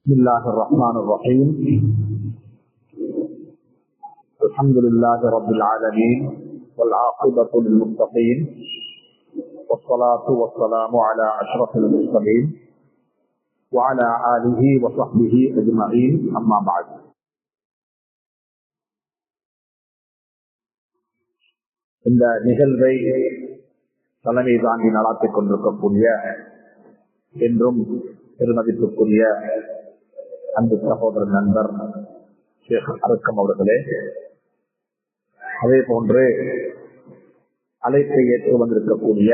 بسم الله الرحمن الرحيم. الحمد لله رب العالمين والعاقبة للمتقين والصلاة والسلام على أشرف المرسلين وعلى آله وصحبه أجمعين. أما بعد. இந்த நிகழ்வை தலைமை தாங்கி நடாத்திக் கொண்டிருக்கக்கூடிய என்றும் பெருமதிப்புக்குரிய அன்பு சகோதரர் நண்பர் ஷேக் அருக்கம் அவர்களே, அதே போன்று அழைப்பை ஏற்று வந்திருக்கக்கூடிய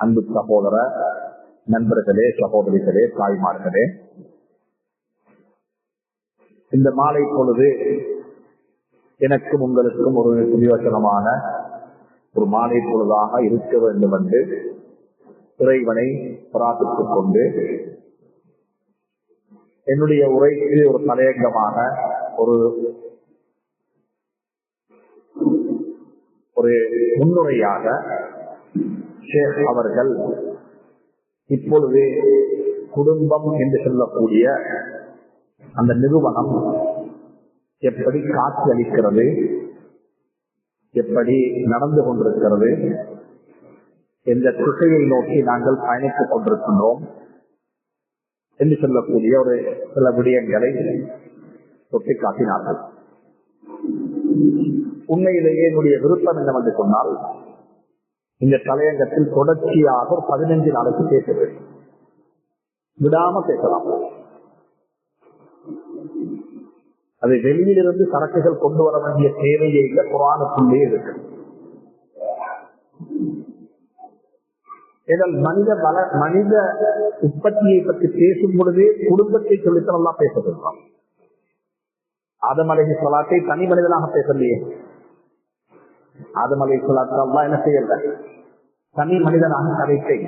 அன்பு சகோதர நண்பர்களே, சகோதரிகளே, தாய்மார்களே, இந்த மாலை பொழுது எனக்கும் உங்களுக்கும் ஒரு பிரயோஜனமான ஒரு மாலை பொழுதாக இருக்க வேண்டும் என்று இறைவனை பிரார்த்தித்துக் கொண்டு என்னுடைய உரைக்கு ஒரு தலையங்கமாக ஒரு முன்னுரையாக ஷேக் அவர்கள் இப்பொழுது குடும்பம் என்று சொல்லக்கூடிய அந்த நிறுவனம் எப்படி காட்சி அளிக்கிறது, எப்படி நடந்து கொண்டிருக்கிறது, எந்த திசையை நோக்கி நாங்கள் பயணித்துக் கொண்டிருக்கின்றோம் என்று சொல்லக்கூடிய ஒரு சில விடயங்களை தொட்டி காட்டினார்கள். உண்மையிலேயே என்னுடைய விருப்பம் என்னவென்று சொன்னால், இந்த தலையங்கத்தில் தொடர்ச்சியாக ஒரு 15 நாளுக்கு பேச வேண்டும், விடாம பேசலாம். அதை வெளியிலிருந்து சரக்குகள் கொண்டு வர வேண்டிய தேவையே இல்லை, குர்ஆனுக்குள்ளே இருக்கு. மனித உற்பத்தியை பற்றி பேசும் பொழுதே குடும்பத்தை சொல்லித்தான் நல்லா பேசப்படுறான். ஆதம் அலைஹிஸ்ஸலாத்தை தனி மனிதனாக பேசலையே. ஆதம் அலைஹிஸ்ஸலாத்தை அல்லாஹ் என்ன செய்யல, தனி மனிதனாக கதைத்தை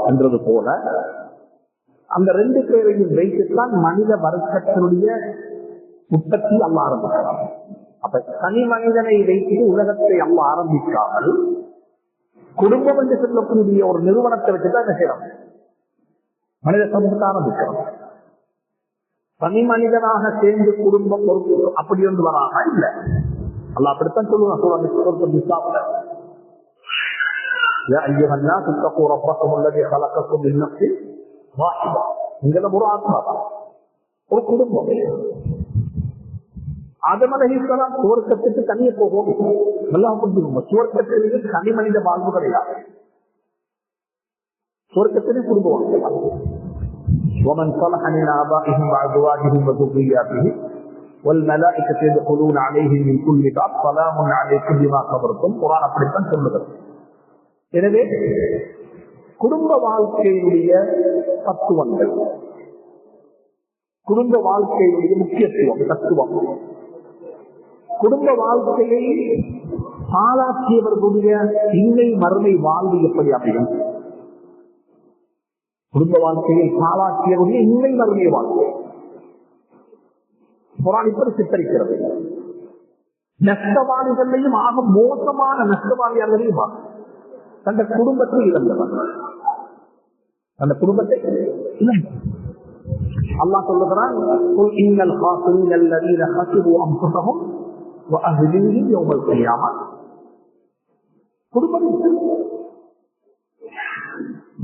என்றது போல அந்த 2 பேரையும் வைத்துத்தான் மனித வர்க்கத்தினுடைய உற்பத்தி அல்லாஹ் ஆரம்பிக்கிறான். அப்ப தனி மனிதனை வைத்து உலகத்தை அல்லாஹ் ஆரம்பிக்காமல் குடும்பம் என்று சொல்லக்கூடிய ஒரு நிறுவனத்தை வச்சுதான் என்ன செய்யறோம், மனித சமூகத்தை ஆரம்பிக்கிறோம். தனி மனிதனாக சேர்ந்து குடும்பம் பொறுப்பு அப்படி ஒன்று வராம இல்ல, அல்லாஹ் அப்படித்தான் சொல்லுவாங்க. ஒரு ஆத்மா, ஒரு குடும்பம். ஆதம் அலைஹிஸ்ஸலாம் சுவர்க்கத்துக்கு தனியே போகும், நல்லா புரிஞ்சுக்கோங்க. சுவர்க்கத்திற்கு தனி மனித வாழ்வு கிடையாது, சுவர்க்கத்திலே குடும்பம். ومن صلح من آبائهم وأزواجهم وذرياتهم والملائكة يدخلون عليهم من كل باب سلام عليكم بما صبرتم. குர்ஆன் அப்படித்தான் சொல்லுகிறது. எனவே குடும்ப வாழ்க்கையினுடைய தத்துவங்கள், குடும்ப வாழ்க்கையினுடைய முக்கியத்துவம், தத்துவம், குடும்ப வாழ்க்கையை ஆளாக்கியவர்களுடைய இன்னை மறுமை வாழ்வு எப்படி அமையும், குடும்ப வாழ்க்கையை ஆளாக்கியவர்களுடைய இன்னை மறுமை வாழ்வு குர்ஆன் இப்படி சித்தரிக்கிறது. நஷ்டவாதிகளையும் ஆக மோசமான நஷ்டவாதிகளையும் தந்த குடும்பத்தை இழந்தவர், அந்த குடும்பத்தை அல்லாஹ் சொல்லுகிறான், இன்னல் காசிரீன அல்லதீன ஹஸிரு அன்ஃபுஸஹும் வ அஹ்லீஹிம் யௌமல் கியாமah. குடும்பம்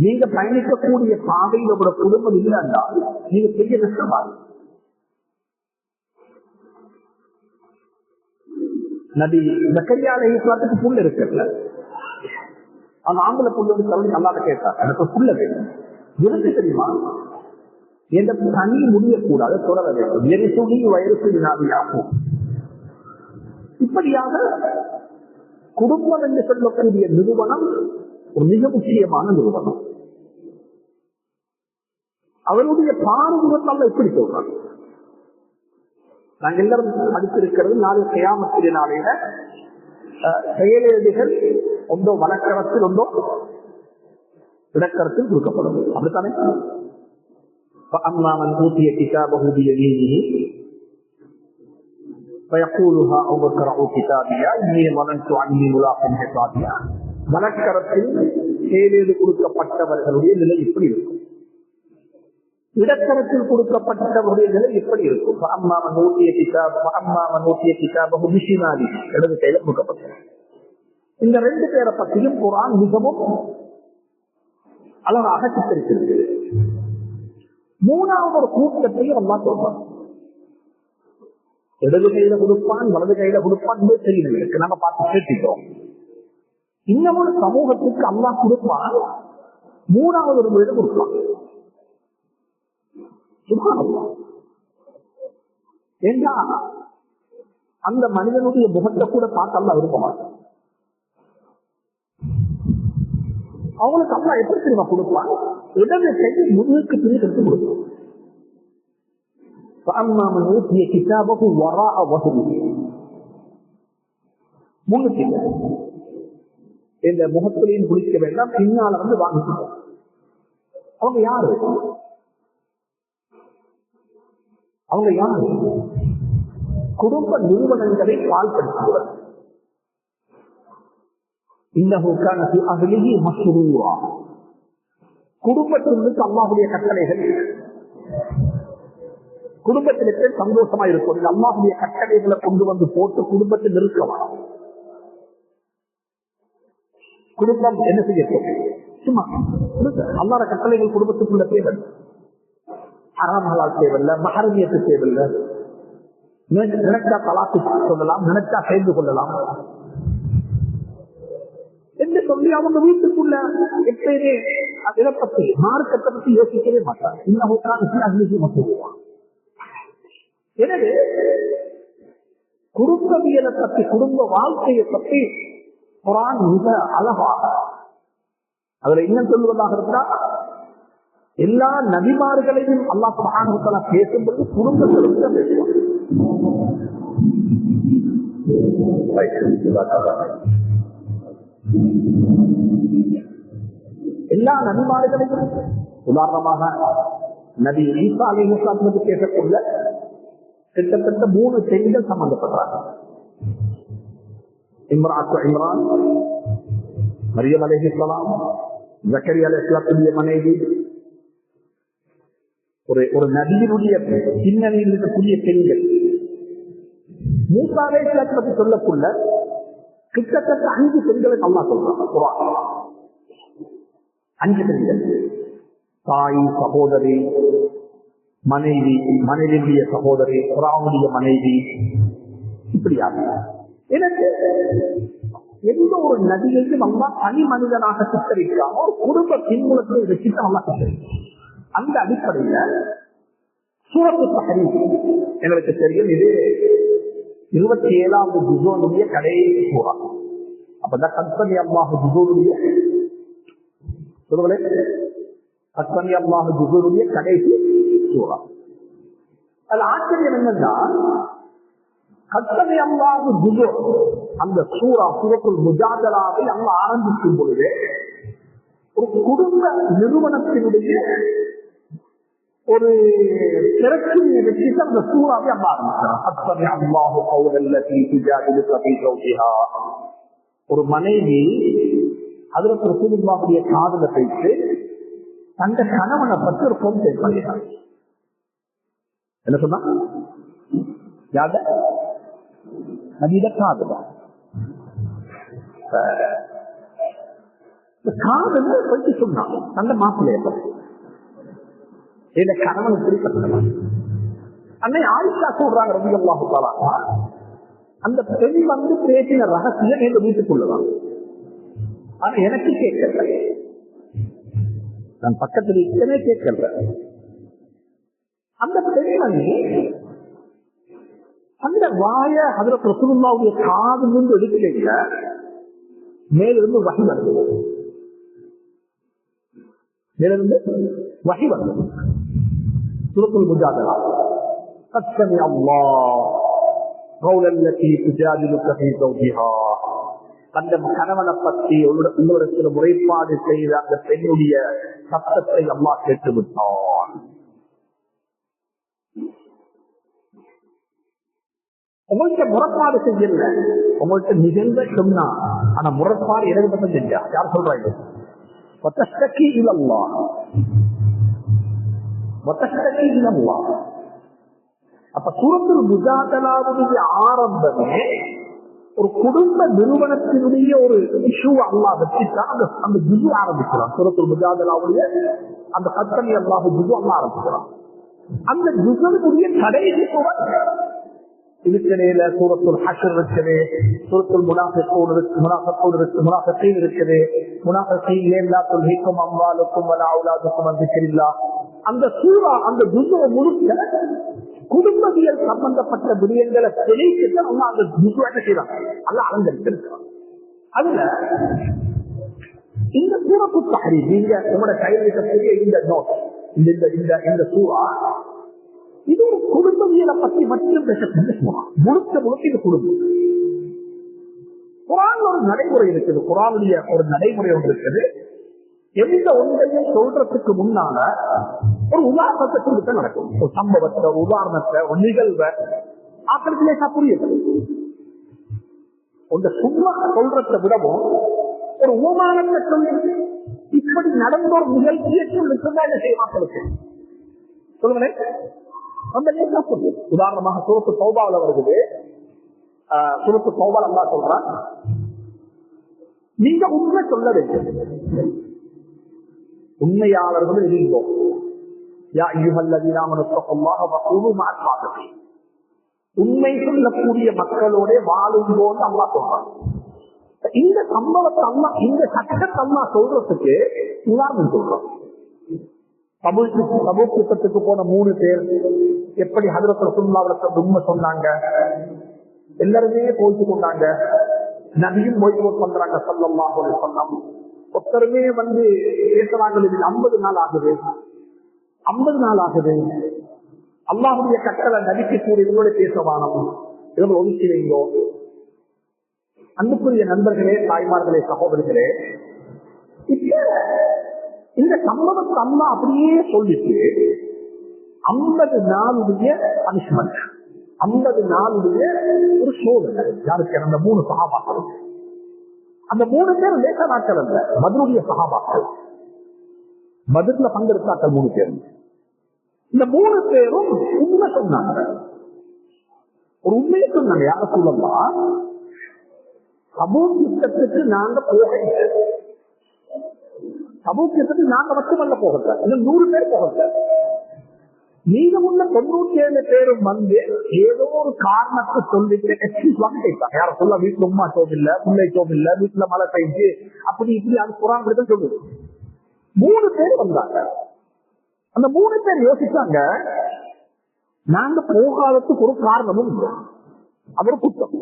நீங்க பயணிக்கக்கூடிய பாதையில் உங்களோட குடும்பம் இல்லை என்றால் நீங்க பெரிய நஷ்டமாகும். நபி ஜக்கரியா அலைஹிஸ்ஸலாத்துக்கு புல் இருக்குல்ல, அந்த ஆம்பளை புல்லு தள்ளி அல்லாஹ் கேட்டார், எனக்கு புல்ல வேணும். எதுக்கு தெரியுமா, எந்த தனி முடியக்கூடாது, தொடர வேண்டும். எரிசுனி வயசுனாவியாகும். இப்படியாக குடும்பம் என்று சொல்லக்கூடிய நிறுவனம் ஒரு மிக முக்கியமான நிறுவனம். அவருடைய பாரம்பரியத்தால் எப்படி சொல்றாங்க, நாங்கள் எல்லாரும் படித்திருக்கிறது, நாளை கியாமத்திலே நாளையில செயலேடுகள் ஒன்றோ வழக்கரத்தில் ஒன்றோ இடக்கரத்தில் கொடுக்கப்படும். அப்படித்தானே, فأما من أوتي كتابه بيمينه فيقول هاؤم اقرءوا كتابيه إني ظننت أني ملاق حسابيه. வழக்கரத்தில் செயலேடு கொடுக்கப்பட்டவர்களுடைய நிலை இப்படி இருக்கும். இடத்தரத்தில் கொடுக்கப்பட்டவருடைய நிலை எப்படி இருக்கும்? அம்மாவன் ஊட்டிய கிதாபு மிஷினாரி இடது கையில கொடுக்கப்பட்டது. இந்த ரெண்டு பேரை பற்றியும் குர்ஆன் மிகவும் அழகாக சித்தரிக்கிறது. மூணாவது ஒரு கூட்டத்தையும் அல்லாஹ் சொல்றான். இடது கையில கொடுப்பான், வலது கையில கொடுப்பான் தெரியல, நம்ம பார்த்து கேட்டுக்கிறோம். இன்னொரு சமூகத்துக்கு அல்லாஹ் கொடுப்பான், மூணாவது ஒரு முறையில கொடுப்பான். ஏன்னா அந்த மனிதனுடைய முகத்தை கூட பார்த்து அல்லாஹ் விரும்ப மாட்டான். அவங்களுக்கு அல்லாஹ் எப்படி தெரியுமா கொடுப்பான்? இடது கையை முதுகுக்கு பின் எடுத்து கொடுப்பான். இந்த முகத்திலையும் குளிக்க வேண்டாம், பின்னால வந்து வாங்கிக்கணும். அவங்க யாரு? அவங்க யாரு? குடும்ப நிறுவனங்களை பால்படுத்துவார். குடும்பத்திற்கு அல்லாஹுடைய கட்டளைகள், குடும்பத்திற்கு சந்தோஷமா இருக்கும். அல்லாஹுடைய கட்டளைகளை கொண்டு வந்து போட்டு குடும்பத்தை நிறுத்தலாம். குடும்பம் என்ன செய்யட்டும்? சும்மா அல்லாத கட்டளைகள் குடும்பத்துக்குள்ள தேவை. ஹராம்களால் தேவையில்லை, மஹரமியத்து தேவையில்லை. நினைச்சா தலாக்கு சொல்லலாம், நினைச்சா சேர்ந்து கொள்ளலாம் என்று சொல்லி அவங்க வீட்டுக்குள்ள எப்பயுமே இதை பத்தி மார்க்கத்தை பத்தி யோசிக்கவே மாட்டாங்க. இன்னும் எனவே குடும்பவியலை பற்றி, குடும்ப வாழ்க்கையை பற்றி குர்ஆன் மிக அழகாக, அதுல இன்னும் சொல்லுவதாக இருந்தா, எல்லா நபிமார்களையும் அல்லாஹ் சுப்ஹானஹு வ தஆலா பேசும்போது குடும்பத்திற்கு தான் பேசுவாங்க. எல்லா நபிமார்களையும், உதாரணமாக நபி ஈசா அலைஹிஸ்ஸலாம் பற்றி பேசக்கூடிய கிட்டத்தட்ட 3 செய்திகள் சம்பந்தப்படுறாங்க. இம்ரான், மரியம் அலைஹிஸ்ஸலாம், ஜக்கரியா அலைஹிஸ்ஸலாத்துடைய மனைவி, ஒரு நபியினுடைய பின்னணியில் இருக்கக்கூடிய பெண்கள். மூசா அலைஹிஸ்ஸலாம் பற்றி சொல்லக்குள்ள கிட்டத்தட்ட 5 பெண்களை அல்லாஹ் சொல்றாங்க குர்ஆன். 5 பெண்கள், தாய், சகோதரி, மனைவி, மனைவியுடைய சகோதரி, குர்ஆனுடைய மனைவி, இப்படியாக. எனக்கு எந்த ஒரு நபியையும் அல்லாஹ் தனி மனிதனாக சித்தரிக்காம ஒரு குடும்ப பின்புலத்தை வச்சுட்டு அல்லாஹ் சித்தரிக்கிறார். அந்த அடிப்படையில சூரத்து தஹ்ரீம் எங்களுக்கு தெரியும், இது 27வது ஜுஸுடைய கடைசி சூரா. அப்பதான் கத்பனி அல்லாஹ் ஜுஸுடைய சொல்லுங்களே, கத்பனி அல்லாஹ் ஜுஸுடைய கடைசி சூரா. அதுல ஆச்சரியம் என்னன்னா, கத்பனி அல்லாஹ் ஜுஸு அந்த சூரா சூரத்துல் முஜாதலாவை அல்லாஹ் ஆரம்பிக்கும் பொழுது ஒரு குடும்ப நிறுவனத்தினுடைய ஒரு பிரச்சனையை வச்சுட்டு அந்த சூறாவை அல்லாஹ் ஆரம்பிக்கிறார். ஒரு மனைவி ஹஜ்ரத் ரசூலுல்லாஹுடைய காதுல பேசி தந்த கணவனை பற்றி ஒரு பொன் பேசுகிறார். என்ன சொன்னா? யாத நபியிட காதுல காதுல பற்றி சொன்னாங்க அந்த மாப்பிள்ளைய பற்றி. இந்த கணவன் பிடிப்பட்ட அன்னை ஆயிஷா சொல்றாங்க ரலியல்லாஹு தஆலா, அந்த பெண் வந்து பேசின ரகசியம் எங்க வீட்டுக்குள்ளதான். ஆனா எனக்கு கேட்கல, நான் பக்கத்தில் இருக்கவே கேட்கல. அந்த பெண்மணி அந்த வாய ஹஜ்ரத் ரசூலுல்லாஹுடைய காதிலிருந்து எடுக்கல, மேலிருந்து வஹி வருது. மேலிருந்து வஹி வருது. சூரத்துல் முஜாதலா, قد سمع الله قول التي تجادلك في زوجها. அந்த கணவனை பற்றி உங்களிடத்தில் முறைப்பாடு செய்த அந்த பெண்ணுடைய சத்தத்தை அல்லாஹ் கேட்டு விட்டான். உங்கள்கிட்ட முறைப்பாடு செய்யல, உங்கள்கிட்ட நிகழ்ந்த சொன்னா, ஆனா முறைப்பாடு எனக்கு மட்டும் செஞ்சா. யார் சொல்றாங்க? அப்ப சூரத்துல் முஜாதலாவுடைய ஆரம்பமே ஒரு குடும்ப நிறுவனத்தினுடைய ஒரு இஷ்யூ அல்லாஹ் வச்சுதான் அந்த ஜுஸு ஆரம்பிக்கிறான். சூரத்துல் முஜாதலாவுடைய அந்த கத்தனை அல்லாஹ் ஜுஸு அல்லாஹ் ஆரம்பிக்கிறான். அந்த ஜுஸுடைய கடைசி இதுக்கிடையில சூரத்துல் ஹஷ்ர் இருக்குது, சூரத்துல் முனாஃபிகூன் இருக்கு, முனாஃபிகீன் இருக்குது. முனாஃபிகீன் லா துல்ஹிக்கும் அம்வாலுக்கும் வலா அவுலாதுக்கும் அன் திக்ரில்லாஹ். அந்த சூரா அந்த ஜுஸு முழுக்க குடும்பவியல் சம்பந்தப்பட்ட விடயங்களை தெளிவுக்கு அவங்க அந்த ஜுஸு என்ன செய்யறாங்க, அல்லாஹ் அலங்கரித்திருக்கிறான். அதுல இந்த சூரத்து தஹ்ரீம் நீங்க உங்களோட கையில் இருக்கக்கூடிய இந்த நோட் இந்த சூரா இது ஒரு குடும்பவியலை பற்றி மட்டும் பேசக்கூடிய சூறா. முழுக்க முழுக்க இந்த குடும்பம். குர்ஆன் ஒரு நடைமுறை இருக்குது, குர்ஆனுடைய ஒரு நடைமுறை ஒன்று இருக்குது. எந்த ஒன்றையும் சொல்றதுக்கு முன்னால ஒரு உதாரணத்தை கொடுத்து நடக்கும். ஒரு சம்பவத்தை, ஒரு உதாரணத்தை, ஒரு நிகழ்வை ஆக்களுக்கு லேசா புரியுது. ஒன்று சும்மா சொல்றதை விடவும் ஒரு உமானத்தை சொல்லி இப்படி நடந்த ஒரு நிகழ்ச்சியை சொல்லிட்டு என்ன செய்ய மக்களுக்கு சொல்லுங்களேன். உதாரணமாக சூரத்து தௌபாவில் வருகிறது. சூரத்து தௌபால் அல்லாஹ் சொல்றான், நீங்க உண்மை சொல்ல வேண்டும், உண்மையாளர்கள் இருந்தோம். உண்மை சொல்லக்கூடிய மக்களோட வாழும் போது அல்லாஹ் சொல்றான். இந்த சம்பவத்தை அல்லா, இந்த சட்டத்தை அல்லாஹ் சொல்றதுக்கு உதாரணம் சொல்றோம். தபூக் யுத்தத்துக்கு போன 3 பேர் எப்படி ஹஜ்ரத் ரசூலுல்லாஹ் உண்மை சொன்னாங்க, எல்லாருமே போய்த்து கொண்டாங்க, நபியும் போய்கோட் பண்றாங்க ஸல்லல்லாஹு அலைஹி வஸல்லம். ஒருத்தருமே பேசுறாங்க, 50 நாள் ஆகுது, 50 நாள் ஆகுது. அல்லாஹ்வுடைய கட்டளை நபிக்கு கூட இவங்களோட பேசவானோம், இவங்க ஒதுக்கி வைங்கோ. அன்புக்குரிய நண்பர்களே, தாய்மார்களே, சகோதரிகளே, இந்த சம்பவத்தை அல்லாஹ் அப்படியே சொல்லிட்டு 50 நாளுடைய பனிஷ்மெண்ட், 50 நாளுடைய ஒரு சோதனை யாருக்கு? அந்த 3 சஹாபாக்கள். அந்த 3 பேர் லேச நாட்கள் அல்ல, பத்ருடைய சஹாபாக்கள், பத்ர்ல பங்கெடுத்தாக்கள் 3 பேர். இந்த 3 பேரும் உண்மை சொன்னாங்க, ஒரு உண்மையை சொன்னாங்க. யார சொல்லலாம், தபூக் யுத்தத்துக்கு நாங்க போகல, தபூக் யுத்தத்துக்கு நாங்க மட்டுமல்ல போகல, 100 பேர் போகல, மீதமுள்ள 97 பேரும் ஏதோ ஒரு காரணத்தை சொல்லிட்டு எக்ஸ்கியூஸ் வாங்க கேட்டாங்க. யார சொல்ல, வீட்டுல உமா சோபில்ல, பிள்ளை சோபில்ல, வீட்டுல மழை பெய்ஞ்சு அப்படி இப்படி அது குரான் படி சொல்லுது. 3 பேர் வந்தாங்க. அந்த 3 பேர் யோசிச்சாங்க, நாங்க போகாததுக்கு ஒரு காரணமும் இல்லை, அது ஒரு குற்றம்.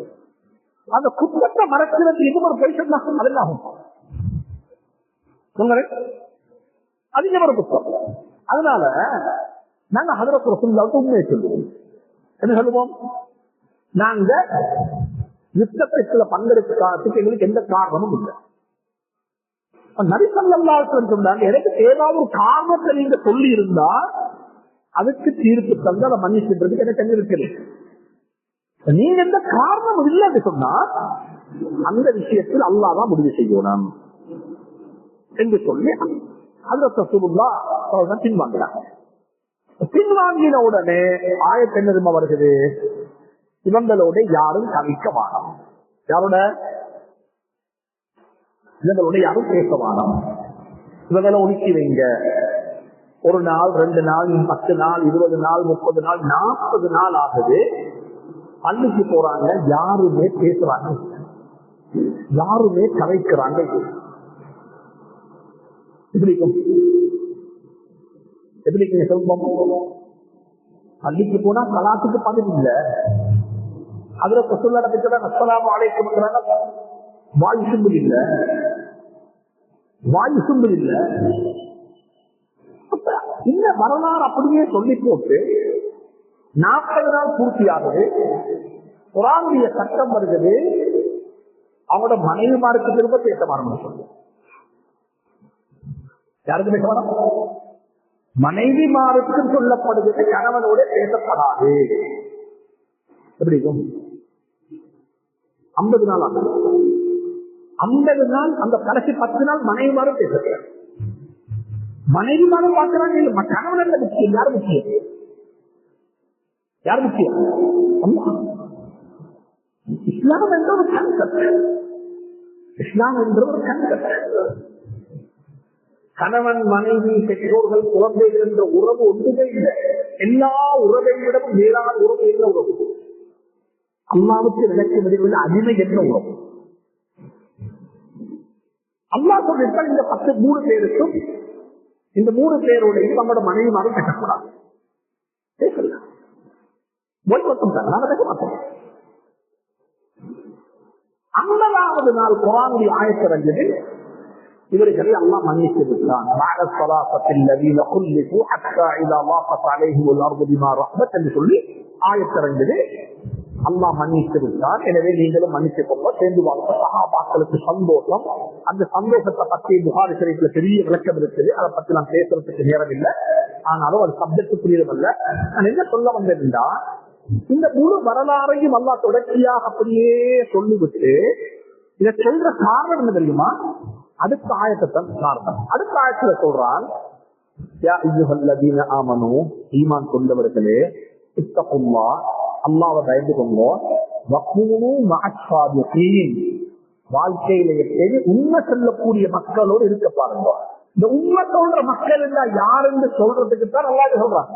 அந்த குற்றத்தை மறைக்கிறது இது ஒரு பொய் சொன்னா அதெல்லாம் அது ஒரு குற்றம். அதனால நாங்க ஹஜ்ரத் ரசூலுல்லாஹ் உண்மையை சொல்லுவோம். என்ன சொல்லுவோம்? நாங்க யுத்தத்துல பங்கெடுக்கிறதுக்கு எங்களுக்கு எந்த காரணமும் இல்லை. நபி ஸல்லல்லாஹு அலைஹி வஸல்லம் சொன்னாங்க, எனக்கு ஏதாவது ஒரு காரணத்தை நீங்க சொல்லி இருந்தா அதுக்கு தீர்ப்பு தந்து அதை மன்னிச்சுன்றதுக்கு எனக்கு என்ன இருக்குது. நீங்க எந்த காரணம் இல்லைன்னு சொன்னா அந்த விஷயத்தில் அல்லாஹ் தான் முடிவு செய்யணும் என்று சொல்லி ஹஜ்ரத் ரசூலுல்லாஹ் பின்வாங்கினாங்க. பின்வாங்கின உடனே ஆயத்து என்ன தெரியுமா வருகிறது? இவங்களோட யாரும் கவிக்க வேணாம், யாரோட இவங்களோட யாரும் பேச வேணாம், இவங்களை ஒதுக்கி வைங்க. 1 நாள் 2 நாள் 10 நாள் 20 நாள் 30 நாள் 40 நாள் ஆகுது, பள்ளிக்கு போறாங்க, யாருமே பேசுறாங்க, யாருமே கலைக்கிறாங்க. எப்படி சொல்லுவோம்? பள்ளிக்கு போனா கலாத்துக்கு பதில் இல்ல, அதுல அஸ்ஸலாமு அலைக்கும் வாயு சும்பல் இல்ல, வாயு சும்பல் இல்ல. இந்த வரலாறு அப்படியே சொல்லி போட்டு 40 நாள் பூர்த்தியாகுது, குர்ஆனுடைய சட்டம் வருகிறது, அவனோட மனைவிமாருக்கு திரும்ப பேச மாறணும் சொல்லு. யாருக்கு பேச வேணாம்? மனைவிமாருக்கு சொல்லப்படுகிறது, கணவனோட பேசப்படாது. எப்படி 50 நாள் ஆகும். 50 நாள் அந்த கடைசி 10 நாள் மனைவிமாரும் பேச மனைவி மாதம் பார்க்கிறாங்க இல்ல, கணவன் முக்கியம். யார் முக்கியம்? யார் முக்கியம்? இஸ்லாம் என்ற ஒரு கான்செப்ட். இஸ்லாம் என்ற ஒரு கான்செப்ட். கணவன், மனைவி, பெற்றோர்கள், குழந்தைகள் என்ற உறவு ஒன்றுமே இல்லை. எல்லா உறவை விடவும் மேலான உறவு என்ன உறவு? அல்லாவுக்கு விளக்க முடியவில்லை அடிமை என்ற உறவு. அல்லாஹ் சொல்லிட்டால் இந்த 3 பேருக்கும், இந்த 3 பேருடைய நம்மளோட மனைவி மாறும் கட்டக்கூடாது. ஐம்பதாவது நாள் குர்ஆனுடைய ஆயத்திறங்கியது இவர்களை அல்லாஹ் மன்னித்து விட்டான். என்று சொல்லி ஆயத்திறங்கியது அல்லாஹ் மன்னித்து விட்டான். எனவே நீங்களும் மன்னித்துக் கொள்ள சேர்ந்து வாழ்ந்த சஹாபாக்களுக்கு சந்தோஷம். அந்த சந்தோஷத்தை பற்றி புகாரி ஷரீஃப்ல பெரிய விளக்கம் இருக்குது. அதை பத்தி நான் பேசுறதுக்கு நேரம் இல்லை. ஆனாலும் அது சப்ஜெக்ட் புரியவில்லை. நான் என்ன சொல்ல வந்தேன்னா, இந்த முழு வரலாறையும் அல்லாஹ் தொடர்ச்சியாக அப்படியே சொல்லிவிட்டு இதை சொல்ற காரணம் என்ன தெரியுமா? அடுத்த ஆயத்தான் காரணம். அடுத்த ஆயத்துல சொல்றான், ஈமான் கொண்டவர்களே இத்தகுல்லாஹ், அல்லாஹ்வை பயந்து கொண்டோ, வாழ்க்கையில எப்போது உண்மை சொல்லக்கூடிய மக்களோடு இருக்க பாருங்க. இந்த உண்மை சொல்ற மக்கள் எல்லாம் யார் என்று சொல்றதுக்கு தான் அல்லாஹ் சொல்றாங்க.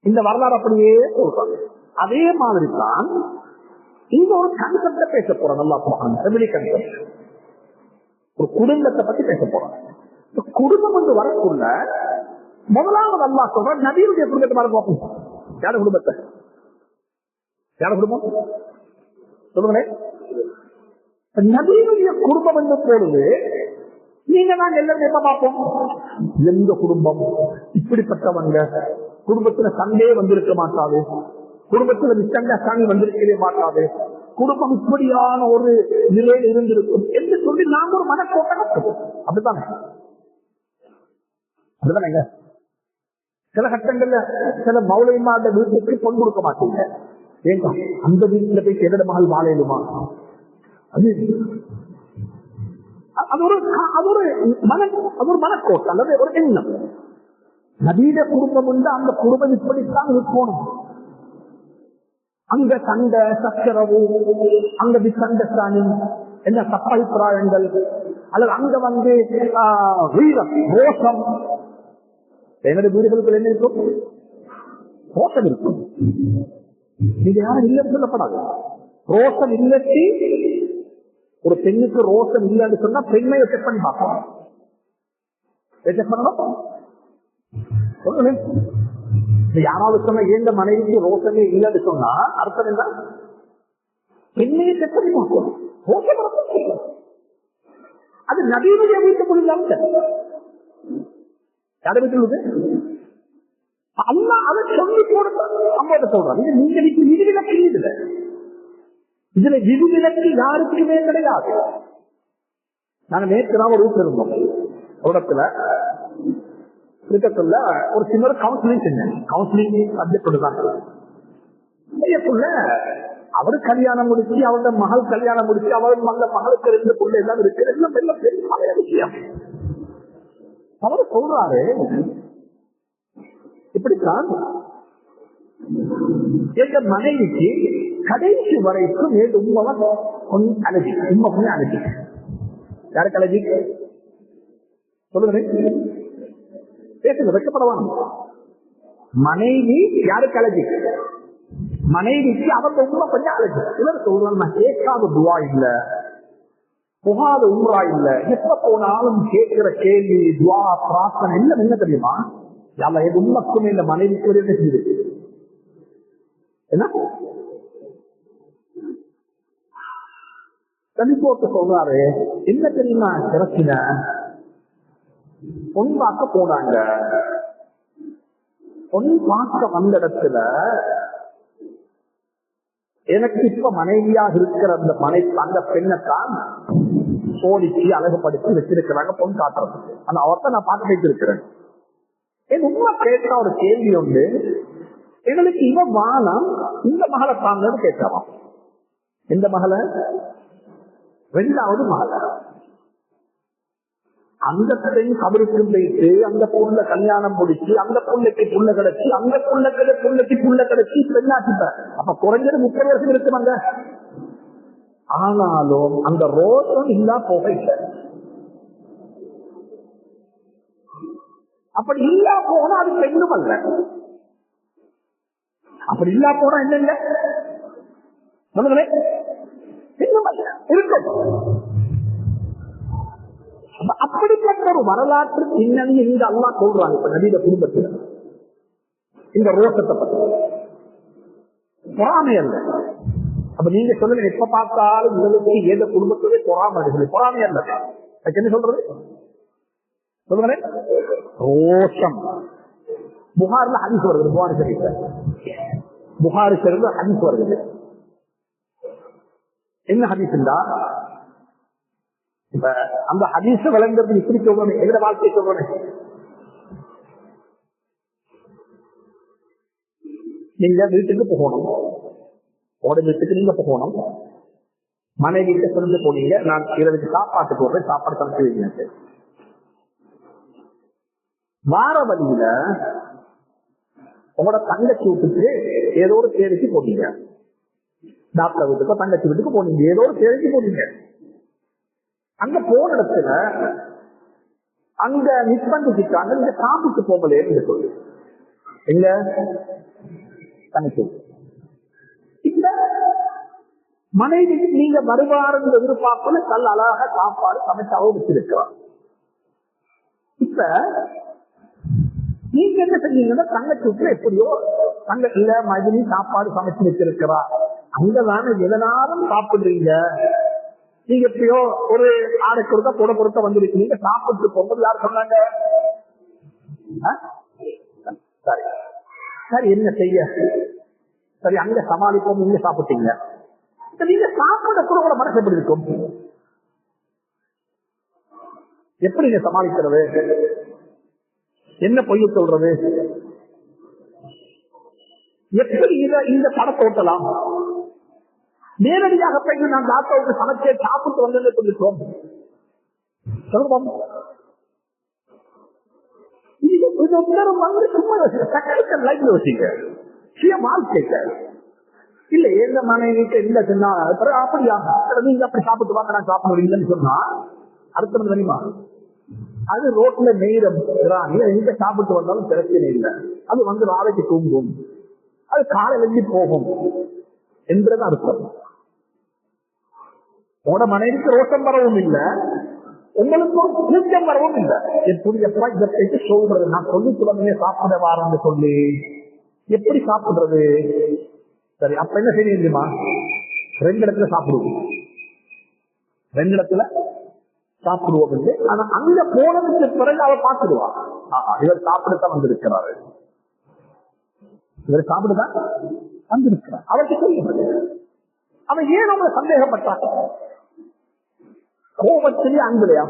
இந்த வரலாறு அப்படியே சொல்றாங்க. அதே மாதிரி தான் இங்க ஒரு கான்செப்ட பேச போறோம். நல்லா ஃபேமிலி கான்செப்ட், ஒரு குடும்பத்தை பத்தி பேச போறோம். குடும்பம் வந்து வரக்குள்ள முதலாவது அல்லாஹ் சொல்ற நபியுடைய குடும்பத்தை மாதிரி பார்ப்போம். யார குடும்பத்தை? யார குடும்பம் சொல்லுங்களேன். நபியுடைய குடும்பம் என்று போடுது. நீங்க நாங்க எல்லாரும் எப்ப பார்ப்போம்? எந்த குடும்பம் இப்படிப்பட்டவங்க குடும்பத்துல சண்டே வந்திருக்க மாட்டாது, குடும்பத்துல மிச்சங்காசாமி வந்திருக்கவே மாட்டாது, குடும்பம் இப்படியான ஒரு நிலையில் இருந்திருக்கும் என்று சொல்லி நாங்க ஒரு மனக்கோட்டை கட்டுவோம். அப்படித்தானே? அப்படித்தானேங்க? சில கட்டங்கள்ல சில மௌலிமாத வீட்டுக்கு பொன் கொடுக்க மாட்டீங்க. ஏங்க அந்த வீட்டுல போய் என்னோட மகள் வாழையிலுமா? அது ஒரு மனக்கோட்டை அல்லது ஒரு எண்ணம். நபீட குடும்பம் உண்டு, அந்த குடும்பம் இப்படித்தான் இருக்கணும். அங்க சண்டை சச்சரவு, அங்க விசண்டஸ்டானி என்ன தப்பாபிப்பிராயங்கள், அல்லது அங்க வந்து வீரம் ரோஷம். என்னுடைய வீடுகளுக்கு என்ன இருக்கும்? ரோஷம் இருக்கும். நீங்க யாரும் இல்லைன்னு சொல்லப்படாது. ரோஷம் இல்லத்தி ஒரு பெண்ணுக்கு ரோஷம் இல்லைன்னு சொன்னா பெண்மையை செக் பண்ணி பார்க்கலாம். செக் பண்ணணும். யாராவது சொன்ன ஏந்த மனைவிக்கு ரோஷமே இல்லைன்னு சொன்னா அர்த்தம் என்ன? பெண்மையை செக் பண்ணி பார்க்கணும். ரோஷம் அது நபீனுடைய வீட்டுக்குள் இல்லாம யாரை வீட்டு அல்லா அதை சொல்லி கொடுத்த சம்பவத்தை சொல்றாங்க. நீங்க விதிவிலக்கு இல்லை. இதுல விதிவிலக்கு யாருக்குமே கிடையாது. நாங்க நேற்று தான் ஒரு வீட்டு இருந்தோம். ஒரு இடத்துல இருக்கக்குள்ள ஒரு சின்ன கவுன்சிலிங் செஞ்சேன். கவுன்சிலிங் சப்ஜெக்ட் தான். அவரு கல்யாணம் முடிச்சு, அவரோட மகள் கல்யாணம் முடிச்சு, அவர் மகளுக்கு 2 பிள்ளை எல்லாம் இருக்கு. எல்லாம் பெரிய விஷயம். அவரு சொல்றாரு, இப்படித்தான் எங்க மனைவிக்கு கடைசி வரைக்கும் உண்மை அழகி, உண்மை கொஞ்சம் அழகி. யாருக்கு அழகி சொல்லுங்க, பேசுங்க, வெட்கப்படவான். மனைவி யாருக்கு அழகி? மனைவிக்கு அவங்க உண்மை கொஞ்சம் அழகி. இவர் சொல்றாங்க, நான் கேட்காத துவா இல்ல, புகாத உம்ரா இல்ல, எப்ப போனாலும் கேட்கிற கேள்வி துவா பிரார்த்தனை எல்லாம் என்ன தெரியுமா? யாம என் உண்மைக்கும் இந்த மனைவிக்கு என்ன செய்யுது? என்ன தனிப்போட்டு சொல்றாரு, என்ன தெரியுமா பிரச்சனை? பொன் பார்க்க போனாங்க. பொன் பார்க்க வந்த இடத்துல எனக்கு இப்ப மனைவியாக இருக்கிற அந்த பெண்ணைத்தான் சோடிச்சு அழகுபடுத்தி வச்சிருக்கிறாங்க பொன் காட்டுறதுக்கு. அந்த அவர்த்த நான் பார்த்து வைத்திருக்கிறேன். என் உண்மை கேட்ட ஒரு கேள்வி உண்டு, எங்களுக்கு இவ வானம் இந்த மகளை தாங்கன்னு கேட்கலாம். இந்த மகளை 2வது மகளை அந்த பெண் கபருக்கும் போயிட்டு அந்த பொண்ணை கல்யாணம் முடிச்சு அந்த பொண்ணுக்கு புள்ள கிடைச்சி அந்த புள்ளைக்கு புள்ள கிடைச்சி பெண்ணாக்கிட்ட அப்ப குறைஞ்சது 30 வருஷம் இருக்குமாங்க. ஆனாலும் அந்த ரோஷம் இல்லா போக இல்லை. அப்படி இல்லா போனா அது பெண்ணும் அல்ல. அப்படி இல்லா போனா என்னங்க சொல்லுங்களேன், பெண்ணும் அல்ல இருக்கும். அப்படிப்பட்ட ஒரு வரலாற்று பின்னணி இந்த அல்லாஹ் சொல்றாங்க இப்ப நபியோட குடும்பத்தில். இந்த ரோஷத்தை பத்தி பொறாமை அல்ல. அப்ப நீங்க சொல்லுங்க, எப்ப பார்த்தாலும் உங்களுக்கு ஏத குடும்பத்திலே பொறாமை இருக்குது. பொறாமை அல்ல. என்ன சொல்றது சொல்லுங்களேன், ரோஷம். புகார்ல ஹதீஸ் வருது, புகாரி ஷரீஃப்ல ஹதீஸ் வருது. என்ன ஹதீஸ் இருந்தா இப்ப அந்த ஹதீஸ விளங்குறது இப்படி சொல்றேன், எங்க வாழ்க்கையை சொல்றேன். நீங்க வீட்டுக்கு போகணும், உட வீட்டுக்கு நீங்க போகணும், மனைவி கிட்ட சொல்லிட்டு போனீங்க, நான் இரவுக்கு சாப்பாட்டுக்கு போடுறேன், சாப்பாடு சமைச்சு வைங்க. வார வழியில உங்களோட தங்கச்சி வீட்டுக்கு ஏதோ ஒரு தேவைக்கு போனீங்க, டாக்டர் வீட்டுக்கோ தங்கச்சி வீட்டுக்கு போனீங்க, ஏதோ ஒரு தேவைக்கு போனீங்க. அங்க போன இடத்துல அங்க மிஸ் பண்ணிட்டாங்க, நீங்க சாப்பிட்டு போகலே சொல்லு எங்க தங்கச்சி. இந்த மனைவிக்கு நீங்க வருவாரு எதிர்பார்ப்புல கல் அழகாக சாப்பாடு சமைச்சாவோ வச்சிருக்கிறார். இப்ப நீங்க என்ன செஞ்சீங்கன்னா தங்கச்சி வீட்டுல எப்படியோ தங்க இல்ல மதினி சாப்பாடு சமைச்சு வச்சிருக்கிறா, அங்கதானே எதனாலும் சாப்பிடுறீங்க. நீங்க எப்படியோ ஒரு ஆடைக்கு கொடுத்தா கூட கொடுத்த வந்துருக்கீங்க, சாப்பிட்டு போகும்போது யார் சொன்னாங்க, சரி சரி என்ன செய்ய, சரி அங்க சமாளிப்போம், நீங்க சாப்பிட்டீங்க. நீங்க சாப்பிட கூட மனசு எப்படி இருக்கும், எப்படி நீங்க சமாளிக்கிறது, என்ன பொய்ய சொல்றது, எப்படி இந்த படத்தை ஓட்டலாம். நேரடியாக போய் நான் டாக்டருக்கு சமைச்சே சாப்பிட்டு வந்து சொல்லிட்டோம். இல்ல எந்த மனைவிட்டு இல்ல சொன்னா அப்படியா நீங்க அப்படி சாப்பிட்டு வாங்க, நான் சாப்பிடுவீங்கன்னு சொன்னா அடுத்தது தெரியுமா, அது ரோட்ல நெய்ரம் எங்க சாப்பிட்டு வந்தாலும் பிரச்சனை இல்லை, அது வந்து நாளைக்கு தூங்கும், அது காலையிலிருந்து போகும் என்றது அர்த்தம். உங்களோட மனைவிக்கு ரோஷம் வரவும் இல்லை, உங்களுக்கு ஒரு புரிஞ்சம் வரவும் இல்லை. எப்படியப்பா இதை சொல்றது, நான் சொல்லிட்டு வந்து சாப்பிட வாரன்னு சொல்லி எப்படி சாப்பிடுறது. சரி அப்ப என்ன செய்ய தெரியுமா, 2 இடத்துல சாப்பிடுவோம், 2 இடத்துல சாப்பிடுவோம் என்று. ஆனா அங்க போனதுக்கு பிறகு அவ பார்த்துடுவா, இவர் சாப்பிடத்தான் வந்திருக்கிறாரு, இவர் சாப்பிடதான் வந்திருக்கிறார், அவருக்கு தெரியும். அவன் ஏன் அவங்களை சந்தேகப்பட்டான், கோபத்திலே அன்புலையா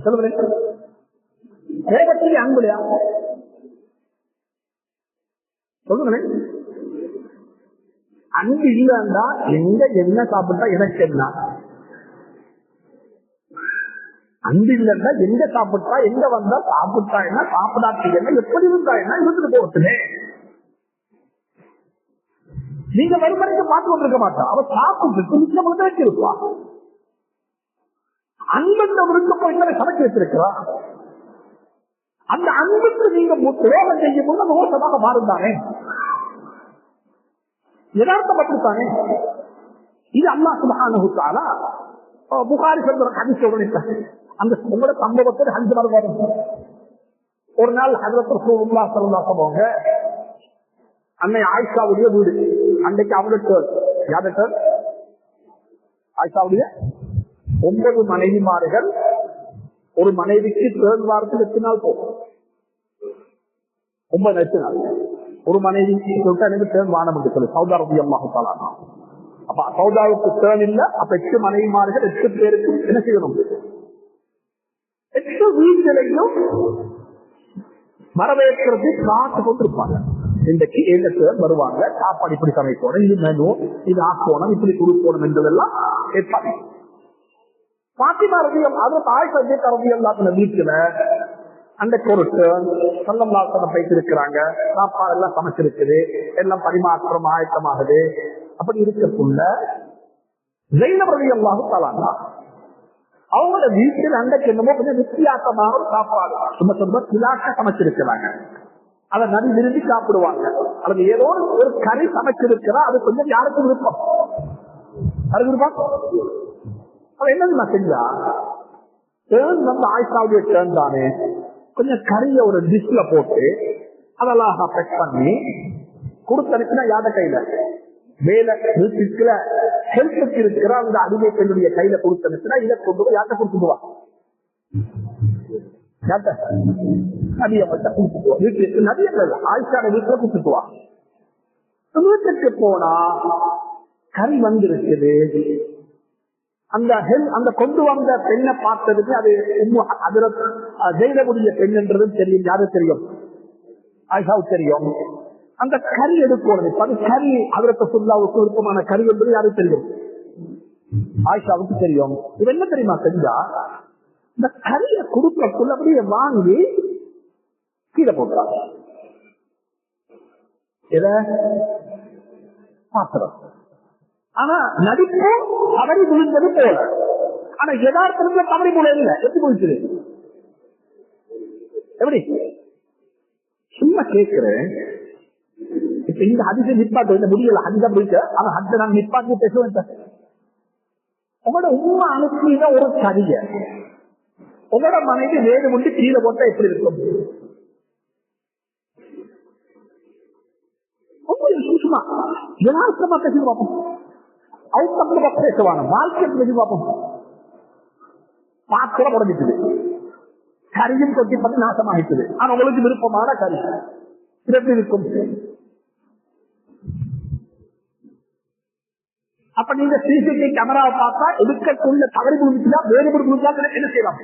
சொல்லுங்களேன், கோபத்திலே அன்புலையா சொல்லுங்களேன். அன்பு இல்லைன்னா எங்க என்ன சாப்பிட்டா எனக்கு என்ன, அன்பு இல்லைன்னா எங்க சாப்பிட்டா எங்க வந்தா சாப்பிட்டா என்ன சாப்பிடாட்டி என்ன எப்படி இருந்தா என்ன இருந்துட்டு போட்டுனே. நீங்க மறுமறைக்கு பார்த்து கொண்டிருக்க மாட்டா, அவ சாப்பிட்டு வச்சிருப்பா. அன்பு விருப்பம் சமைச்சு வச்சிருக்கிறா, அந்த அன்புக்கு நீங்க ரோகம் செய்யும் போது மோசமாக மாறுந்தானே, யதார்த்தப்பட்டிருத்தானே. இது அல்லாஹ் சுப்ஹானஹு வ தஆலா புகாரி சொல்ற ஹதீஸ் சொல்றேன். அந்த உங்களோட சம்பவத்தில் ஹதீஸ் வரும். ஒரு நாள் ஹஜ்ரத் ரசூலுல்லாஹ் ஸல்லல்லாஹு அலைஹி வஸல்லம் அன்னை ஆயிஷாவுடைய வீடு, அன்றைக்கு அவளுக்கு யாருக்கு ஆயிஷாவுடைய 9 மனைவிமார்கள், ஒரு மனைவிக்கு தேர்ட் வாரத்தில் 8 நாள் போகும், 9 நாள் ஒரு மனைவிக்கு தேர்ட் வானம் என்று சொல்லி சௌதா ரலியல்லாஹு தஆலா. அப்ப சௌதாவுக்கு தேர்ட் இல்ல, அப்ப 8 மனைவிமார்கள் 8 பேருக்கு என்ன செய்யணும், 8 வீடுகளையும் வரவேற்கிறது காத்து கொண்டிருப்பாங்க. இன்றைக்கு எந்த பேர் வருவாங்க, சாப்பாடு இப்படி சமைக்கணும், இது மெனு, இது ஆக்கணும், இப்படி கொடுக்கணும் என்றதெல்லாம் ஏற்பாடு. பாத்திமா ரலியல்லாஹு அன்ஹா ஆயிஷா ரலியல்லாஹு அன்ஹா வீட்டுல அந்த பொருட்டு ஸல்லல்லாஹு வைத்திருக்கிறாங்க. சாப்பாடு எல்லாம் சமைச்சிருக்குது, எல்லாம் பரிமாற்றம் ஆயத்தமாகுது. அப்படி இருக்கக்குள்ள ஸைனப் ரலியல்லாஹு தஆலா அவங்களோட வீட்டில் அன்றைக்கு என்னமோ கொஞ்சம் வித்தியாசமான ஒரு சாப்பாடு சும்மா கிளாக்க சமைச்சிருக்கிறாங்க. அதை நடி விரும்பி சாப்பிடுவாங்க. அது ஏதோ ஒரு கறி சமைச்சிருக்கிறா, அது கொஞ்சம் யாருக்கும் விருப்பம். அது என்ன செஞ்சா டேர்ன் வந்து ஆயிஷாவுடைய டேர்ன் தானே, கொஞ்சம் கறிய ஒரு டிஷ்ல போட்டு அதெல்லாம் பெக் பண்ணி கொடுத்தனுச்சுன்னா யாத கையில வேலை இருக்கிற ஹெல்ப்புக்கு இருக்கிற அந்த அடிமை பெண்ணுடைய கையில கொடுத்தனுச்சுன்னா இதை கொண்டு போய் யார்கிட்ட கொடுத்துடுவா, ஆயிஷாட வீட்டுல கொடுத்துட்டுவா. வீட்டுக்கு போனா கறி வந்திருக்குது. அந்த கொண்டு வந்த பெண்ணை பார்த்ததுக்கு அது ஜெயிலக்கூடிய பெண் என்றதும் தெரியும். யாரும் தெரியும், ஆயிஷாவுக்கு தெரியும். அந்த கறி எடுக்கணும். அது கறி அதற்கு சொல்லாவுக்கு விருப்பமான கறி என்பது யாரும் தெரியும், ஆயிஷாவுக்கு தெரியும். இது என்ன தெரியுமா செஞ்சா, இந்த கறியை கொடுக்கக்குள்ள அப்படியே வாங்கி கீழே போட்டாங்க. எதை பாத்திரம். ஆனா நடிப்பு தவறி விழுந்தது போல. ஆனா யதார்த்தத்துல தவறி போல இல்லை. எப்படி போயிடுச்சு? எப்படி சும்மா கேட்கிறேன். இப்ப இந்த ஹதீஸை நிப்பாட்டு இந்த முடியல ஹதீஸா போயிட்டு அவன் ஹத்தை நான் நிப்பாட்டி பேசுவேன். உங்களோட உண்மை அனுப்பின ஒரு கரிய உங்களோட மனைவி வேறு முடி கீழே போட்டா எப்படி இருக்கும்? சும்மா யதார்த்தமா பேசி பார்ப்போம். அவுட் பேசுவாங்க. வாழ்க்கை பேசி பார்ப்போம். பாத்திரம் உடஞ்சிட்டுது, கரியும் கொட்டி பத்தி நாசமாகிட்டுது. ஆனா உங்களுக்கு விருப்பமான கறி எப்படி இருக்கும்? அப்ப நீங்க சிசிடிவி கேமராவை பார்த்தா எடுக்கக்குள்ள தவறி முடிச்சுட்டா வேறுபடி முடிச்சா என்ன செய்யலாம்?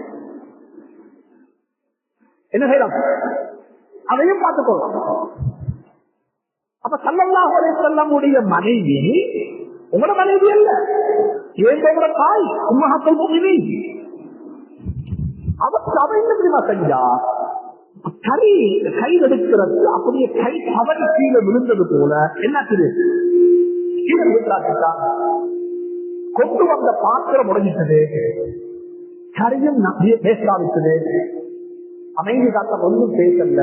என்ன செய்யலாம்? அதையும் பார்த்துக்கோங்க. அப்ப ஸல்லல்லாஹு அலைஹி வஸல்லம் உடைய மனைவி உங்களோட மனைவி அல்ல, ஏங்களோட தாய் உம்மஹத்துல் முஃமினீன். அவ என்ன தெரியுமா செஞ்சா, கறி கை எடுக்கிறது அப்படியே கை தவறி கீழே விழுந்தது போல என்ன கீழே விழுந்தாட்டா கொண்டு வந்த பாத்திரம் உடைஞ்சிட்டது, கறியும் பேச ஆரம்பிச்சது. அமைதி காத்த ஒன்றும் பேசல,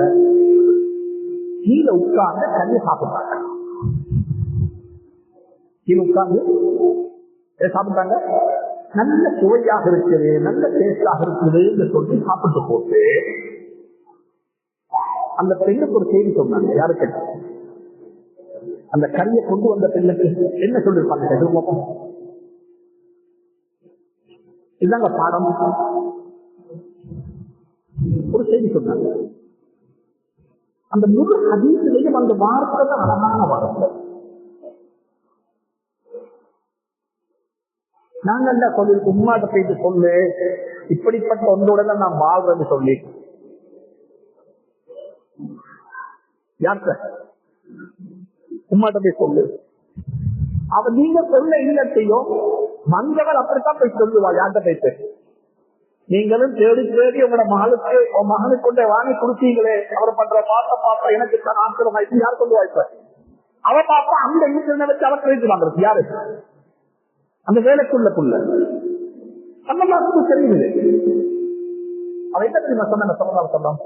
கீழே உட்கார்ந்து கறியை சாப்பிட்டாங்க. கீழே உட்கார்ந்து சாப்பிட்டாங்க. நல்ல சுவையாக இருக்குது, நல்ல டேஸ்டாக இருக்குது என்று சொல்லி சாப்பிட்டு போட்டு அந்த பெண்ணுக்கு ஒரு செய்தி சொன்னாங்க. யாருக்கு? அந்த கறியை கொண்டு வந்த பெண்ணுக்கு என்ன சொல்லிருப்பாங்க? இதுதாங்க பாடம். ஒரு செய்தி சொன்னாங்க. அந்த முழு ஹதீஸிலேயும் அந்த வார்த்தை தான் அழகான வார்த்தை. நாங்க என்ன சொல்லி உம்மாட்ட போயிட்டு சொல்லு, இப்படிப்பட்ட ஒன்றோட தான் நான் வாழ்றேன்னு சொல்லி யார்கிட்ட உம்மாட்ட போய் சொல்லு. அவ நீங்க சொல்ல இல்லத்தையும் மஞ்சள் அப்படித்தான் போய் சொல்லுவா. யார்கிட்ட போயிட்டு நீங்களும் தேடி தேடி உங்களோட மகனுக்கு கொண்டே வாங்கி கொடுத்தீங்களே, அவரை பண்ற பாப்பா எனக்கு தான் ஆத்திரம் ஆயிடுச்சு. யார் சொல்லுவா? இப்ப அவ பாப்பா அந்த வீட்டுல வச்சு அவ கழித்து வாங்குறது யாரு? அந்த வேலைக்குள்ளக்குள்ள சம்மதாக்கு தெரியுது. அவ என்ன தெரியுமா சொன்ன சம்மதால் சொன்னான்?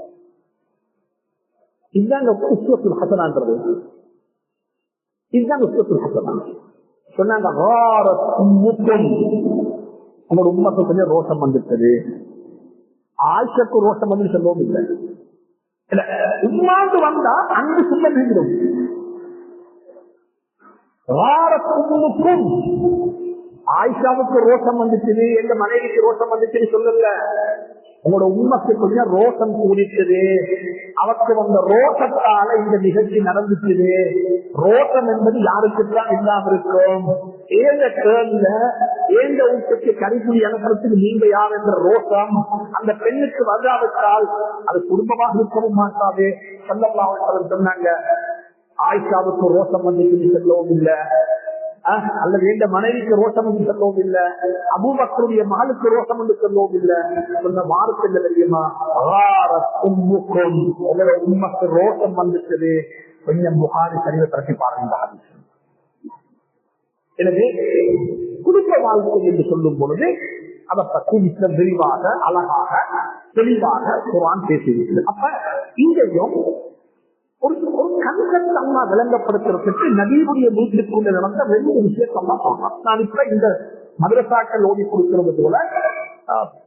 இதுதாங்க உஸ்வத்துல் ஹஸனான்றது. இதுதாங்க உஸ்வத்துல் ஹஸனா. சொன்னாங்க உங்களோட உண்மைக்கு கொஞ்சம் ரோஷம் வந்துட்டது. ஆயிஷாக்கு ரோஷம் வந்து சொல்லவும் இல்லை. இல்ல உண்மாண்டு வந்தா அங்கு சொல்ல வேண்டும். ஆயிஷாவுக்கு ரோஷம் வந்துச்சு, எங்க மனைவிக்கு ரோஷம் வந்துச்சுன்னு சொல்லல. உங்களோட உண்மைக்கு கொஞ்சம் ரோஷம் கூடிச்சது. அவருக்கு வந்த ரோஷத்தால இந்த நிகழ்ச்சி நடந்துச்சு. ரோஷம் என்பது யாருக்குத்தான் இல்லாம இருக்கும். ஏந்த கேள்ல ஏந்த வீட்டுக்கு கறிக்குடி அனுப்புறதுக்கு நீங்க யார் என்ற ரோஷம் அந்த பெண்ணுக்கு வந்தாவிட்டால் அது குடும்பமாக இருக்கவும் மாட்டாது. ஸல்லல்லாஹு அலைஹி வஸல்லம் சொன்னாங்க, ஆயிஷாவுக்கு ரோஷம் வந்துச்சு சொல்லவும் இல்லை. அல்லது எந்த மனைவிக்கு ரோஷம் என்று சொல்லவும் இல்லை, அபூபக்கருடைய மகளுக்கு ரோஷம் என்று சொல்லவும் இல்லை. சொன்ன வார்த்தை தெரியுமா? உங்களோட உண்மைக்கு ரோஷம் வந்துட்டது. கொஞ்சம் புகாரி சரிவை பற்றி பாருங்க. எனவே குடும்ப வாழ்க்கை என்று சொல்லும் பொழுது அதை பற்றி மிக விரிவாக, அழகாக, தெளிவாக குர்ஆன் பேசியிருக்கிறது. அப்ப இங்கேயும் ஒரு கன்செப்ட் அம்மா விளங்கப்படுத்துறதுக்கு நபியுடைய வீட்டுக்குள்ள நடந்த 2 விஷயத்தை அம்மா சொல்றான். நான் இப்ப இந்த மதரசாக்கள் ஓடி கொடுக்கிறது போல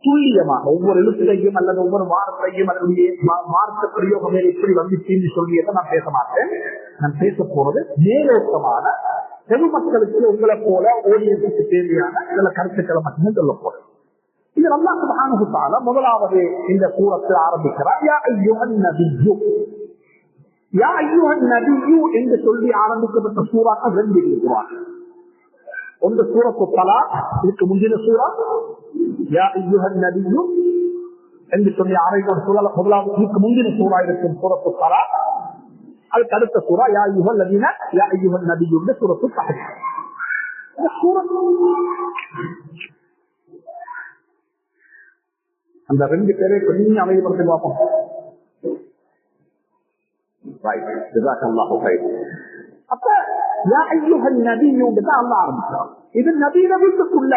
துல்லியமாக ஒவ்வொரு எழுத்தையும் அல்லது ஒவ்வொரு வார்த்தையும் அல்லது வார்த்தை பிரயோகம் எப்படி வந்துச்சுன்னு சொல்லியதை நான் பேச மாட்டேன். நான் பேச போறது மேலோட்டமான பொதுமக்களுக்கு உங்களை போல ஓடியத்துக்கு தேவையான சில கருத்துக்களை மட்டுமே சொல்ல போறேன். இது அல்லாஹ் சுப்ஹானஹு வ தஆலா முதலாவது இந்த சூரத்தை ஆரம்பிக்கிறார். யா அய்யுஹன் நபிய்யு, யா அய்யுஹன் நபிய்யு என்று சொல்லி ஆரம்பிக்கப்பட்ட சூறாக்கள் 2 இருக்கிறார். ஒன்று சூரத்து தலாக், இதுக்கு முந்தின சூரா யா அய்யுஹன் நபிய்யு என்று சொல்லி ஆரம்பித்த சூறா முதலாவது, இதுக்கு முந்தின சூறா இருக்கும் சூரத்து தலாக். அதுக்கு அடுத்த சூறா யா அய்யுஹல் லதீன யா அய்யுஹன் நபிய்யு என்ற சூரத்து தஹ்ரீம். இந்த சூரத் அந்த 2 பேரை கொஞ்சம் அமைதிப்படுத்தி பார்ப்போம். அப்ப யா அய்யுஹன் நபிய்யு என்று அல்லாஹ் ஆரம்பிச்சார். இது நபியில வீட்டுக்குள்ள.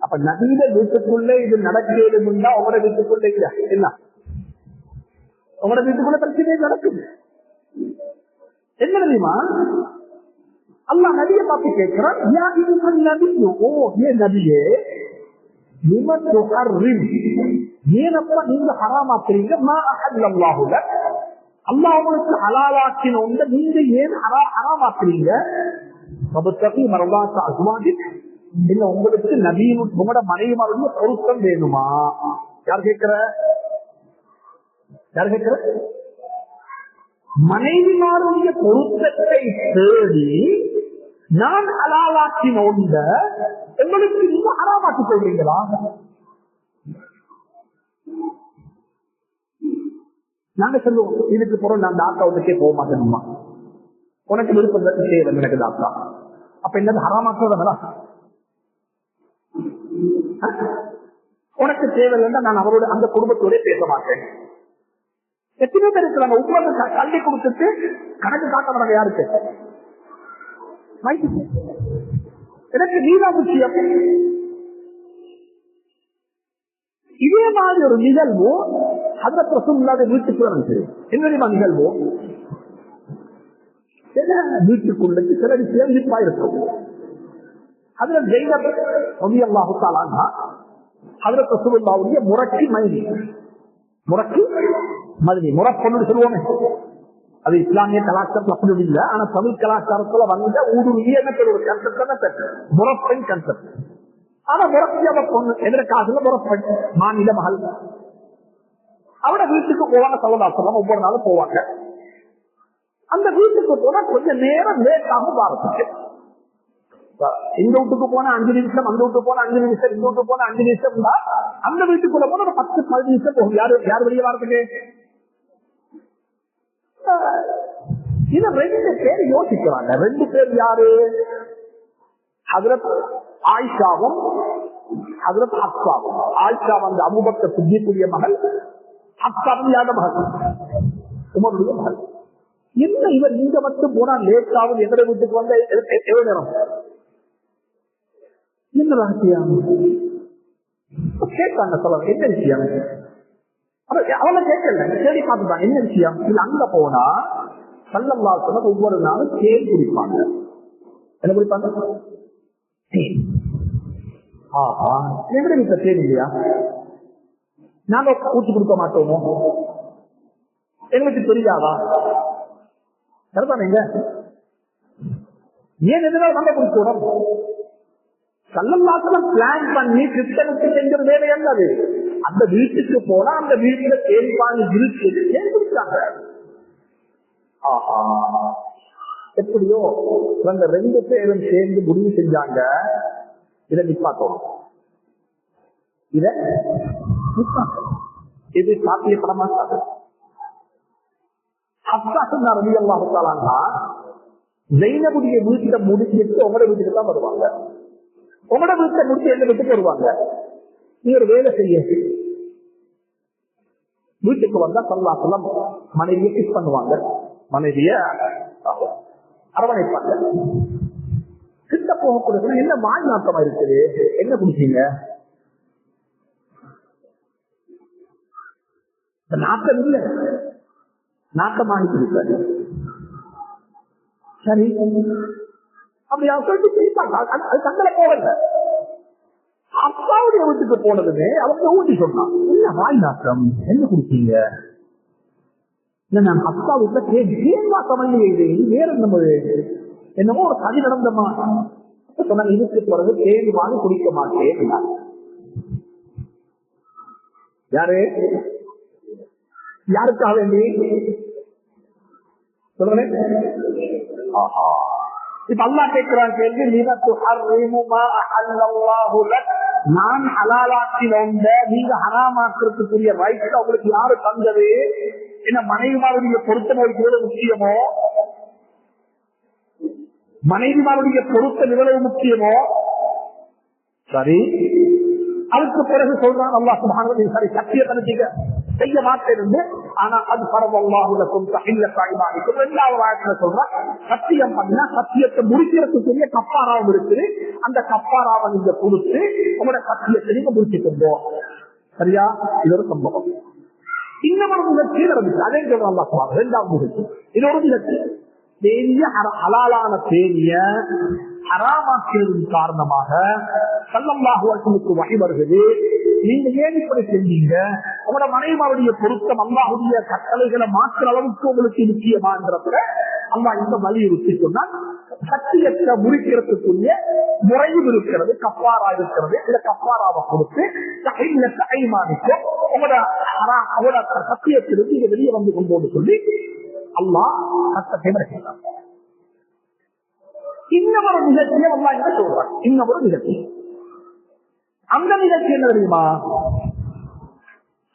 அப்ப நபியில வீட்டுக்குள்ள இது நடக்கணும்னா உங்களோட வீட்டுக்குள்ள இல்ல என்ன, உங்களோட வீட்டுக்குள்ள பிரச்சனையே நடக்குது. என்ன தெரியுமா? அல்லாஹ் நபியை பார்த்து கேட்கிறான், யா அய்யுஹன் நபிய்யு, ஓ ஏ நபியே, ஏனப்பா நீங்க ஹராமாக்குறீங்க, மா அஹல்லல்லாஹு லக், அல்லாஹ் உங்களுக்கு ஹலாலாக்கின ஒன்றை நீங்க ஏன் ஹராமாக்குறீங்க? வபத்தகி மர்தாத அஸ்வாஜிக், இல்ல உங்களுக்கு நபியின் உங்களோட மனைவிமாருடைய பொருத்தம் வேணுமா? யார் கேட்கிற? யார் கேட்கிற? மனைவிமாருடைய பொருத்தத்தை தேடி நான் ஹலாலாக்கின ஒன்றை உங்களுக்கு நீங்க ஹராமாக்கி சொல்றீங்களா? நாங்க சொல்லுவோம், இதுக்கு பிறகு நான் டாக்டர் வந்துட்டே போக மாட்டேனுமா, உனக்கு விருப்பம் தேவை எனக்கு டாக்டர். அப்ப என்னது ஹராமாக்குறதா? உனக்கு தேவையில்லைன்னா நான் அவரோட அந்த குடும்பத்தோட பேச மாட்டேன். எத்தனை பேர் இருக்கிறாங்க உட்கார்ந்து கல்வி கொடுத்துட்டு கணக்கு காட்டுறாங்க. யாருக்கு? எனக்கு நீதான் விஷயம். இதே மாதிரி ஒரு நிகழ்வு ஹஜ்ரத் ரசூலுல்லாஹ் வீட்டுக்குள்ள நடந்துச்சு. என்ன நிகழ்வு? வீட்டுக்குள்ள சில விஷயம் இருப்பா இருக்கும். ஹஜ்ரத் ஜைனப் ரலியல்லாஹு தஆலா அன்ஹா ஹஜ்ரத் ரசூலுல்லாஹ்வுடைய முரக்கி மனைவி. முரக்கி மனைவி, முரப்பொண்ணு சொல்லுவோமே, அது இஸ்லாமிய கலாச்சாரத்தில் அப்படி இல்லை. ஆனா தமிழ் கலாச்சாரத்துல வந்த ஊடுருவிய ஒரு கன்செப்ட் முரப்பெண் கன்செப்ட். ஆனா முரப்பியாவ பொண்ணு எதிர காசுல முரப்பெண் மாநில மகள். அவட வீட்டுக்கு போவாங்க, சகோதரம் ஒவ்வொரு நாளும் போவாங்க. அந்த வீட்டுக்கு போனா கொஞ்சம் நேரம் லேட் ஆகும் வாரத்துக்கு. இந்த வீட்டுக்கு போனா 5 நிமிஷம், அந்த வீட்டுக்கு போனா 5 நிமிஷம், இந்த வீட்டுக்கு போனா 5 நிமிஷம் தான். அந்த வீட்டுக்குள்ள போனா ஒரு 10-15 நிமிஷம் போகும். யார் வெளியே வாரத்துக்கு? இத 2 பேர் யோசிக்கிறாங்க. 2 பேர் யாரு? ஹஜ்ரத் ஆயிஷாவும் ஹஜ்ரத் ஹப்சாவும். ஆயிஷா வந்து அபூபக்கர் சித்திக்குரிய மகள், ஹப்சாவும் யார மகள்? உமருடைய மகள். என்ன இவர் நீங்க மட்டும் போனா லேட் ஆகும், எதிர வீட்டுக்கு வந்த எவ்வளவு நேரம்? என்ன ரகசியம் கேட்டாங்க. சொல்ல என்ன விஷயம்? அவளை கேட்கல, தேடி பார்த்துட்டாங்க என்ன விஷயம். இல்ல அங்க போனா ஸல்லல்லாஹு அலைஹி வஸல்லம் ஒவ்வொரு நாளும் தேன் குடிப்பாங்க. என்ன குடிப்பாங்க? தேன். எங்க வீட்டுல தேன் இல்லையா? நாங்க ஊற்றி கொடுக்க மாட்டோமோ? எங்களுக்கு தெரியாதா? சரிதானேங்க? ஏன் எதனால நம்ம குடிக்கணும்? ஸல்லல்லாஹு அலைஹி வஸல்லம் பிளான் பண்ணி கிறிஸ்தனுக்கு செஞ்ச வேலை அல்லது. அந்த வீட்டுக்கு போனா அந்த வீட்டுல தேன்பானி இருக்கு, தேன் குடிச்சாங்க. எப்படியோ அந்த 2 பேரும் சேர்ந்து முடிவு செஞ்சாங்க, இதை நிப்பாட்டணும். இத நிப்பாட்டணும். இது சாத்தியப்படமா? ஹப்ஸா ரலியல்லாஹு தஆலா ஜெயினபுடைய வீட்டை முடிச்சிட்டு உங்களோட வீட்டுக்கு தான் வருவாங்க. உங்களோட வீட்டை முடிச்சு எந்த வீட்டுக்கு வருவாங்க? நீ ஒரு வேலை செய்ய வீட்டுக்கு வந்தா சல்லாசலம் மனைவியை கிஸ் பண்ணுவாங்க, மனைவிய அரவணைப்பாங்க. கிட்ட போகக்கூடிய என்ன வாய் நாட்டமா இருக்குது, என்ன குடிச்சீங்க? நாட்டம் இல்லை, நாட்டமாக இருக்காது. சரி அப்படி சொல்லிட்டு பிரிப்பாங்க. அது தங்களை போகல. அப்பாவுடைய வீட்டுக்கு போனதுமே அவங்க ஊட்டி சொன்னான், என்ன வாய் நாட்டம், என்ன குடிச்சீங்க? நான் அப்பா வீட்டுல தேன்வா சமையல் வேற என்னமோ ஒரு கதி நடந்தமா சொன்னாங்க. இதுக்கு பிறகு தேன்வாங்க குடிக்க மாட்டேன். யாரு யாருக்காக வேண்டி சொல்றேன்? இப்ப அல்லாஹ் கேட்கிறான் கேள்வி, நான் ஹலாலாக்கி வந்த நீங்க ஹராமாக்குறதுக்குரிய ரைட்டு அவங்களுக்கு யாரு தந்தது? என்ன மனைவிமாருடைய பொருத்தம் எவ்வளவு முக்கியமோ, மனைவிமாருடைய பொருத்தம் எவ்வளவு முக்கியமோ, சரி அதுக்கு பிறகு சொல்றான் அல்லாஹ் சுப்ஹானஹு வ தஆலா சத்தியத்தை செய்ய மாட்டேன். ஆனா அது பரவல்லாஹுலக்கும் தஹில்ல காயிமானிக்கும் இரண்டாவது ஆயத்துல சொல்றான், சத்தியம் பண்ணா சத்தியத்தை முடிக்கிறதுக்குரிய கஃபாராவும் இருக்குது. அந்த கஃபாராவை நீங்க கொடுத்து உங்களோட சத்தியத்தை நீங்க முடிச்சுக்கோ. சரியா? இது ஒரு சம்பவம். இன்னொரு முயற்சி நடந்துச்சு. அதே சொல்றான் அல்லாஹ் சுப்ஹானஹு. இரண்டாவது முயற்சி, இது ஒரு முயற்சி. தேனிய ஹலாலான தேனிய ஹராமாக்கியதன் காரணமாக ஸல்லல்லாஹு அலைஹி வஸல்லம் வஹி வருகிறது. நீங்க ஏன் இப்படி செஞ்சீங்க? உங்களோட மனைவிமாருடைய பொருத்தம் அல்லாஹ்வுடைய கட்டளைகளை மாற்ற அளவுக்கு உங்களுக்கு முக்கியமான்றத அல்லாஹ் இந்த வலியுறுத்தி சொன்னால், சத்தியத்தை முடிக்கிறதுக்குரிய முறையும் இருக்கிறது, கஃபாரா இருக்கிறது. இந்த கஃபாராவை கொடுத்து தைமானிக்கும் உங்களோட சத்தியத்திலிருந்து இங்க வெளியே வந்து கொண்டு சொல்லி அல்லாஹ் சட்டத்தை மறைக்கிறார். இன்னொரு நிகழ்ச்சியை அல்லாஹ் என்ன சொல்றான்? இன்னொரு நிகழ்ச்சி, அந்த நிகழ்ச்சி என்ன தெரியுமா?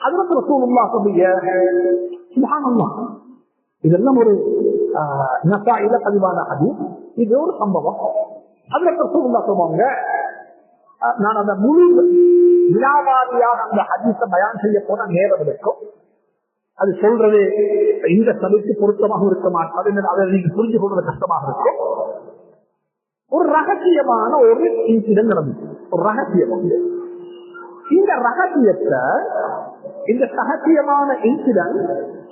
ஹஜ்ரத் ரசூலுல்லாஹ் சுப்ஹானல்லாஹ், இதெல்லாம் ஒரு நஸாயில பதிவான ஹதீஸ். இது ஒரு சம்பவம். ஹஜ்ரத் ரசூலுல்லாஹ் சொல்வாங்க, நான் அந்த முழு வினாவாரியாக அந்த ஹதீஸை பயான் செய்ய போன நேரம் இருக்கும். அது சொல்றது இந்த சபைக்கு பொருத்தமாக இருக்க மாட்டாது, அதை நீங்க புரிஞ்சு கொள்வது கஷ்டமாக இருக்கும். ஒரு ரகசியமான ஒரு இன்சிடென்ட் நடந்துச்சு, ஒரு ரகசியம். இந்த ரகசியத்தை, இந்த ரகசியமான இன்சிடென்ட்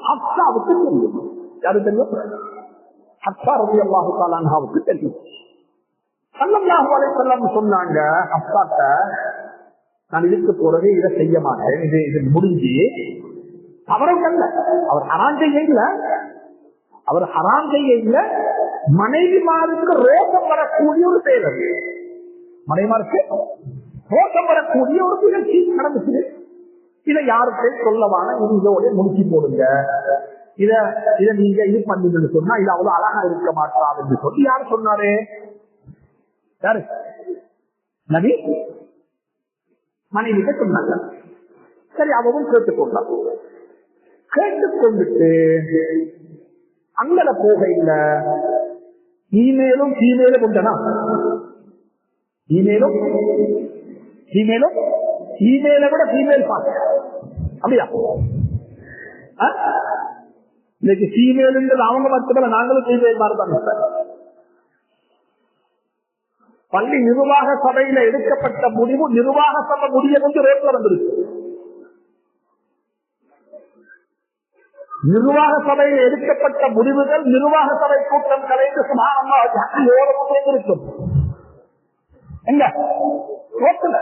ஹப்ஸாவுக்கு தெரியும். யாரு தெரியும்? ஹப்ஸா ரலியல்லாஹு தஆலா அன்ஹாவுக்கு தெரியும். ஸல்லல்லாஹு அலைஹி வஸல்லம் சொன்னாங்க ஹப்ஸாட்ட, நான் இதுக்கு பிறகு இதை செய்ய மாட்டேன், இது முடிஞ்சு. அவரும் அல்ல, அவர் ஹராம் செய்ய இல்ல, அவர் ஹராம் செய்ய இல்ல, மனைவிமாருக்கு ரோகம் வரக்கூடிய ஒரு செயல். மனைவிமாருக்கு ரோகம் வரக்கூடிய ஒரு நிகழ்ச்சி நடந்துச்சு. இதை யாருக்கு சொல்லவான இதோட முடிச்சு போடுங்க, இதை நீங்க இது பண்ணீங்கன்னு சொன்னா இது அவ்வளவு அழகா இருக்க மாட்டாதுன்னு சொல்லி யாரு சொன்னாரு? யாரு? நபி மனைவிக்கு சொன்னாங்க. சரி, அவவும் கேட்டுக்கொண்டான். கேட்டுக்கொண்டுட்டு அங்கட போக இல்ல, இமெயிலும் ஃபீமேலும் உண்டனா? இமெயிலும் இமெயிலை விட ஃபீமேல் பார்க்க அப்படியா? இன்னைக்கு ஃபீமேல் அவங்க மட்டுமல்ல, நாங்களும் ஃபீமேல் மாதிரி. பள்ளி நிர்வாக சபையில எடுக்கப்பட்ட முடிவு நிர்வாக சபை முடிய வந்து ரோட்ல வந்திருக்கு. நிர்வாக சபையில் எடுக்கப்பட்ட முடிவுகள் நிர்வாக சபை கூட்டம் கலைந்து சுமாரமாக இருக்கும். எங்க ரோட்ல.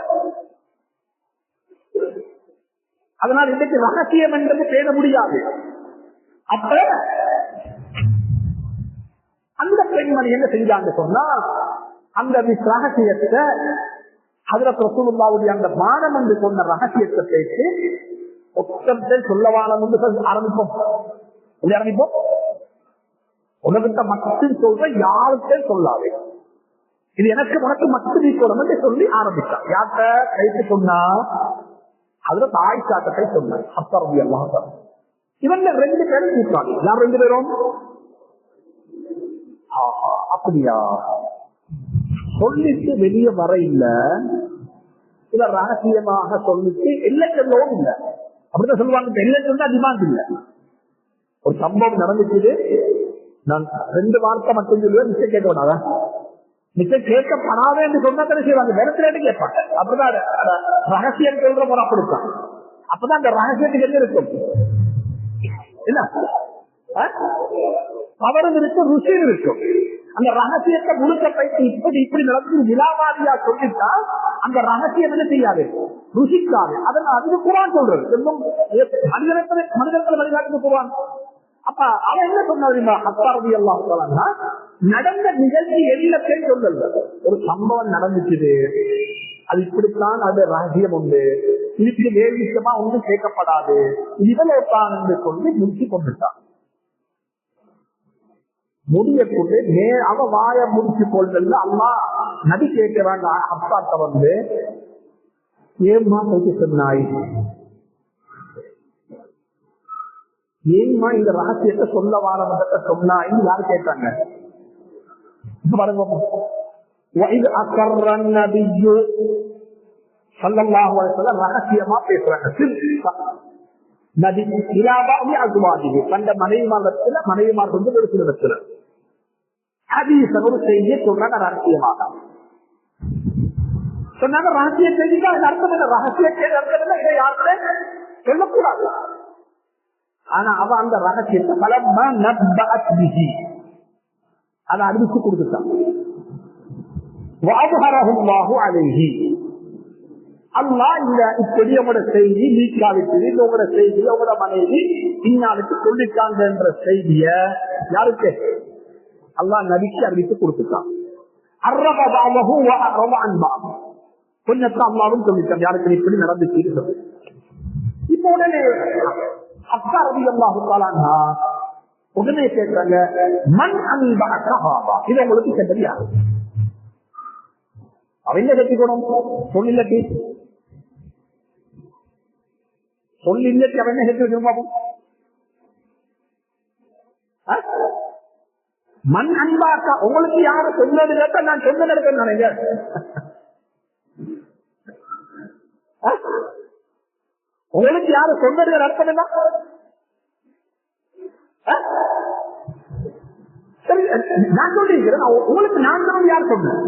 அதனால் இன்னைக்கு ரகசியம் என்பது பேச முடியாது. அப்ப அந்த பெண்மணி என்ன செஞ்சாங்க சொன்னா, அந்த ரகசியத்தை ஹஜ்ரத் ரசூலுல்லாஹ்வுடைய அந்த மானம் என்று சொன்ன ரகசியத்தை பேசி ஒத்தத்தை சொல்லவானம் ஆரம்பிப்போம். உலகத்தை மட்டும் சொல்ற, யாருக்கே சொல்லாது. இது எனக்கு உனக்கு மட்டும் நீக்கணும் என்று சொல்லி ஆரம்பிச்சான். யார்கிட்ட கைத்து சொன்னா? ஹஜ்ரத் ஆயிஷாட்ட கை சொன்னார். ஹப்ஸா ரலியல்லாஹு அன்ஹா. இவங்க ரெண்டு பேரும் கூப்பிட்டாங்க. யார் ரெண்டு பேரும்? அப்படியா சொல்லிட்டு வெளியே வர இல்ல, இத ரகசியமாக சொல்லிட்டு எல்லைக்கல்லோடு இல்ல. அப்படிதான் சொல்லுவாங்க, எல்லைக்கு டிமாண்ட் இல்ல. ஒரு சம்பவம் நடந்துச்சு, நான் 2 வார்த்தை மட்டும் சொல்லுவேன், நிச்சயம் கேட்க விடாத, நிச்சயம் கேட்கப்படாத என்று சொன்னா தானே செய்வாங்க, வேறத்திலேட்டு கேட்பாங்க. அப்படிதான் ரகசியம் சொல்ற முறை அப்படித்தான். அப்பதான் அந்த ரகசியத்துக்கு என்ன இருக்கும், என்ன பவரும் இருக்கும், ருசியும் இருக்கும். அந்த ரகசியத்தை முழுக்க பயிற்சி இப்படி நடந்து விழாவாதியா சொல்லிட்டா அந்த ரகசியம் என்ன செய்யாது, ருசிக்காது. அதனால அதுக்கு குரான் சொல்றது, இன்னும் மனிதர்கள் வழிகாட்டுக்கு குரான். அப்ப அவன் என்ன சொன்னா அத்தாரதி எல்லாம் சொல்லா, நடந்த நிகழ்ச்சி எல்லாத்தையும் சொல்லல. ஒரு சம்பவம் நடந்துச்சு, அது இப்படித்தான், அது ரகசியம் உண்டு, இதுக்கு வேறு விஷயமா ஒன்றும் கேட்கப்படாது, இவ்வளவுதான் என்று சொல்லி முடிச்சு கொண்டுட்டான். முடிய கொண்டு அவ வாய முடிச்சு கொள்றது. அம்மா நடி கேட்கிறாங்க அப்பாட்ட வந்து, ஏம்மா போயிட்டு சொன்னாய், ஏம்மா இந்த ரகசியத்தை சொல்ல வாரத்தை சொன்னாய் யாரு கேட்டாங்க. ரகசியமா பேசுறாங்க நதி இலாபாவி அகுவாதிகள் தந்த மனைவிமாரத்துல மனைவிமார் வந்து ஒரு சில இடத்துல ஹதீஸன் ஒரு செய்தியை சொல்றாங்க ரகசியமாக சொன்னாங்க. ரகசிய செய்திக்கு அது அர்த்தம் இல்லை, ரகசிய செய்தி அர்த்தம் இல்லை, இதை யாருமே சொல்லக்கூடாது. ஆனா அவ அந்த ரகசியத்தை பலமா அதை அறிவிச்சு கொடுத்துட்டான். அல்லா இந்த இப்படியோட செய்தி நீக்காவிட்டு உங்களோட செய்தி உங்களோட மனைவி இன்னாளுக்கு சொல்லிட்டாங்க என்ற செய்திய யாருக்கு அல்லா நபிக்கு அறிவித்து கொடுத்துட்டான். கொஞ்சத்தை அல்லாவும் சொல்லிட்டான், யாருக்கு இப்படி நடந்துச்சு சொல்லி. இப்ப உடனே அக்கா ரவி அல்லாஹு உடனே கேட்கிறாங்க, மண் அன்பா இதை உங்களுக்கு சென்றது யாரு? அவன் என்ன கட்டிக்கணும், சொல்லில்லட்டி சொல்லில்லட்டி அவன் என்ன கட்டி வச்சிருப்பாவும். மண் அன்பாக்கா உங்களுக்கு யாரு சொன்னது கேட்டா நான் சொன்னது இருக்கேன் நினைங்க. உங்களுக்கு யாரு சொன்னது அர்த்தம் என்ன? சரி நான் சொல்லிருக்கிறேன், உங்களுக்கு நான் சொன்னது யார் சொன்னேன்?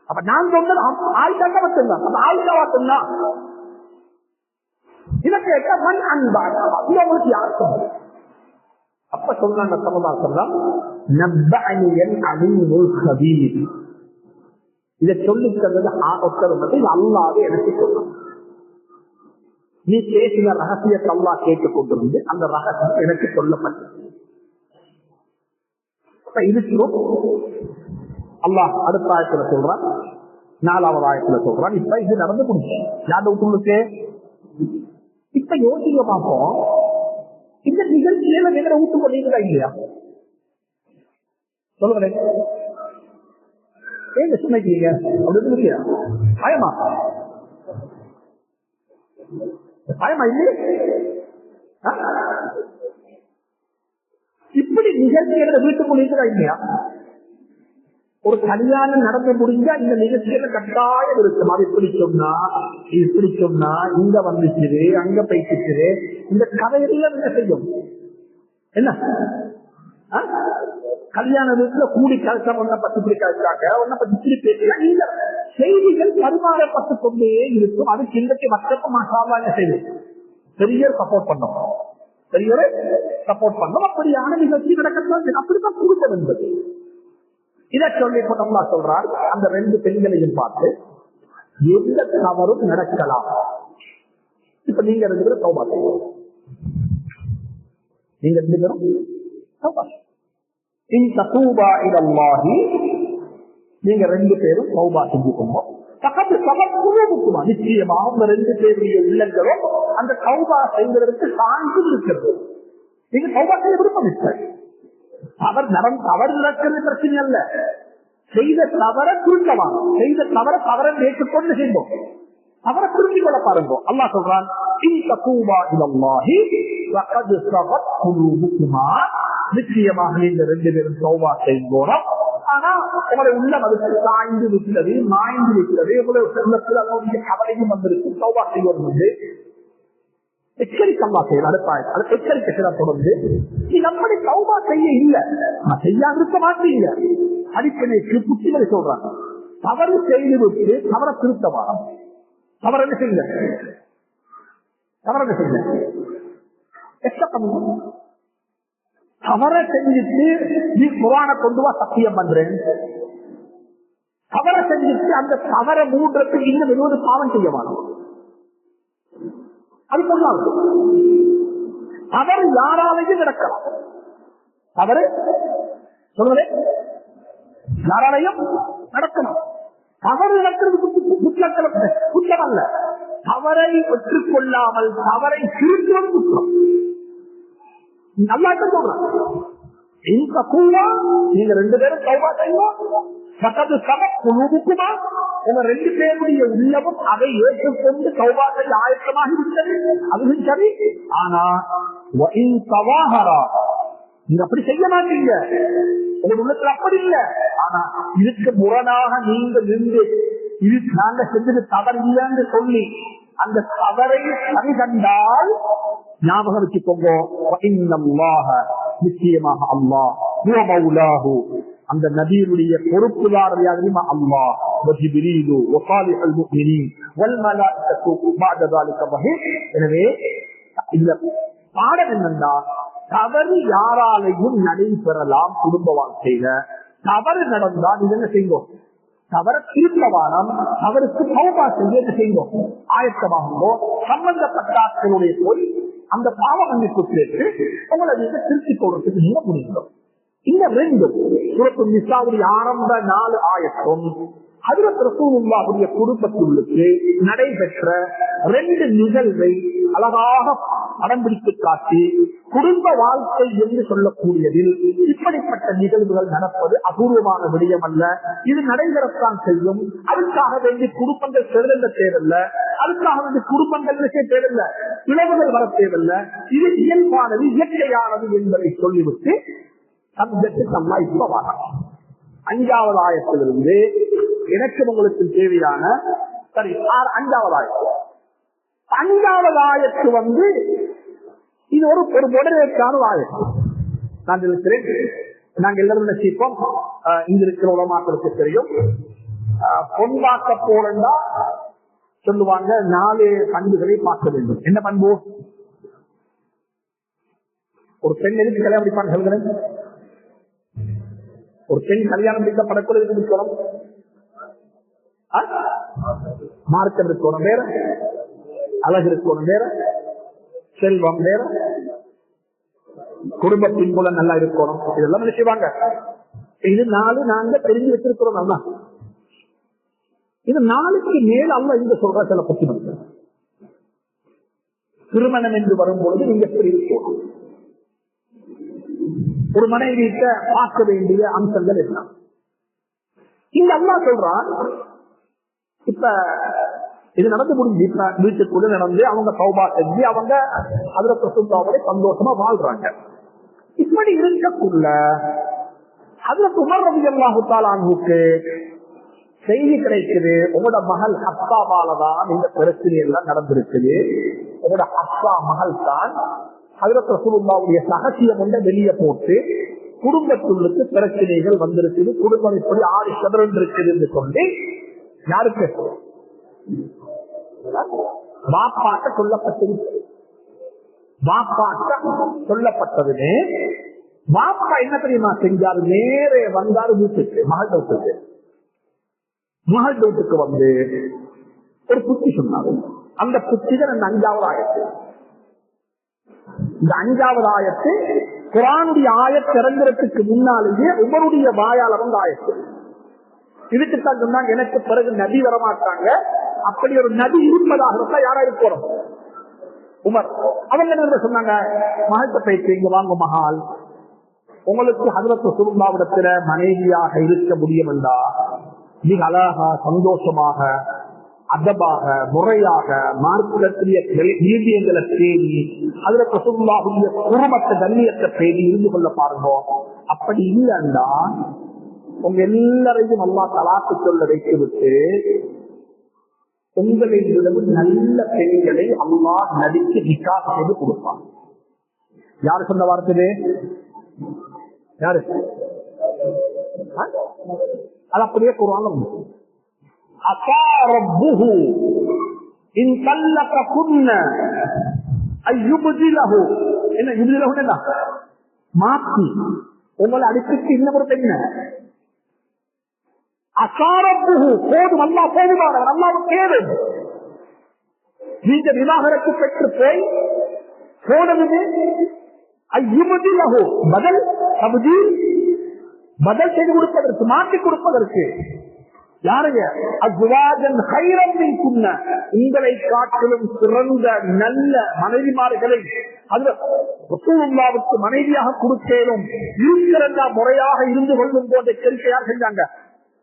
அப்ப நான் சொன்னது ஆயிஷா மட்டும்தான். அப்ப ஆயிஷாவா சொன்னா இதை கேட்டா மண் அன்பாக்கா இது உங்களுக்கு யார் சொன்னது? அப்ப சொன்னாங்க சமதாசம் இதை சொல்லி தந்தது அல்லாவே எனக்கு சொல்லணும். நீ பேசின ரகசியத்தை அல்லா கேட்டுக் கொண்டிருந்து அந்த ரகசியம் எனக்கு சொல்லப்பட்டது. இதுக்கும் அல்லாஹ் அடுத்த ஆயத்துல சொல்றான், 4வது ஆயத்துல சொல்றான். இப்ப இது நடந்து முடிச்சு யாரு உங்களுக்கு. இப்ப யோசிக்க பார்ப்போம், இந்த நிகழ்ச்சியில வேற ஊட்டு பண்ணீங்களா இல்லையா? சொல்லுங்களேன், ஏங்க சொன்னீங்க அப்படின்னு இல்லையா? பயமா பயமா இல்லையா? இப்படி நிகழ்ச்சிகளை வீட்டுக்குள்ள இருக்கிறா இல்லையா? ஒரு கல்யாணம் நடந்து முடிஞ்சா இந்த நிகழ்ச்சியில கட்டாயம் இருக்கும். அது இப்படி சொன்னா இங்க வந்துச்சு அங்க போயிட்டு இந்த கதையெல்லாம் என்ன செய்யும்? என்ன கல்யாண வீட்டுல கூடி கலசம் ஒன்ன பத்தி இப்படி கழிச்சாங்க, ஒன்ன பத்தி இப்படி பேசலாம். இந்த செய்திகள் பரிமாறப்பட்டு கொண்டே இருக்கும். அதுக்கு இன்றைக்கு மற்ற மாசாவா என்ன செய்யும்? பெரிய சப்போர்ட் பண்ணோம், பெரிய சப்போர்ட் பண்ணோம். அப்படியான நிகழ்ச்சி நடக்கத்தான் அப்படித்தான் கொடுக்க என்பது. இதை சொல்லி நம்ம சொல்றார், அந்த 2 பெண்களையும் பார்த்து எந்த தவறும் நடக்கலாம். இப்ப நீங்க 2 பேரும் தௌபா செய்வோம், நீங்க 2 பேரும் தௌபா நீங்க 2 பேரும் தௌபா செஞ்சுக்கோங்க. நிச்சயமா அவங்க 2 பேருடைய உள்ளங்களும் அந்த தௌபா செய்வதற்கு சார்ந்து இருக்கிறது. நீங்க தௌபா செய்ய விருப்பம் இல்லை. தவறு நடக்கிறது பிரச்சனை அல்ல, செய்த தவற குறிக்கலாம், செய்த தவறை ஏற்றுக்கொண்டு செய்வோம், தவறை புரிஞ்சு கொள்ள பாருங்க. அல்லாஹ் சொல்றான், நிச்சயமாக நீங்க 2 பேரும் தௌபா செய்வோம். ஆனா உங்களுடைய உள்ளம் அதுக்கு சாய்ந்து விட்டது, மாய்ந்து விட்டது, உங்களுடைய செல்லத்தில் அதனுடைய கவலையும் வந்திருக்கு. தௌபா செய்வது வந்து எச்சரிக்கமா செய்யலாம். அடுத்த எச்சரிக்கை தொடர்ந்து நீ நம்மளை தௌபா செய்ய இல்லை, செய்யாது இருக்க மாட்டீங்க. அடிப்படைக்கு புத்திமதி சொல்றாங்க, தவறு செய்து விட்டு தவற திருத்தமான தவறு என்ன செய்யுங்க, தவறு என்ன செய்யுங்க, தவற செஞ்சுட்டு நீ குர்ஆனை கொண்டு வா சத்தியம் பண்றேன், தவற செஞ்சுட்டு அந்த தவற மூன்றதுக்கு இன்னும் 20 பாவம் செய்ய மாட்டோம். அது கொள்ளாது. தவறு யாராலையும் நடக்கலாம். தவறு சொல்லுங்களேன், யாராலையும் நடக்கலாம். தவறு நடக்கிறது குற்றம் அல்ல. தவறை பெற்றுக் கொள்ளாமல் தவறை திருத்துவது குற்றம். நல்லா சொல்றாங்க, இந்த கூடா நீங்க 2 பேரும் தௌபா செய்வோம். மற்றது குழுவுக்குமா உங்க 2 பேருடைய உள்ளமும் அதை ஏற்றுக்கொண்டு தௌபா செய்ய ஆயத்தமாகி விட்டது, அதுவும் சரி. ஆனா நீங்க அப்படி செய்ய மாட்டீங்க, உங்க உள்ளத்துல அப்படி இல்லை. ஆனா இதுக்கு முரணாக நீங்க நின்று இது நாங்க செஞ்சது தவறு இல்லைன்னு சொல்லி அந்த தவறை சரி கண்டால் ஞாபகம் வச்சுக்கோங்க, நிச்சயமாக அல்லாஹ் அந்த நபியுடைய பொறுப்புதாரர் யாருமா அல்லாஹ். எனவே இந்த பாடம் என்னன்னா, தவறு யாராலையும் நடைபெறலாம். குடும்ப வாழ்க்கையில தவறு நடந்தால் இது என்ன செய்வோம், தவற திருத்தவானம், அவருக்கு தௌபா செய்ய என்ன செய்வோம், ஆயத்தமாகும்போ சம்பந்தப்பட்டாக்களுடைய போய் அந்த பாவ மன்னிப்பு கேட்டு உங்களை நீங்க திருத்திக் கொள்றதுக்கு நீங்க முடியும். இந்த 2 சூரத்து நிசாவுடைய ஆரம்ப 4 ஆயத்தும் ஹஜ்ரத் ரசூலுல்லாஹுடைய குடும்பத்துள்ளுக்கு நடைபெற்ற 2 நிகழ்வை அழகாக படம் பிடித்து காட்டி, குடும்ப வாழ்க்கை என்று சொல்லக்கூடியதில் இப்படிப்பட்ட நிகழ்வுகள் நடப்பது அபூர்வமான விடயம் அல்ல. இது நடைபெறத்தான் செய்யும். அதுக்காக வேண்டி குடும்பங்கள் செல்ல தேவையில்ல, அதுக்காக வேண்டி குடும்பங்கள் தேவையில்ல, பிளவுகள் வர தேவையில்ல. இது இயல்பானது, இயற்கையானது என்பதை சொல்லிவிட்டு சப்ஜெக்ட் நம்ம இப்ப வரலாம். 5வது ஆயத்திலிருந்து எனக்கு உங்களுக்கு தேவையான சரி 5வது ஆயத்து. 5வது ஆயத்து வந்து இது ஒரு முடனேற்கான ஆயத்து. நான் இருக்கிறேன், நாங்க எல்லாரும் நினைச்சிப்போம், இங்க இருக்கிற உலமாக்களுக்கு தெரியும், பொன்பாக்க போலண்டா சொல்லுவாங்க 4 பண்புகளை பார்க்க வேண்டும். என்ன பண்பு? ஒரு பெண் எதுக்கு கல்யாணம் முடிப்பான்னு சொல்கிறேன். ஒரு பெண் கல்யாணம் முடிக்கப்படக்கூட இருக்கணும், மார்க்கம் இருக்கணும் வேற, அழகு இருக்கணும் வேற, செல்வம் வேற, குடும்பத்தின் மூலம் நல்லா இருக்கணும், இதெல்லாம் நினைச்சுவாங்க. இது 4 நாங்க தெரிஞ்சு வச்சிருக்கிறோம். நல்லா இது 4க்கு மேல அல்ல இந்த சொல்ற சில பத்தி திருமணம் என்று வரும்பொழுது நீங்க எப்படி இருக்கணும், ஒரு மனைவிட்ட பார்க்க வேண்டிய அம்சங்கள் என்ன இங்க அல்லாஹ் சொல்றான். இப்ப இது நடந்து முடிஞ்சு இப்ப வீட்டுக்குள்ள நடந்து அவங்க தௌபா செஞ்சு அவங்க ஹஜ்ரத் ரசூலுல்லாஹ்வோட சந்தோஷமா வாழ்றாங்க. இப்படி இருக்கக்குள்ள ஹஜ்ரத் உமர் ரலியல்லாஹு தஆலா அன்ஹுக்கு செய்தி கிடைக்குது, உங்களோட மகள் ஹப்சாவாலதான் இந்த பிரச்சனை எல்லாம் நடந்திருக்குது, உங்களோட ஹப்சா மகள் தான் ஹஜ்ரத் ரசூலுல்லாஹ்வுடைய ரகசியம் ஒன்றை வெளியே போட்டு குடும்பத்துள்ளுக்கு பிரச்சனைகள் வந்திருக்குது, குடும்பம் இப்படி 6 சதுரன் இருக்குது என்று சொல்லி யாருக்கு வாப்பாட்ட சொல்லப்பட்டிருக்கிறது. வாப்பாட்ட சொல்லப்பட்டதுன்னு வாப்பா என்ன தெரியுமா செஞ்சாரு, நேரே வந்தாரு வீட்டுக்கு, மகள் வீட்டுக்கு. மகள் வீட்டுக்கு வந்து ஒரு புத்தி சொன்னாரு. அந்த புத்திகள் அந்த 5வது ஆயத்து. இந்த 5வது ஆயத்து குர்ஆனுடைய ஆயத்து இறங்குறதுக்கு முன்னாலேயே உமருடைய வாயால் வந்த ஆயத்து. இதுக்குத்தான் சொன்னாங்க, எனக்கு பிறகு நபி வரமாட்டாங்க, அப்படி ஒரு நபி இருப்பதாக இருந்தா யாரா இருக்கணும், உமர். அவங்க என்ன சொன்னாங்க, மகள்கிட்ட போயிட்டு இங்க வாங்க மகால், உங்களுக்கு ஹஜ்ரத் ரசூலுல்லாஹ்விடத்துல மனைவியாக இருக்க முடியும் என்றா மிக அழகா சந்தோஷமாக அதபாக முறையாக மார்க்கத்திய நீதியங்களை பேணி அதுல ரசூலுல்லாஹுடைய குருமத்த கண்ணியத்தை பேணி இருந்து கொள்ள பாருங்க. அப்படி இல்லைன்னா உங்க எல்லாரையும் அல்லாஹ் தலாக்கு சொல்ல வைத்துவிட்டு உங்களை விடவும் நல்ல பெண்களை அல்லாஹ் நடித்து நிக்காஹ் செய்து கொடுப்பான். யாரு சொன்ன வார்த்தை? யாரு? அது அப்படியே குர்ஆன்ல உண்டு. அஸா ரப்புஹு இன் தல்லககுன்ன அய்யுப்திலஹு. என்ன யுப்திலஹு? என்ன மாத்தி உங்களை அடிச்சுட்டு இன்னொரு பெண்ண அஸா ரப்புஹு போதும், அல்லாஹ் போதுமானவர், அல்லாஹ்வுக்கு கேடு. நீங்க விவாகரத்து பெற்று போய் போனதுமே அய்யுப்திலஹு பதில் தப்தீல் பதில் செய்து கொடுப்பதற்கு, மாற்றி கொடுப்பதற்கு யாருங்க? அஸ்வாஜன் கைரம் மின்குன்ன, உங்களை காட்டிலும் சிறந்த நல்ல மனைவிமார்களை ரசூலுல்லாஹ்வுக்கு மனைவியாக கொடுத்தேனும் இருக்கிறதா முறையாக இருந்து கொள்ளும் போன்ற எச்சரிக்கையாக செஞ்சாங்க.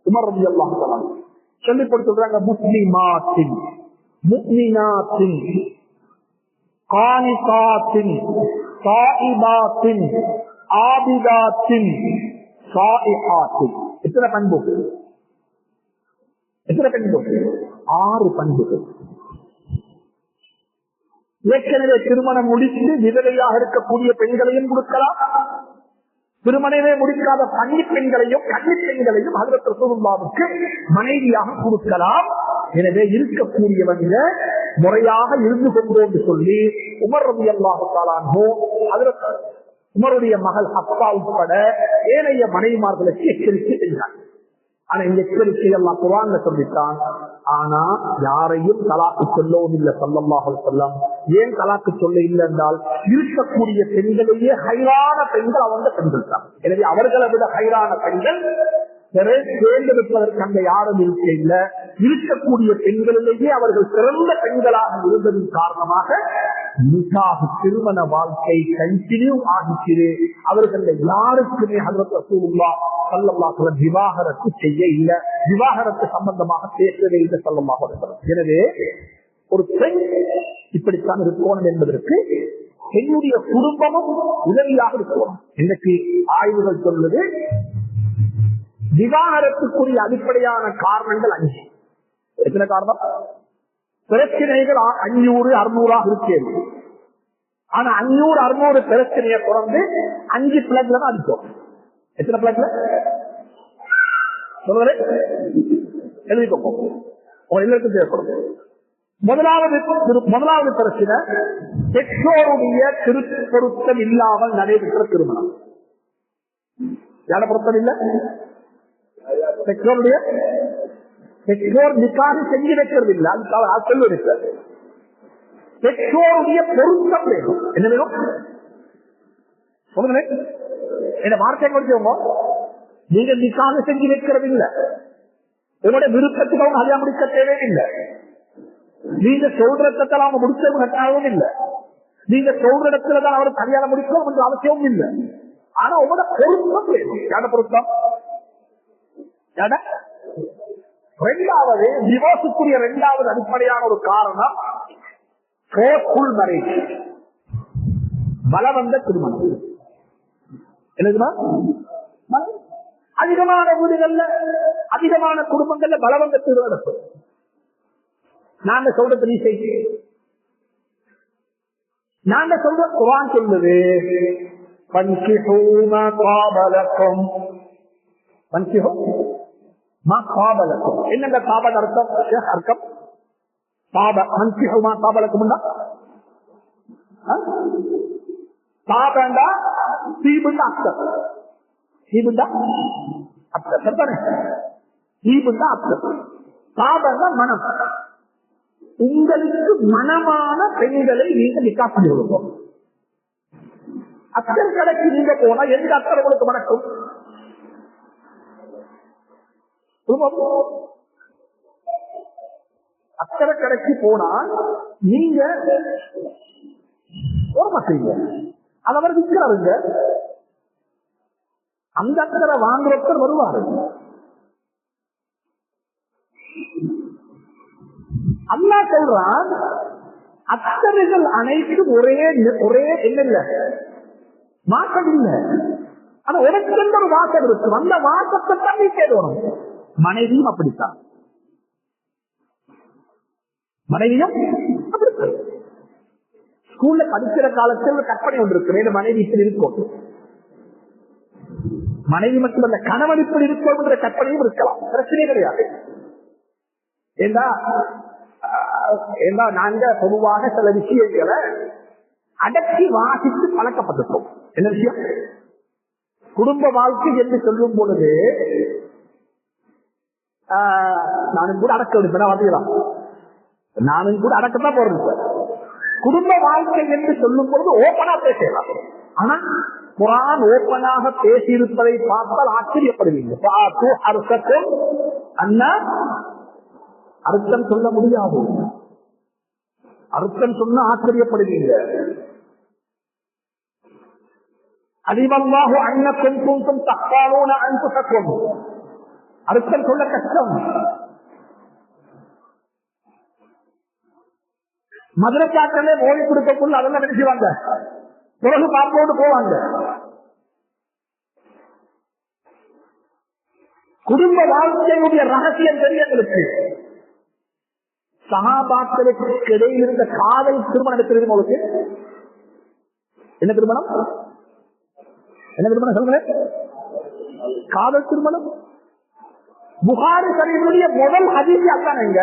உமர் ரலியல்லாஹு தஆலா சொல்லிக் கொடுத்துறாங்க, முஸ்லிமாத்தின் முஃமினாத்தின் கானிதாத்தின் சாயிபாத்தின் ஆபிதாத்தின் சாயிஹாத்தின். எத்தனை பண்பு? எத்தனை பண்பு? 6 பண்புகள். ஏற்கனவே திருமணம் முடித்து விதவையாக இருக்கக்கூடிய பெண்களையும் கொடுக்கலாம், திருமணமே முடிக்காத பன்னி பெண்களையும் கன்னி பெண்களையும் ஹஜ்ரத் ரசூலுல்லாஹ்வுக்கு மனைவியாக கொடுக்கலாம். எனவே இருக்கக்கூடியவங்க முறையாக இருந்து கொண்டோம் என்று சொல்லி உமர் ரலியல்லாஹு தஆலா அன்ஹு ஹஜ்ரத் உமருடைய மகள் ஹப்ஸா உட்பட ஏனைய மனைவிமார்களுக்கு எச்சரிக்கை செய்தார். ஆனா இந்த எச்சரிக்கை எல்லாம் குர்ஆன்ல சொல்லித்தான். ஆனா யாரையும் தலாக்கு சொல்லவும் இல்லை ஸல்லல்லாஹு அலைஹி வஸல்லம். ஏன் தலாக்கு சொல்ல இல்லை என்றால் இருக்கக்கூடிய பெண்களிலேயே ஹைரான பெண்கள் அவங்க பெண்கள் தான். எனவே அவர்களை விட ஹைரான பெண்கள் தேர்ந்தெடுப்பதற்கு அங்க யாரும் இருக்க இல்லை. இருக்கக்கூடிய பெண்களிலேயே அவர்கள் சிறந்த பெண்களாக இருந்ததன் காரணமாக நிக்காஹ் திருமண வாழ்க்கை கண்டினியூ ஆகிச்சு. அவர்கள் யாருக்குமே ஹஜ்ரத் ரசூலுல்லாஹ் ஸல்லல்லாஹு அலைஹி வஸல்லம் விவாகரத்து செய்ய இல்லை, விவாகரத்து சம்பந்தமாக பேசவே இல்லை ஸல்லல்லாஹு அலைஹி வஸல்லம். எனவே ஒரு பெண் இப்படித்தான் இருக்கணும் என்பதற்கு பெண்ணுடைய குடும்பமும் உதவியாக இருக்கணும். இன்னைக்கு ஆய்வுகள் சொல்லுது விவாகரத்துக்குரிய அடிப்படையான காரணங்கள் 5. எத்தனை காரணம்? பிரச்சனைகள் 500 600 இருக்கிறது. ஆனா 500 600 பிரச்சனையை தொடர்ந்து 5 பிளக்ல தான் அடிக்கும். எத்தனை பிளக்ல சொல்லுங்க, எழுதிக்கோ, எல்லாருக்கும் தேவைப்படும். முதலாவது பிரச்சனை பெற்றோருடைய திருப்பொருத்தம் இல்லாமல் நடைபெற்ற திருமணம். யார பொருத்தம் இல்ல? பெற்றோருடைய பெற்றோர் நிக்காக செஞ்சு வைக்கிறது இல்லை, அது சொல்லிருக்கிறது. பெற்றோருடைய பொருத்தம் வேணும். என்ன வேணும்? சொல்லுங்க, என்ன வார்த்தை கொடுத்தவங்க நீங்க நிக்காக செஞ்சு வைக்கிறது இல்லை, உங்களுடைய விருப்பத்துக்கு அவங்க கல்யாணம் முடிக்க தேவையில்லை, நீங்க சொல்றதுக்கெல்லாம் அவங்க முடிச்சவங்க கட்டாயவும் இல்லை, நீங்க சொல்ற இடத்துலதான் அவர் கல்யாணம் முடிக்கணும் என்ற அவசியமும் இல்லை. ஆனா உங்களோட பொருத்தம் வேணும். யார பொருத்தம்? இரண்டாவது டிவோர்ஸுக்குரிய இரண்டாவது அடிப்படையான ஒரு காரணம் பலவந்த திருமணம். என்னதுமா? அதிகமான வீடுகள்ல அதிகமான குடும்பங்கள்ல பலவந்த திருமணம். நாங்க சொல்றது நீ செய், நாங்க சொல்ற குர்ஆன் சொல்லுது பன்கிஹூமா காபலக்கும். பன்கிஹூ மா காபலக்கும். என்னங்க காபல் அர்த்தம்? அர்த்தம் காப பன்கிஹூமா காபலக்கும். காபண்டா தீபுண்டா அர்த்தம், தீபுண்டா அர்த்தம் சரிதானே? தீபுண்டா அர்த்தம், காபண்டா மனம். உங்களுக்கு மனமான பெண்களை நீங்க நிக்கா பண்ணி கொடுப்போம். அக்கறை கடைக்கு நீங்க போனா எந்த அக்கறை உங்களுக்கு மணக்கும்? அக்கறை கடைக்கு போனா நீங்க ஓரமா செய்யுங்க, அது அவர் விற்கிறாருங்க. அந்த அக்கறை வாங்குறவர் வருவாரு. அல்லாஹ் சொல்றான் அத்தனைகள் அனைத்தும் ஒரே என்ன மாற்றம் இல்லை. ஆனா உனக்கு ஒரு வாசம் இருக்கு, அந்த வாசத்தை தான் நீ தேடணும். மனைவியும் அப்படித்தான், மனைவியும் அப்படித்தான். ஸ்கூல்ல படிக்கிற காலத்தில் ஒரு கற்பனை ஒன்று இருக்கு, மனைவி இப்படி இருக்கும், மனைவி மட்டுமல்ல கணவன் இப்படி இருக்கும் என்ற கற்பனையும் இருக்கலாம், பிரச்சனையே கிடையாது. ஏன்னா நாங்க பொதுவாக சில விஷயங்களை அடக்கி வாசித்து பழக்கப்பட்டிருக்கோம். என்ன விஷயம்? குடும்ப வாழ்க்கை என்று சொல்லும் பொழுது நானும் கூட அடக்க விடுப்பேன், நானும் கூட அடக்கத்தான் போறேன். குடும்ப வாழ்க்கை என்று சொல்லும் பொழுது ஓப்பனா பேசலாம். ஆனா குர்ஆன் ஓப்பனாக பேசியிருப்பதை பார்த்தால் ஆச்சரியப்படுவீங்க. அர்த்தம் சொல்ல முடியாது, அர்த்தம் சொன்ன ஆச்சரியப்படுவீங்க. அதிவல்லாஹு அன்னக்கும் குன்தும் தக்ஃபாலூன அன்ஃபுஸக்கும், அர்த்தம் சொல்ல கஷ்டம். மதுரக்காக்களே மோதி கொடுக்கக்குள்ள அதெல்லாம் நினைச்சுவாங்க, பிறகு பார்ப்போடு போவாங்க. குடும்ப வாழ்க்கையுடைய ரகசியம் தெரியங்களுக்கு. சஹாபாக்களுக்கு இடையில் இருந்த காதல் திருமணம் எடுக்கிறது உங்களுக்கு என்ன திருமணம்? என்ன திருமணம் சொல்லுங்க? காதல் திருமணம். புகாரி ஷரீஃபினுடைய முதல் ஹதீஸ் அதானங்க.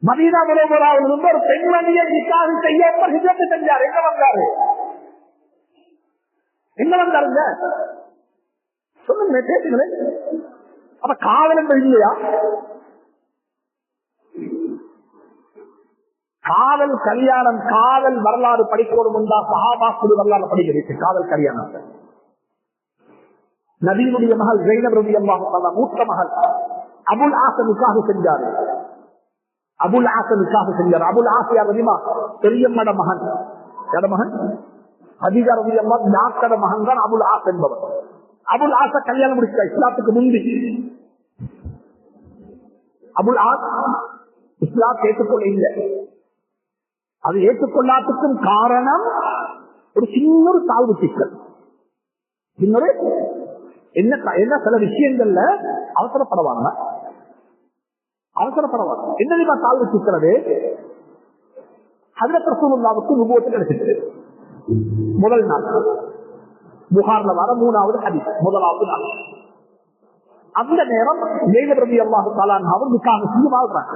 மதீனா முனவ்வராவில் இருந்து ஒரு பெண்மணியை நிக்காஹ் செய்ய ஹிஜ்ரத் செஞ்சார். எங்க வந்தாரு? எங்க வந்தாருங்க? சொல்லுங்க, பேசுங்களேன். அப்ப காதல் என்பது இல்லையா? காதல் கல்யாணம், காதல் வரலாறு படிக்கணும் என்றா சஹாபாக்கள் வரலாறு படிக்கிறது. காதல் கல்யாணம் நபியினுடைய மகள் ஜைனப் ரலியல்லாஹு அன்ஹா மூத்த மகள் அபுல் ஆஸ் நிக்காஹ் செஞ்சாரு. அபுல் ஆஸ் நிக்காஹ் செஞ்சார். அபுல் ஆஸ் யார் தெரியுமா? பெரியம்மட மகன். யார மகன்? ஹதீஜா ரலியல்லாஹு அன்ஹா டாக்டர் மகன் தான் அபுல் ஆஸ் என்பவர். அபுல் ஆஸ கல்யாணம் முடிச்சா இஸ்லாத்துக்கு முந்தி. அபுல் ஆஸ் இஸ்லாம் ஏற்றுக்கொள்ள இல்லை. அது ஏற்றுக்கொள்ளாததுக்கும் காரணம் ஒரு சின்ன தாழ்வு சிக்கல். இன்னொரு என்ன சில விஷயங்கள்ல அவசரப்படவாங்க, என்ன தாழ்வு சிக்கிறது. ஹஜ்ரத் ரசூலுல்லாஹ்வுக்கு நுபுவத் கிடைச்சிட்டு முதல் நாள் புகார்ல வர 3வது ஹதீஸ், முதலாவது நாள். அந்த நேரம் ஜைனப் ரலியல்லாஹு தஆலா அன்ஹா நிக்காஹ் செய்து வாழ்றாங்க.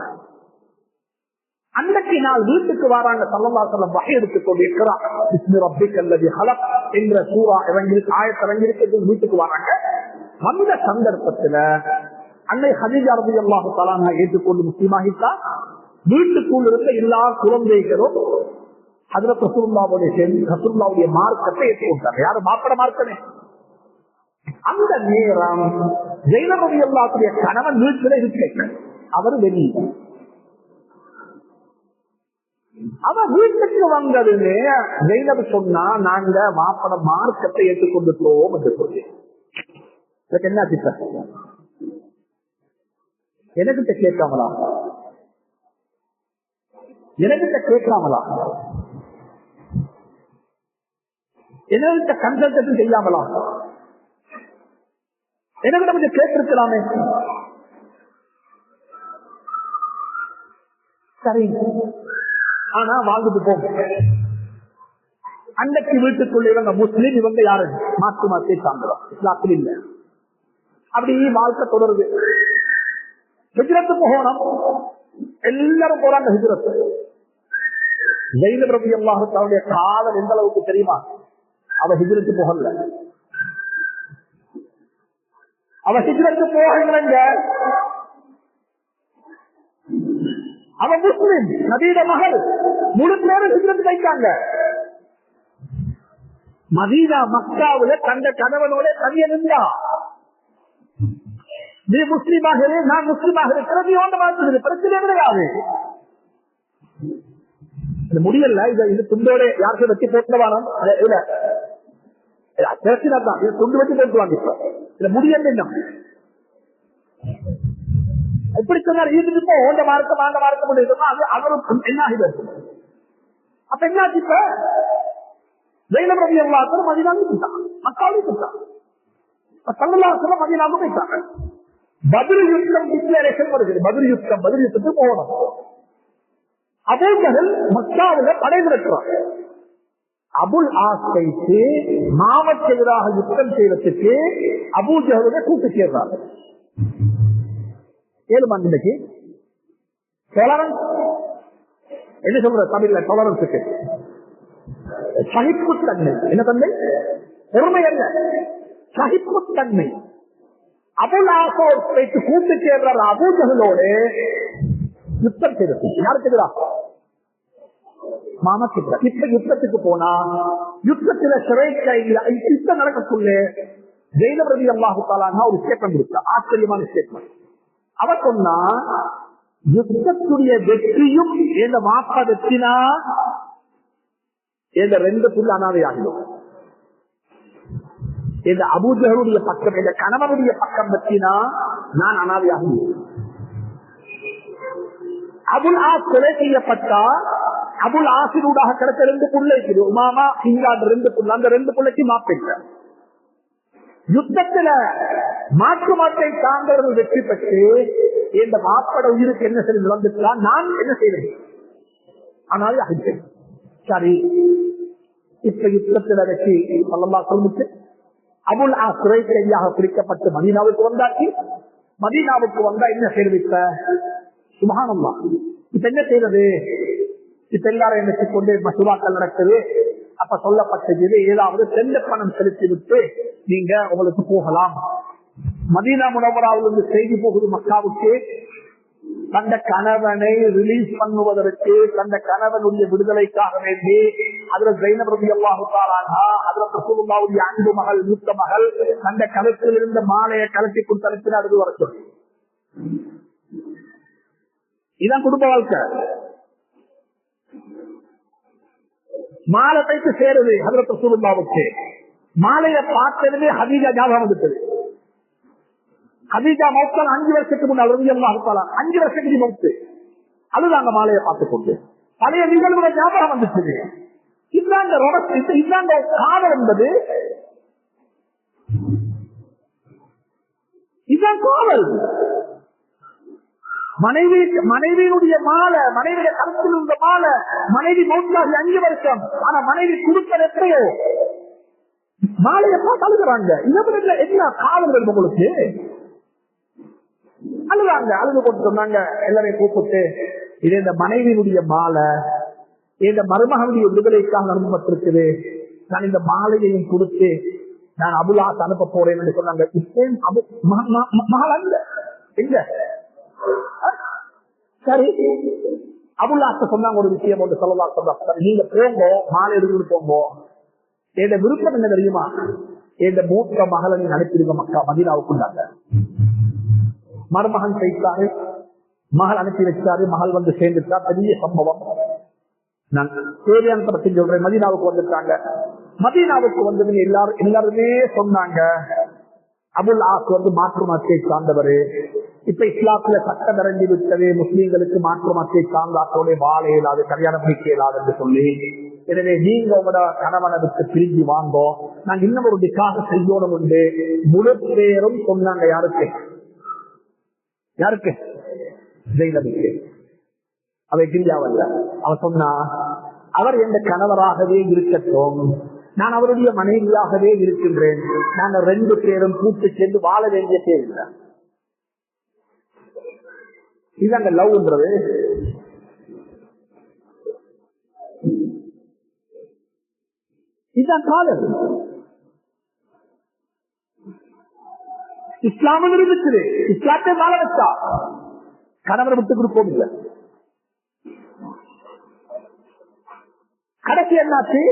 அன்றைக்கு நாள் வீட்டுக்கு வராங்க. ஸல்லல்லாஹு அலைஹி வஸல்லம் வஹி எடுத்துக்கொண்டு இக்ரா பிஸ்மி ரப்பிக்கல் லதீ ஹலக் என்ற சூரா ஆயத் இறங்கிருக்கு. வீட்டுக்கு வராங்க. வந்த சந்தர்ப்பத்துல அன்னை ஹதீஜா ரலியல்லாஹு தஆலா அன்ஹா ஏற்றுக்கொண்டு முஸ்லிமாகிட்டா. வீட்டுக்குள் இருந்த எல்லா குழந்தைகளும் ஹஜ்ரத் ரசூலுல்லாஹ்வுடைய மார்க்கத்தை ஏற்றுக்கொண்டாங்க. யாரு? மாப்பட மார்க்கமே. அந்த நேரம் ஜைனப் ரலியல்லாஹுடைய கணவன் வீட்டில் இருக்க, அவர் வெளியே. அவன் வீட்டுக்கு வந்ததுமே ஜைனப் சொன்னா, நாங்க மாப்பட மார்க்கத்தை ஏற்றுக்கொண்டுட்டோம் என்று சொல்லி. இதுக்கு என்ன சித்தம்? எனக்கிட்ட கேட்காமலா? எனக்கிட்ட கேட்காமலா? என்கிட்ட கன்சல்டேஷன் செய்யாமலா? எனக்கு நமக்கு கேட்டிருக்கலாமே. சரி, ஆனா வாழ்ந்துட்டு போங்க. அன்னைக்கு வீட்டுக்குள்ள இவங்க முஸ்லீம், இவங்க யாரு? மாற்று மாற்றி சார்ந்தவா, இஸ்லாத்தில் இல்ல. அப்படி வாழ்க்கை தொடருது. ஹிஜ்ரத்து போகணும், எல்லாரும் போறாங்க ஹிஜ்ரத்து. ஜைனப் ரலியல்லாஹு தஆலாவுடைய காதல் எந்த அளவுக்கு தெரியுமா? அவ ஹிஜ்ரத்து போகல. அவ ஹிஜ்ரத்து போகலங்க. அவ முஸ்லிம், நபியோட மகள். முழு பேரும் ஹிஜ்ரத் வைக்காங்க. மதீனா மக்காவுல தந்த கணவனோட தனிய நின்றா. நீ முஸ்லீமாக இரு, நான் முஸ்லீமாக இருக்கிறது பிரச்சனை கிடையாது. முடியல. இது துண்டோட யாருக்கும் வச்சு போட்டுவானோ பிரச்சனை தான். இது துண்டு வச்சு போட்டுவாங்க. இதுல முடியல. எப்படி சொன்னார், இதுக்கு ஓண்ட மார்க்கம் ஆண்ட மார்க்கம் அது அவரும் என்ன ஆகிறது. அப்ப என்னாச்சு, இப்ப ஜெயினப் ரலியல்லாஹு அன்ஹு மதீனாவுக்கு போயிட்டாங்க, மக்காவுக்கு போயிட்டாங்க, ஸல்லல்லாஹு அலைஹி வஸல்லம் மதீனாவுக்கு போயிட்டாங்க. பத்ர் யுத்தம் டிக்ளரேஷன் வருகிறது, பத்ர் யுத்தத்துக்கு போகணும். அபூ ஜஹல் மக்காவில படை திரட்டுறாங்க. அபுல் ஆஸைக்கு மாமக்கு எதிராக யுத்தம் செய்வதற்கு அபூ ஜஹலுடைய கூட்டு சேர்றாங்க. 7 மணிக்கு டொலரன்ஸ் என்ன சொல்ற தமிழ்ல, டொலரன்ஸுக்கு சகிப்புத்தன்மை. என்ன தன்மை? பொறுமை அல்ல, சகிப்புத்தன்மை. அபுல் ஆஸைக்கு கூட்டு சேர்றார் அபூ ஜஹலோடு யுத்தம் செய்வது. யாருக்கு எதிராக? மாமக்கு எதிராக. இப்ப யுத்தத்துக்கு போனா யுத்தத்துல சிறை கைதில யுத்தம் நடக்கக்குள்ள ஜெயினப் ரலியல்லாஹு தஆலா அன்ஹா ஒரு ஸ்டேட்மெண்ட் கொடுத்தா, ஆச்சரியமான ஸ்டேட்மெண்ட். அவர் சொன்னா, யுத்தத்துடைய வெற்றியும் எந்த மாப்பா வெற்றினா எந்த 2 புள்ள அனாதையாகிடும். எந்த அபூ ஜஹலுடைய பக்கம், எந்த கணவனுடைய பக்கம் வெற்றினா நான் அனாதையாகும். அபுல் ஆஸ் கொலை செய்யப்பட்டா அபுல் ஆசினூடாக கிடைச்ச 2 புள்ள இருக்குது, உமாமா இங்காடு 2 புள்ள, அந்த 2 புள்ளைக்கு மாப்பிட்ட. யுத்தத்துல மாற்று மாட்டை சார்ந்தவர்கள் வெற்றி பெற்று இந்த மாப்பட உயிருக்கு என்ன செய்து நடந்துட்டான், நான் என்ன செய்வேன், ஆனால் அழித்தேன். சரி, இப்ப யுத்தத்துல வெற்றி ஸல்லல்லாஹு அலைஹி வஸல்லம் அபுல் ஆஸ் சிறை கைதியாக பிடிக்கப்பட்டு மதீனாவுக்கு வந்தாச்சு. மதீனாவுக்கு வந்தா என்ன செய்திருப்ப, சுப்ஹானல்லாஹ். இப்ப என்ன செய்யறது? இப்ப எல்லாரும் என்ன கொண்டு மசூராக்கள் நடக்குது. அப்ப சொல்லப்பட்டது, ஏதாவது செல்ல பணம் செலுத்தி விட்டு நீங்க உங்களுக்கு போகலாம். மதீனா முனவராவிலிருந்து செய்தி போகுது மக்காவுக்கு. தந்த கணவனை ரிலீஸ் பண்ணுவதற்கு, தந்த கணவனுடைய விடுதலைக்காக வேண்டி அதுல ஜெயினப் ரலியல்லாஹு தஆலா அன்ஹா, அதுல ரசூலுல்லாஹ்வுடைய அன்பு மகள், மூத்த மகள், தந்த கழுத்தில் இருந்த மாலையை கலட்டி கொடுத்து அடுத்து வர சொல்லி. இதான் குடும்ப வாழ்க்கை. மாலை தைத்து சேருது ஹஜ்ரத் ரசூலுல்லாஹ்வுக்கு. மாலையை பார்த்ததுமே ஹதீஜா ஞாபகம் வந்துட்டது. ஹதீஜா மௌத்தான 5 வருஷத்துக்கு முன்னால் ரலியல்லாஹு தஆலா 5 வருஷத்துக்கு மௌத்து. அதுதாங்க மாலையை பார்த்துக் கொண்டு பழைய நிகழ்வுகள் ஞாபகம் வந்துச்சு. இதாங்க காதல் என்பது, இதுதான் காதல். மனைவியினுடைய மாலை, மனைவிய கருத்தில் இருந்த மாலை, மனைவி மௌத்தாகி 5 வருஷம், ஆனா மனைவி கொடுத்தது எப்பயோ. மாலையை பார்த்து அழுகிறாங்க. இதை என்ன காதல் உங்களுக்கு? அழுதாங்க, அழுது கொண்டு சொன்னாங்க. எல்லாரையும் கூப்பிட்டு, இது இந்த மனைவியினுடைய மாலை, இந்த மருமகனுடைய விடுதலைக்காக அனுப்பப்பட்டிருக்குது. நான் இந்த மாலையையும் கொடுத்து நான் அபுல் ஆஸ் அனுப்ப போறேன் என்று சொன்னாங்க. மகள் அல்ல எங்க? சரி, அபுல் ஆஸ் சொன்னாங்க ஒரு விஷயம் ஒன்று சொல்லலாம். சொல்றாங்க, நீங்க போங்க, மாலை எடுத்துட்டு போங்க. என் விருப்பம் என்ன தெரியுமா? என் மூத்த மகளை நீங்க அனுப்பிடுங்க மக்கா மதீனாவுக்குள்ளாங்க. மருமகன் செய்தாரு, மகள் அனுப்பி வச்சாரு, மகள் வந்து சேர்ந்துட்டா. பெரிய சம்பவம். நான் தேவையான சொல்றேன். மதீனாவுக்கு வந்துட்டாங்க. மதீனாவுக்கு வந்தவங்க எல்லாருமே சொன்னாங்க, அபுல் ஆஸ் வந்து மாற்று மதத்தை சார்ந்தவரு. இப்ப இஸ்லாத்துல சட்டம் இறங்கி விட்டது, முஸ்லீம்களுக்கு மாற்று மதத்தை சார்ந்தாத்தோட வாழ இயலாது, கல்யாணம் முடிக்க இயலாது என்று சொல்லி, எனவே நீங்க உங்களோட கணவனை விட்டு பிரிஞ்சு வாங்கோ, நாங்க இன்னும் ஒரு நிக்காக செய்யணும் உண்டு. முழு பேரும் சொன்னாங்க. யாருக்கு? யாருக்கு? ஜெயினபுக்கு. அவை கிரியாவல்ல. அவ சொன்னா, அவர் எந்த கணவராகவே இருக்கட்டும், நான் அவருடைய மனைவியாகவே இருக்கின்றேன், நாங்க 2 பேரும் கூட்டு சேர்ந்து வாழ வேண்டிய தேவை. இதாங்க லவ்ன்றது. இதுதான் காதல். இஸ்லாமும் இருக்குது. இஸ்லாத்தை வாழ வச்சா கணவரை விட்டு கொடுப்போம் இல்லை. கடைசி என்னாச்சு?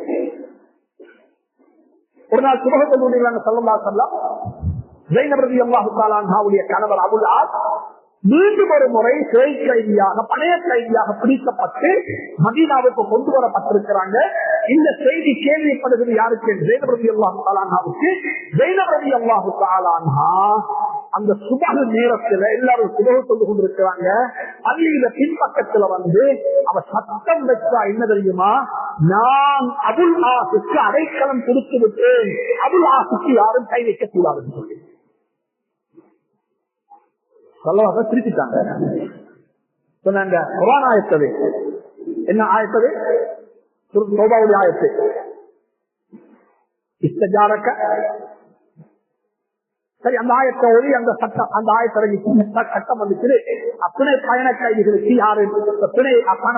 ஒரு நாள் சுபகத்தில் ஸல்லல்லாஹு அலைஹி வஸல்லம் ஜெயினப் ரலியல்லாஹு தஆலா அன்ஹாவுடைய கணவர் அபுல் ஆஸ் மீண்டும் ஒரு முறை சிறை கைதியாக, பணைய கைதியாக பிடிக்கப்பட்டு மதீனாவுக்கு கொண்டு வரப்பட்டிருக்கிறாங்க. இந்த செய்தி கேள்விப்படுகிறது யாருக்கு? ஜெயினப் ரலியல்லாஹு தஆலா அன்ஹாவுக்கு. ஜெயினப் ரலியல்லாஹு தஆலா அன்ஹா அந்த சுபகு நேரத்துல எல்லாரும் சுபகு கொண்டு கொண்டிருக்கிறாங்க. பள்ளியில பின்பக்கத்துல அவ சத்தம் வச்சா என்ன தெரியுமா, நான் அபுல் ஆசுக்கு அடைக்கலம் கொடுத்து விட்டேன், அபுல் ஆசுக்கு யாரும் கை வைக்க கூடாதுன்னு சொல்லி சொல்லவாக திருப்பிட்டாங்க. சொன்னாங்க குர்ஆன் ஆயத்தது என்ன ஆயத்தது, தௌபாவுடைய ஆயத்து. இஸ்தஜாரக சரி, அந்த ஆயத்தை ஒளி அந்த சட்டம், அந்த ஆயத்தரங்கி சட்டம் வந்துச்சு. துணை பயண கைதிகளுக்கு யாரு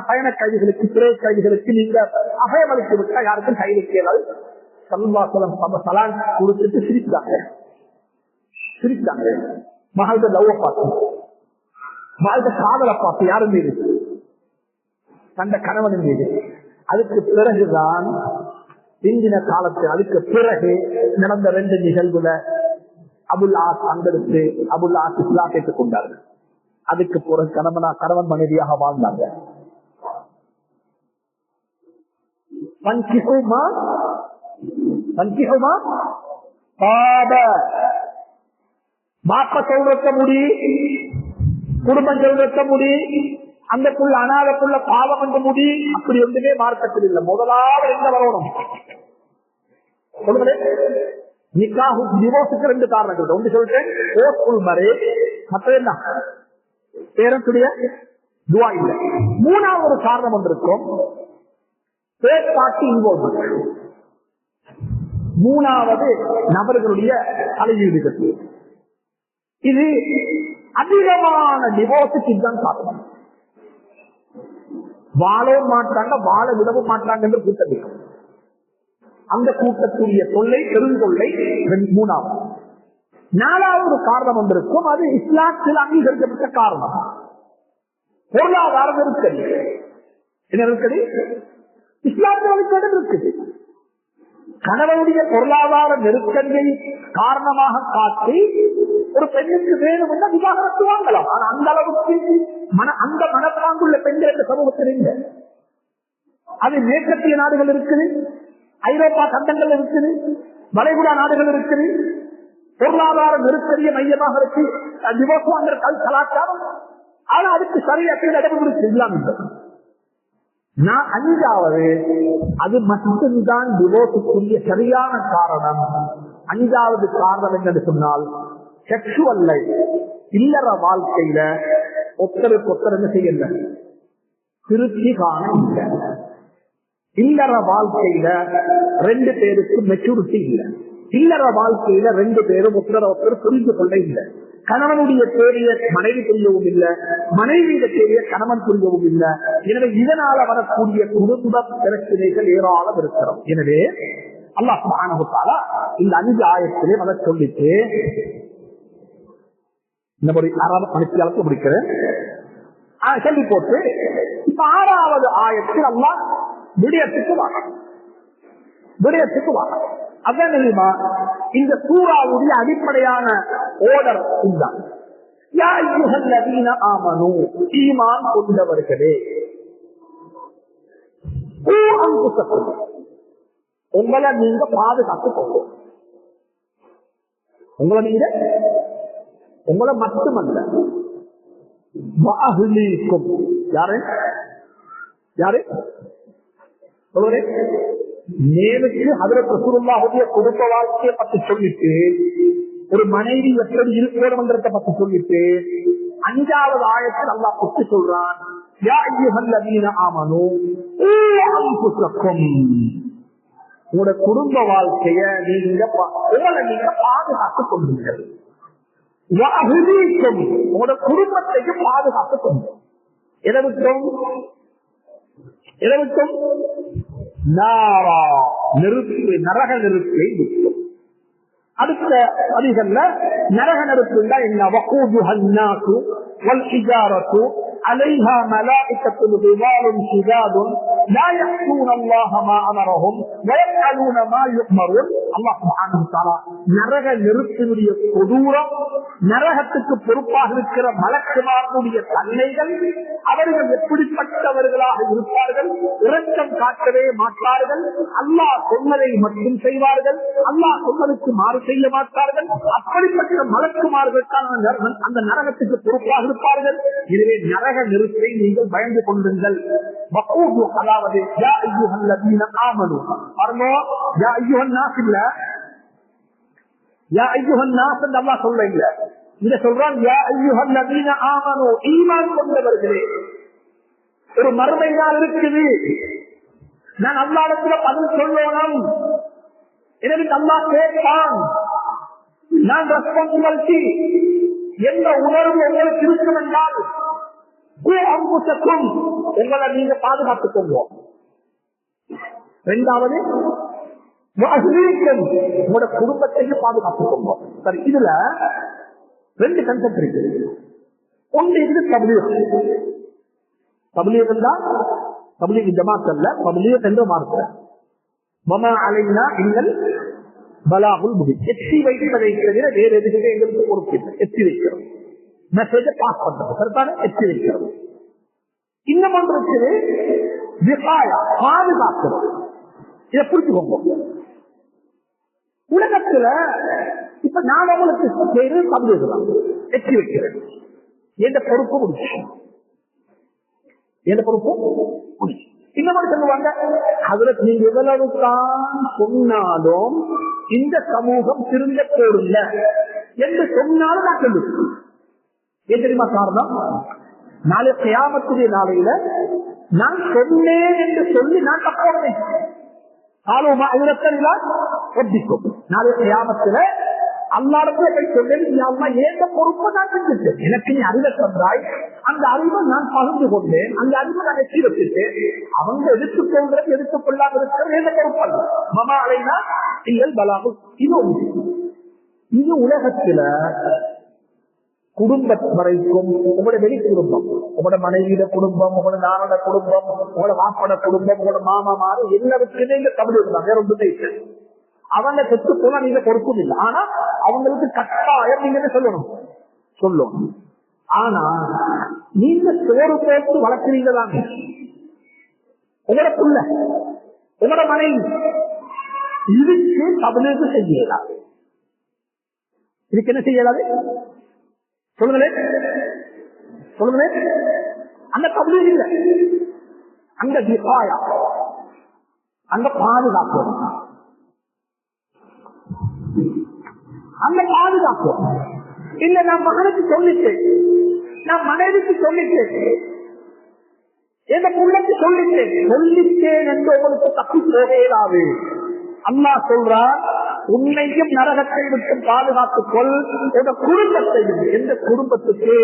பயண கைதிகளுக்கு துணை கைதிகளுக்கு நீங்க அபயம் அளித்து விட்டா யாருக்கும் கை வைக்கிறாள். சலான் கொடுத்துட்டு சிரிச்சாங்க. மகள லவ் பார்த்து, மகள காதலை பார்த்து யாரும் மீது தந்த கணவனின் மீது. அதுக்கு பிறகுதான் பிந்தின காலத்தில் அதுக்கு பிறகு நடந்த 2 நிகழ்வுல அபுல் ஆஸ் அங்கெடுத்து அபுல் ஆஸ் இஸ்லாம் கேட்டுக் கொண்டார்கள். அதுக்கு பிறகு கணவன் மனைவியாக வாழ்ந்தாங்க. பாப்ப சொல்றக்க முடி, குடும்பம் சொல்றக்க முடி, அந்த புள்ள அனாத புள்ள பாவம் என்று முடி, அப்படி ஒன்றுமே மார்க்கத்தில் இல்லை. முதலாவது எங்க வரணும் நிக்காஹு டிவோர்ஸுக்கு 2 காரணங்கள். ஒன்று சொல்லிட்டேன், போஸ்ட்ஃபுல் மேரேஜ், மற்ற என்ன பேரண்ட்ஸுடைய துவா இல்லை. 3வது ஒரு காரணம் வந்திருக்கும், தேர்ட் பார்ட்டி இன்வால்வ்மென்ட். 3வது நபர்களுடைய தலையீடுகள். இது அதிகமான டிவோர்ஸுக்கு இதுதான் காரணம். வாழவும் மாட்டாங்க, வாழ விடவும் மாட்டாங்க என்று கூட்டம். அந்த கூட்டத்துடைய தொல்லை பெருந்தொல்லை 3வது. 4வது காரணம் வந்திருக்கும், அது இஸ்லாத்தில் அங்கீகரிக்கப்பட்ட காரணம், பொருளாதார நெருக்கடி. என்ன நெருக்கடி? இஸ்லாமிய இருக்குது. கணவனுடைய பொருளாதார நெருக்கடியை காரணமாக காட்டி ஒரு பெண்ணுக்கு வேணும்னா விவாகரத்து வாங்கலாம். ஆனா அந்த அளவுக்கு அந்த மனப்பாங்குள்ள பெண்கள் இந்த சமூகத்தில் இல்லை. அது மேற்கத்திய நாடுகள் இருக்குது, ஐரோப்பா கண்டங்கள் இருக்குது, வளைகுடா நாடுகள் இருக்குது. பொருளாதார நெருக்கடிய மையமாக இருக்கு டிவோர்ஸ் கலாச்சாரம். ஆனா அதுக்கு சரியாக நடைமுறை இல்லாமல். 5வது அது மட்டும்தான் டிவோர்ஸுக்குரிய சரியான காரணம். 5வது காரணம் என்னன்னு சொன்னால், செக்ஷுவல் லைஃப், இல்லற வாழ்க்கையில ஒருத்தருக்கு ஒருத்தர் என்ன செய்யல, திருப்தி காண இல்லை. இல்லற வாழ்க்கையில 2 பேருக்கு மெச்சூரிட்டி இல்லை. இல்லற வாழ்க்கையில 2 பேரும் ஒருத்தர் புரிந்து கொள்ள இல்லை. கணவனுடைய தேவையை மனைவி புரியவும் இல்லை, மனைவியுடைய தேவையை கணவன் புரியவும் இல்லை. எனவே இதனால வரக்கூடிய குடும்ப பிரச்சனைகள் ஏராளம் இருக்கிறோம். எனவே அல்லாஹ் சுப்ஹானஹு வ தஆலா இந்த 5 ஆயத்திலே அதை சொல்லிட்டு இந்த ஒரு 6 மணிக்கு முடிக்கிறேன் சொல்லி போட்டு, இப்ப 6வது ஆயத்தில் அல்லாஹ் விடயத்துக்கு வாங்க. அதான் தெரியுமா, இந்த சூறாவுடைய அடிப்படையான ஓர்டர் இதுதான். யா அய்யுஹல்லதீன ஆமனூ, ஈமான் கொண்டவர்களே, அன்ஃபுஸக்கும், உங்களை நீங்க பாதுகாத்துக்கோங்க. உங்களை மட்டுமல்ல, வஅஹ்லீக்கும், யாரு சொல்றேன், நேருக்கு ஹஜ்ரத் ரசூலுல்லாஹுடைய குடும்ப வாழ்க்கையை பத்தி சொல்லிட்டு, ஒரு மனைவி எப்படி இருக்கணும்ன்றதை பத்தி சொல்லிட்டு, 5வது ஆயத்தில் அல்லாஹ் பத்தி சொல்றான், யா அய்யுஹல்லதீன ஆமனூ அன்ஃபுஸக்கும், உங்களோட குடும்ப வாழ்க்கைய உங்களை நீங்க பாதுகாத்துக் கொள்ளுங்கள். வஅஹ்லீக்கும், உங்களோட குடும்பத்தையும் பாதுகாத்துக் கொள்ளுங்கள். எதற்கும் நரக நெருப்பை விட்டும். அடுத்த அதிகல்ல நரக நெருப்பு என்ன, வகூதுஹன்னாசு வல்ஹிஜாரத்து அலைஹா மலாயிகத்துன் கிலாலுன் ஷிதாதுன் லா யஅஸூன அல்லாஹ மா அமரஹும் வயஃஅலூன மா யுஅமரூன். அல்லாஹ் சுப்ஹானஹு வ தஆலா நரக நெருப்பினுடைய கொடூரம் நரகத்துக்கு பொறுப்பாக இருக்கிற மலக்குமாரனுடைய தன்மைகள், அவர்கள் எப்படிப்பட்டவர்களாக இருப்பார்கள், இரக்கம் காட்டவே மாட்டார்கள், அல்லாஹ் சொன்னதை மட்டும் செய்வார்கள், அல்லாஹ் சொன்னதுக்கு மாறு செய்ய மாட்டார்கள். அப்படிப்பட்ட மலக்குமார்கள் தான் அந்த நரகத்துக்கு பொறுப்பாக இருப்பார்கள். எனவே நரக நெருப்பை நீங்கள் பயந்து கொள்ளுங்கள். அதாவது ஒரு மறுமை நாள் இருக்குது, நான் அல்லாஹ்விடத்தில் பதில் சொல்லணும், எனவே அல்லாஹ் கேட்பான், நான் ரெஸ்பான்சிபிலிட்டி என்ற உணர்வு உங்களுக்கு இருக்கும் என்றால் உங்களை நீங்க பாதுகாத்துக் கொள்வோம். இரண்டாவது, உங்களோட குடும்பத்தையும் பாதுகாத்துக் கொள்வோம். சரி, இதுல ரெண்டு கன்செப்ட் இருக்கு. ஒன்று இது தப்லீக் தான், தப்லீக் ஜமாத் அல்ல, தப்லீக் என்று மார்க்க மமா அலைனா இல்லல் பலாகுல் முபீன். எச்சி வைப்பதை தவிர வேறு எதுவுமே எங்களுக்கு பொறுப்பு இல்லை. எச்சி வைக்கிறோம், மெசேஜை பாஸ் பண்றது, கரெக்டான எச்சி வைக்கிறோம். இன்னும் ஒன்று இருக்குது விகாயா, பாதுகாக்கிறது. இதை புரிஞ்சுக்கோங்க. உலகத்துல இப்ப நான் உங்களுக்கு பேரு தப்லீக் எச்சி வைக்கிறேன், எந்த பொறுப்பு முடிச்சு, எந்த பொறுப்பு முடிச்சு. இன்னொரு சொல்லுவாங்க, அதுல நீங்க எவ்வளவு தான் சொன்னாலும் இந்த சமூகம் திருந்த போறதில்ல என்று சொன்னாலும் நான் சொல்லுவேன். ஏன் தெரியுமா காரணம்? நாளை கியாமத்துடைய நாளையில நான் சொன்னேன் என்று சொல்லி நான் தப்போனேன் ஒட்டிக்கும். நாளை கியாமத்துல அல்லாஹ்விடத்துல போய் சொன்னேன், ஏந்த பொறுப்பை நான் செஞ்சுட்டேன், எனக்கு நீ அறிவை தந்தாய், அந்த அறிவை நான் பகிர்ந்து கொண்டேன், அந்த அறிவை நான் எச்சி வச்சுட்டேன். அவங்க எடுத்துக்கொள்றது எடுத்துக்கொள்ளாம இருக்கிறது எந்த பொறுப்பல்ல. மமா அலைனா நீங்கள் பலாகும். இது ஒன்று. இது உலகத்துல குடும்ப வரைக்கும், உங்களோட வெளி குடும்பம், உங்களோட மனைவியிட குடும்பம், உங்களோட நானோட குடும்பம், உங்களோட மாப்போட குடும்பம், உங்களோட மாமா மாறு எல்லாருக்குமே இந்த தமிழ் இருந்தாங்க. வேற ஒன்றுமே இல்லை. அவங்க செத்து போனா நீங்க பொறுப்பும் இல்லை. ஆனா அவங்களுக்கு கட்டாயம் நீங்க சொல்லணும் சொல்லணும். ஆனா நீங்க சோறு போட்டு வளர்க்கிறீங்களாங்க உங்களோட புள்ள, உங்களோட மனைவி, இதுக்கு தமிழுக்கு செய்யலாம். இதுக்கு என்ன செய்யலாது சொல்லுங்களேன், சொல்லுங்களேன். அந்த தமிழ் இல்லை, அந்த விகாயா, அந்த பாதுகாப்பு, அந்த பாதுகாப்பு இல்ல. நான் மகனுக்கு சொல்லிட்டேன், நான் மனைவிக்கு சொல்லிட்டேன், எந்த புள்ளைக்கு சொல்லிட்டேன் என்று உங்களுக்கு தப்பி போகலாது. அல்லாஹ் சொல்றார், உன்னையும் நரகத்தை விட்டு பாதுகாத்துக் கொள், உங்க குடும்பத்தையும். எந்த குடும்பத்துக்கு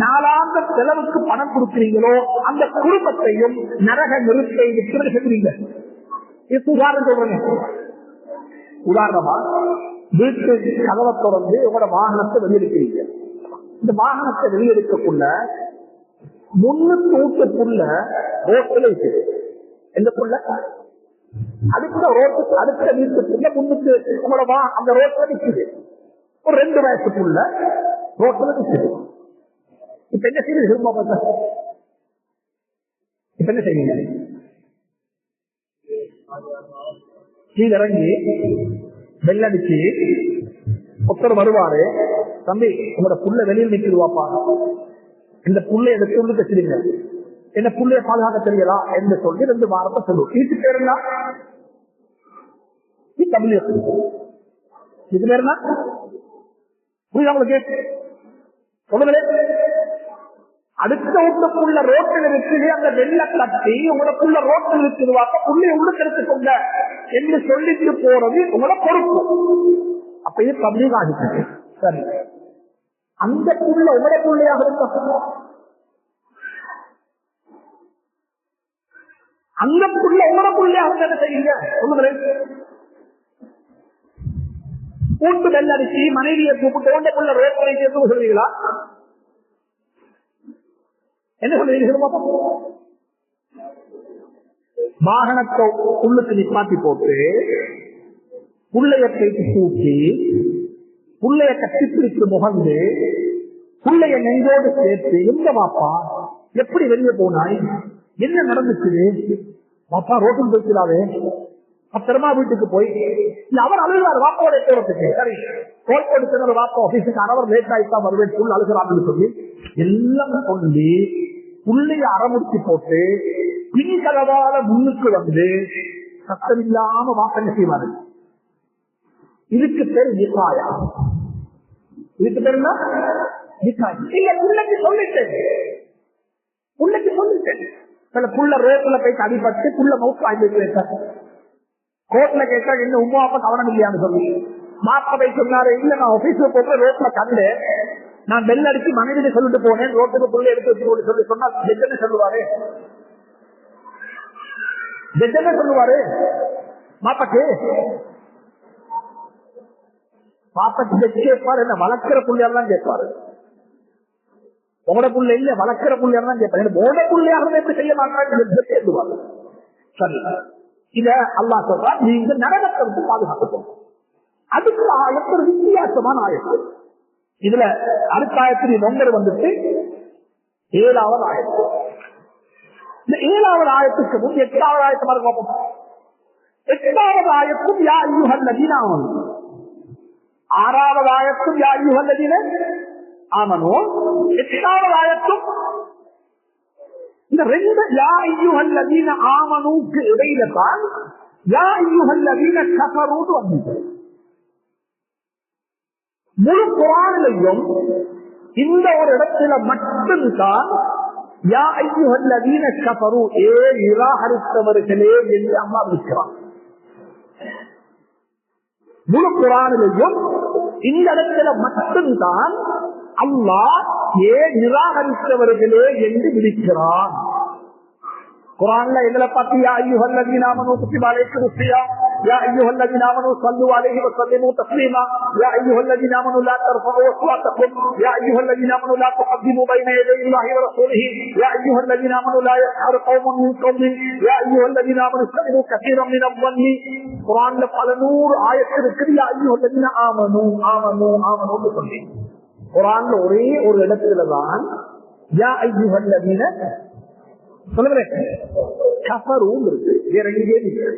நாளாந்த செலவுக்கு பணம் கொடுக்கிறீங்களோ அந்த குடும்பத்தையும் நரக நெருப்பை விட்டு சொல்றீங்க. உதாரணம் சொல்றேன். உதாரணமா, வீட்டு கதவை தொடர்ந்து உங்களோட வாகனத்தை வெளியெடுக்கிறீங்க. இந்த வாகனத்தை வெளியெடுக்கக்குள்ள முன்னுக்கு புள்ள ரோட்டில் இருக்குது. எந்த புள்ள அடுத்த ரோட்டுக்கு அடுத்த வீட்டுக்குள்ள முன்னுக்கு உங்களோட அந்த ரோட்ல நிற்குது. ஒரு 2 வயசுக்குள்ள ரோட்ல நிற்குது. இப்ப என்ன செய்யுது? இப்ப என்ன செய்யுங்க? கீழ் இறங்கி வெள்ளடிச்சு ஒருத்தர் வருவாரு, தம்பி உங்களோட புள்ள வெளியில் நிற்கிடுவாப்பா, இந்த புள்ளை எடுத்து வந்து வச்சிருங்க, என்ன புள்ளைய பாதுகாக்க தெரியலா என்று சொல்லி 2 வாரத்தை சொல்லுவோம். வீட்டு பேருனா இது பேருனா புரியுதா உங்களுக்கு? சொல்லுங்களே. அடுத்த வீட்டுக்குள்ள ரோட்டில் இருக்குது, அந்த வெள்ள கட்டி உங்களுக்குள்ள ரோட்டில் இருக்குதுவாக்க புள்ளைய உள்ள எடுத்துக்கொண்ட என்று சொல்லிட்டு போறது உங்களோட பொறுப்பு. அப்ப இது தப்லீக் ஆகிட்டு. சரி, அந்த புள்ள உங்களோட புள்ளையாக இருக்க, அந்த புள்ள உங்களோட புள்ளையாக என்ன செய்யுங்க? சொல்லுங்களேன். கூட்டு வெள்ளடிச்சு மனைவியை கூப்பிட்டு உண்ட புள்ள ரோட்டை சேர்த்து சொல்றீங்களா? என்ன சொல்றீங்க? வாகனத்தை உள்ளுக்கு நிப்பாட்டி போட்டு புள்ளைய கைக்கு கூட்டி புள்ளைய கட்டிப்பிடித்து முகந்து புள்ளைய நெஞ்சோடு சேர்த்து, எங்க வாப்பா எப்படி வெளியே போனாய், என்ன நடந்துச்சு வாப்பா, ரோட்டில் போய்க்கிறாவே, பத்திரமா வீட்டுக்கு போய் அவர் அழுகிறார் வாப்பாவோட போறதுக்கு. சரி, கோல் கொடுத்த வாப்பா ஆபீஸுக்கு அவர் லேட் ஆயிட்டா வருவேன், புல் அழுகிறான்னு சொல்லி எல்லாம் சொல்லி புள்ளைய அறமுடிச்சு போட்டு பின்கலவால முன்னுக்கு வந்து சத்தம் இல்லாம வாசனை செய்வாரு. இதுக்கு பேர் நிகாயா. இதுக்கு பேர் என்ன? நிகாயா. இல்ல, புள்ளைக்கு சொல்லிட்டேன், புள்ளைக்கு சொல்லிட்டேன். சில புள்ள ரோட்ல போய் அடிபட்டு புள்ள மவுத்து வாங்கி கோர்ட்ல கேட்டா என்ன உமா அப்பா கவனம் இல்லையான்னு சொல்லி மாப்பை சொன்னாரு, இல்ல நான் ஆபீஸ்ல போட்டு ரோட்ல கண்டு நான் பெல் அடிச்சு மனைவியை சொல்லிட்டு போனேன், ரோட்டுக்கு புள்ள எடுத்து வச்சு சொல்லி சொன்னா ஜட்ஜ் சொல்லுவாரு, ஜட்ஜ் என்ன சொல்லுவாரு மாப்பாக்கு? பாப்பாக்கு ஜட்ஜ் கேட்பாரு, என்ன வளர்க்கிற புள்ளையார் கேட்பாரு. உங்களோட புள்ள இல்ல, வளர்க்கிற புள்ளையார் தான் கேட்பாரு. உங்களோட புள்ளையாக எப்படி செய்ய மாட்டாங்க எழுதுவாரு. சரி, இத அல்லாஹ் சொல்றார், நீங்க நரகத்தை விட்டு பாதுகாத்துக்கணும். அதுக்கு ஆயத்து ஒரு வித்தியாசமான ஆயத்து. இதுல அடுத்த ஆயத்தில் நொங்கர் வந்துட்டு 7வது ஆயத்து. இந்த 7வது ஆயத்துக்கு முன் 8வது ஆயத்து மாதிரி பார்ப்போம். 8வது ஆயத்தும் யா அய்யுஹல் லதீன ஆமனு, 6வது ஆயத்தும் யா அய்யுஹல் லதீன ஆமனு, 8வது ஆயத்தும் இந்த 2 யா அய்யுஹல் லதீன ஆமனுக்கு இடையில தான் யா அய்யுஹல் லதீன கஃபரூன்னு வந்தது. முழு குர்ஆனிலும் இந்த ஒரு இடத்துல மட்டும்தான் யா அய்யுஹல் லதீன கஃபரு, ஏ நிராகரித்தவர்களே என்று அல்லாஹ் இருக்கிறார். முழு குர்ஆனிலும் இந்த இடத்துல மட்டும்தான் அல்லாஹ் ஏ நிராகரித்தவர்களே என்று விதிக்கிறான். குர்ஆன்ல எங்களை பார்த்து யா அய்யுஹல் லதீன ஆமனு குத்திப அலைக்குமுஸ் ஸியாம், யா அய்யுஹல் லதீன ஆமனு ஸல்லு அலைஹி வஸல்லிமு தஸ்லீமா, யா அய்யுஹல் லதீன ஆமனு லா தர்ஃபஉ அஸ்வாத்தக்கும், யா அய்யுஹல் லதீன ஆமனு லா துகத்திமு பைன யதை அல்லாஹி வ ரசூலிஹி, யா அய்யுஹல் லதீன ஆமனு லா யஸ்ஹர் கௌமுன் மின் கௌமின், யா அய்யுஹல் லதீன ஆமனு இஸ்தனிபு கஸீரன் மின ظنி. குர்ஆன்ல பல நூறு ஆயத்து இருக்குது யா அய்யுஹல் லதீன ஆமனு ஆமனு ஆமனு சொல்லி. குர்ஆன்ல ஒரே ஒரு இடத்துலதான் யா அய்யுஹல் லதீன சொல்லுறேன் கஃபரும் இருக்கு, வேற எங்கேயும் இருக்கு.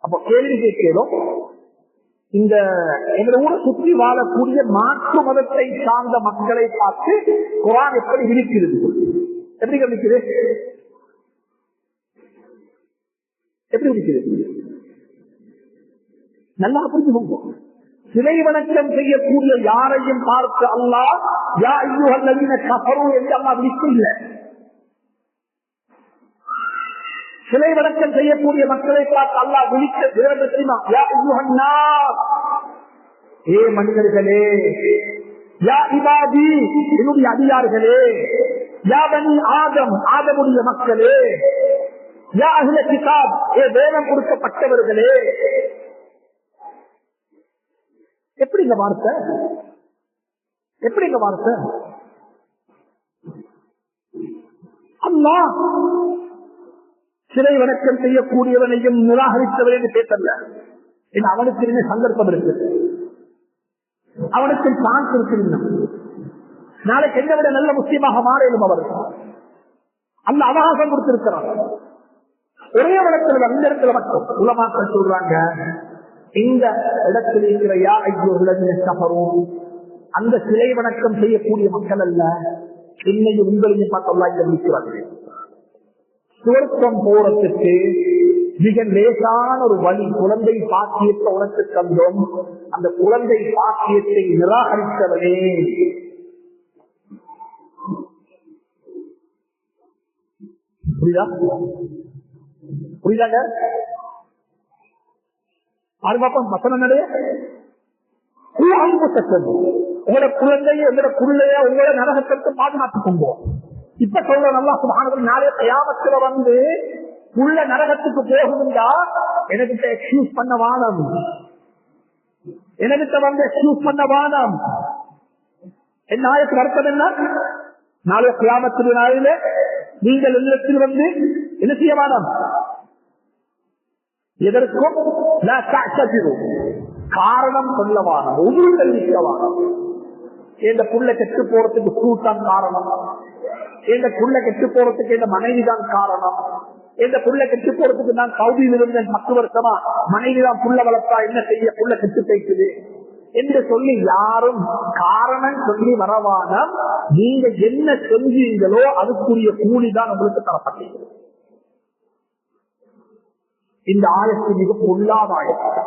அப்ப கேள்வி கேட்கிறோம், இந்த எங்க ஊரை சுற்றி வாழக்கூடிய மாற்று மதத்தை சார்ந்த மக்களை பார்த்து குர்ஆன் எப்படி விழிக்கிறது? எப்படி கவனிக்கிறது? எப்படி விழிக்கிறது? நல்லா புரிஞ்சுக்கோங்க. சிலை வணக்கம் செய்யக்கூடிய யாரையும் பார்த்து அல்லாஹ் யா அய்யுஹல் லதீன கஃபரு என்று அல்லாஹ் விழிக்கவில்லை. சிலை வணக்கம் செய்யக்கூடிய மக்களை பார்த்து அல்லாஹ் விழிக்க விரும்ப தெரியுமா? யா அய்யுஹன் நாஸ், ஏ மனிதர்களே, யா இபாதி, என்னுடைய அதிகாரிகளே, யா பனி ஆதம், ஆதமுடைய மக்களே, யா அஹ்ல கிதாப், ஏ வேதம் கொடுக்கப்பட்டவர்களே. எப்படிங்க வார்த்தை? எப்படிங்க வார்த்தை? அல்லாஹ் சிலை வணக்கம் செய்யக்கூடியவனையும் நிராகரித்தவரையும் பேசல. அவனுக்கு என்ன சந்தர்ப்பம் இருக்கு, அவனுக்கு சான்ஸ் இருக்கு. நாளைக்கு என்ன விட நல்ல முஸ்லீமாக மாறிடும். அவர் அந்த அவகாசம் கொடுத்திருக்கிறார். ஒரே இடத்துல அந்த இடத்துல மட்டும் உலமாக்கள் சொல்றாங்க, இந்த இடத்தில் இருக்கிற யா அய்யுஹல் லதீன கஃபரு அந்த சிலை வணக்கம் செய்யக்கூடிய மக்கள் அல்ல, என்னையும் உங்களையும் பார்த்து அல்லாஹ் இங்க விழிக்கிறார்கள். சுவர்க்கம் போறதுக்கு மிக லேசான ஒரு வழி, குழந்தை பாக்கியத்தை உனக்கு தந்தோம், அந்த குழந்தை பாக்கியத்தை நிராகரித்தவனே. புரியுதா? புரியுதாங்க? பாதுகாப்பம் வசனம் நிறைய உங்களோட குழந்தைய உங்களோட குள்ளைய உங்களோட நரகத்திற்கு பாதுகாத்துக் கொண்டோம். இப்ப சொல்ற நல்லா சுப்ஹானல்லாஹ், நாளைய கியாமத்துல வந்து உள்ள நரகத்துக்கு போகுதுண்டா எனக்கிட்ட எக்ஸ்கியூஸ் பண்ண வானம், எனக்கிட்ட வந்து எக்ஸ்கியூஸ் பண்ண வானம். என்ன ஆயத்துக்கு அர்த்தம் என்ன? நாளைய கியாமத்து நாளில நீங்கள் இல்லத்தில் வந்து என்ன செய்ய வானம்? எதற்கும் காரணம் சொல்லவான ஒவ்வொரு தெரிவிக்கவான எந்த புள்ள கெட்டு போறதுக்கு கூட்டம் காரணம், எந்த புள்ள கெட்டு போறதுக்கு எந்த மனைவிதான் காரணம், எந்த புள்ள கெட்டு போறதுக்கு நான் சவுதியில் இருந்தேன் 10 வருஷமா மனைவிதான் புள்ள வளர்த்தா என்ன செய்ய புள்ள கெட்டு போய்க்குது என்று சொல்லி யாரும் காரணம் சொல்லி வரவான. நீங்க என்ன செஞ்சீங்களோ அதுக்குரிய கூலிதான் உங்களுக்கு தரப்பட்டது. இந்த ஆயத்து மிக பொல்லாத ஆயத்து.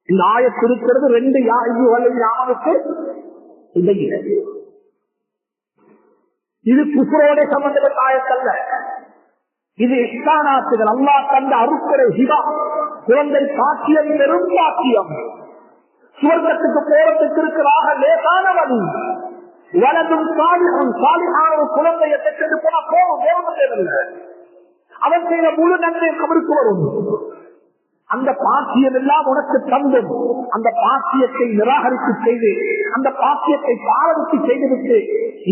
இந்த ஆயத்து இருக்கிறது 2 யாருக்கு இடையில. இது குஃப்ரோட சம்பந்தப்பட்ட ஆயத்தல்ல. இது இஹ்சானாத்துகள், அல்லாஹ் தந்த அருட்கொடை ஹிபா, குழந்தை பாக்கியம், பெரும் பாக்கியம். சுவர்க்கத்துக்கு போறதுக்கு இருக்கிறாக லேசான வழி. வலதும் சாலிஹான ஒரு குழந்தையை பெற்று போனா போகும், வேறு தேவையில்லை. அவன் செய்த முழு நன்மை கபருக்கு வரும். அந்த பாக்கியம் எல்லாம் உனக்கு தந்தும் அந்த பாக்கியத்தை நிராகரித்து செய்து அந்த பாக்கியத்தை பாரதித்து செய்துவிட்டு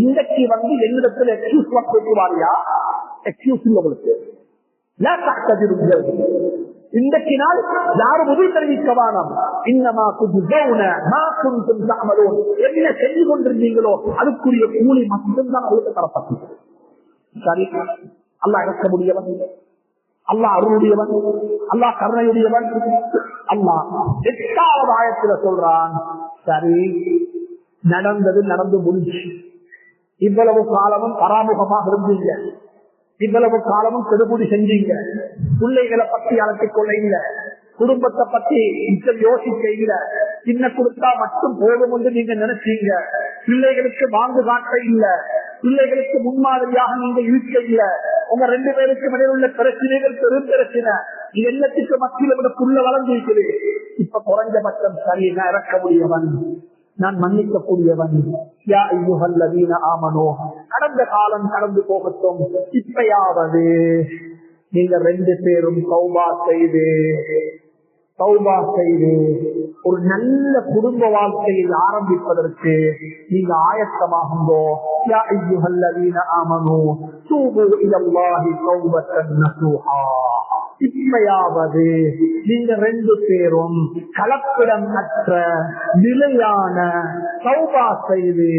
இன்றைக்கு வந்து என்னிடத்தில் எக்ஸ்கியூஸ் பேசுவாரியா? எக்ஸ்கியூஸ் இல்லை உங்களுக்கு. இன்றைக்கு நாள் யாரும் உதவி தெரிவிக்கவானம். இன்னமா என்ன செஞ்சு கொண்டிருந்தீங்களோ அதுக்குரிய கூலி மட்டும்தான் அவருக்கு தரப்பட்டது. சரி, அல்லாஹ் இறக்க முடியவன், அல்லாஹ் அருளுடையவன், அல்லாஹ் கருணையுடையவன். அல்லாஹ் 8வது ஆயத்துல சொல்றான், சரி நடந்தது நடந்து முடிஞ்சு. இவ்வளவு காலமும் பராமுகமாக இருந்தீங்க, இவ்வளவு காலமும் கெடுபுடி செஞ்சீங்க, பிள்ளைகளை பத்தி அழைத்துக் கொள்ள இல்ல, குடும்பத்தை பத்தி யோசிக்க இல்ல, சின்ன கொடுத்தா மட்டும் போதும் என்று நீங்க நினைச்சீங்க, பிள்ளைகளுக்கு வாங்கு காட்ட இல்ல, பிள்ளைகளுக்கு முன்மாதிரியாக நீங்க இருக்க இல்ல, உங்க 2 பேருக்கு இடையில் உள்ள பிரச்சனைகள் பெரும் பிரச்சனை, இது எல்லாத்துக்கு மத்தியில் விடக்குள்ள வளர்ந்திருக்குது. இப்ப குறைஞ்சபட்சம் சரி, நான் இறக்க முடியவன், நான் மன்னிக்க கூடியவன். கடந்த காலம் கடந்து போகட்டும், இப்பயாவது நீங்க 2 பேரும் தௌபா செய்து ஒரு நல்ல குடும்ப வாழ்க்கையில் ஆரம்பிப்பதற்கு நீங்க ஆயத்தமாகுங்கோ. யா அய்யுஹல்லதீன ஆமனூ தூபு இலல்லாஹி தௌபத்தன் நஸூஹா. இப்பயாவது நீங்க 2 பேரும் கலப்பிடம் அற்ற நிலையான தௌபா செய்து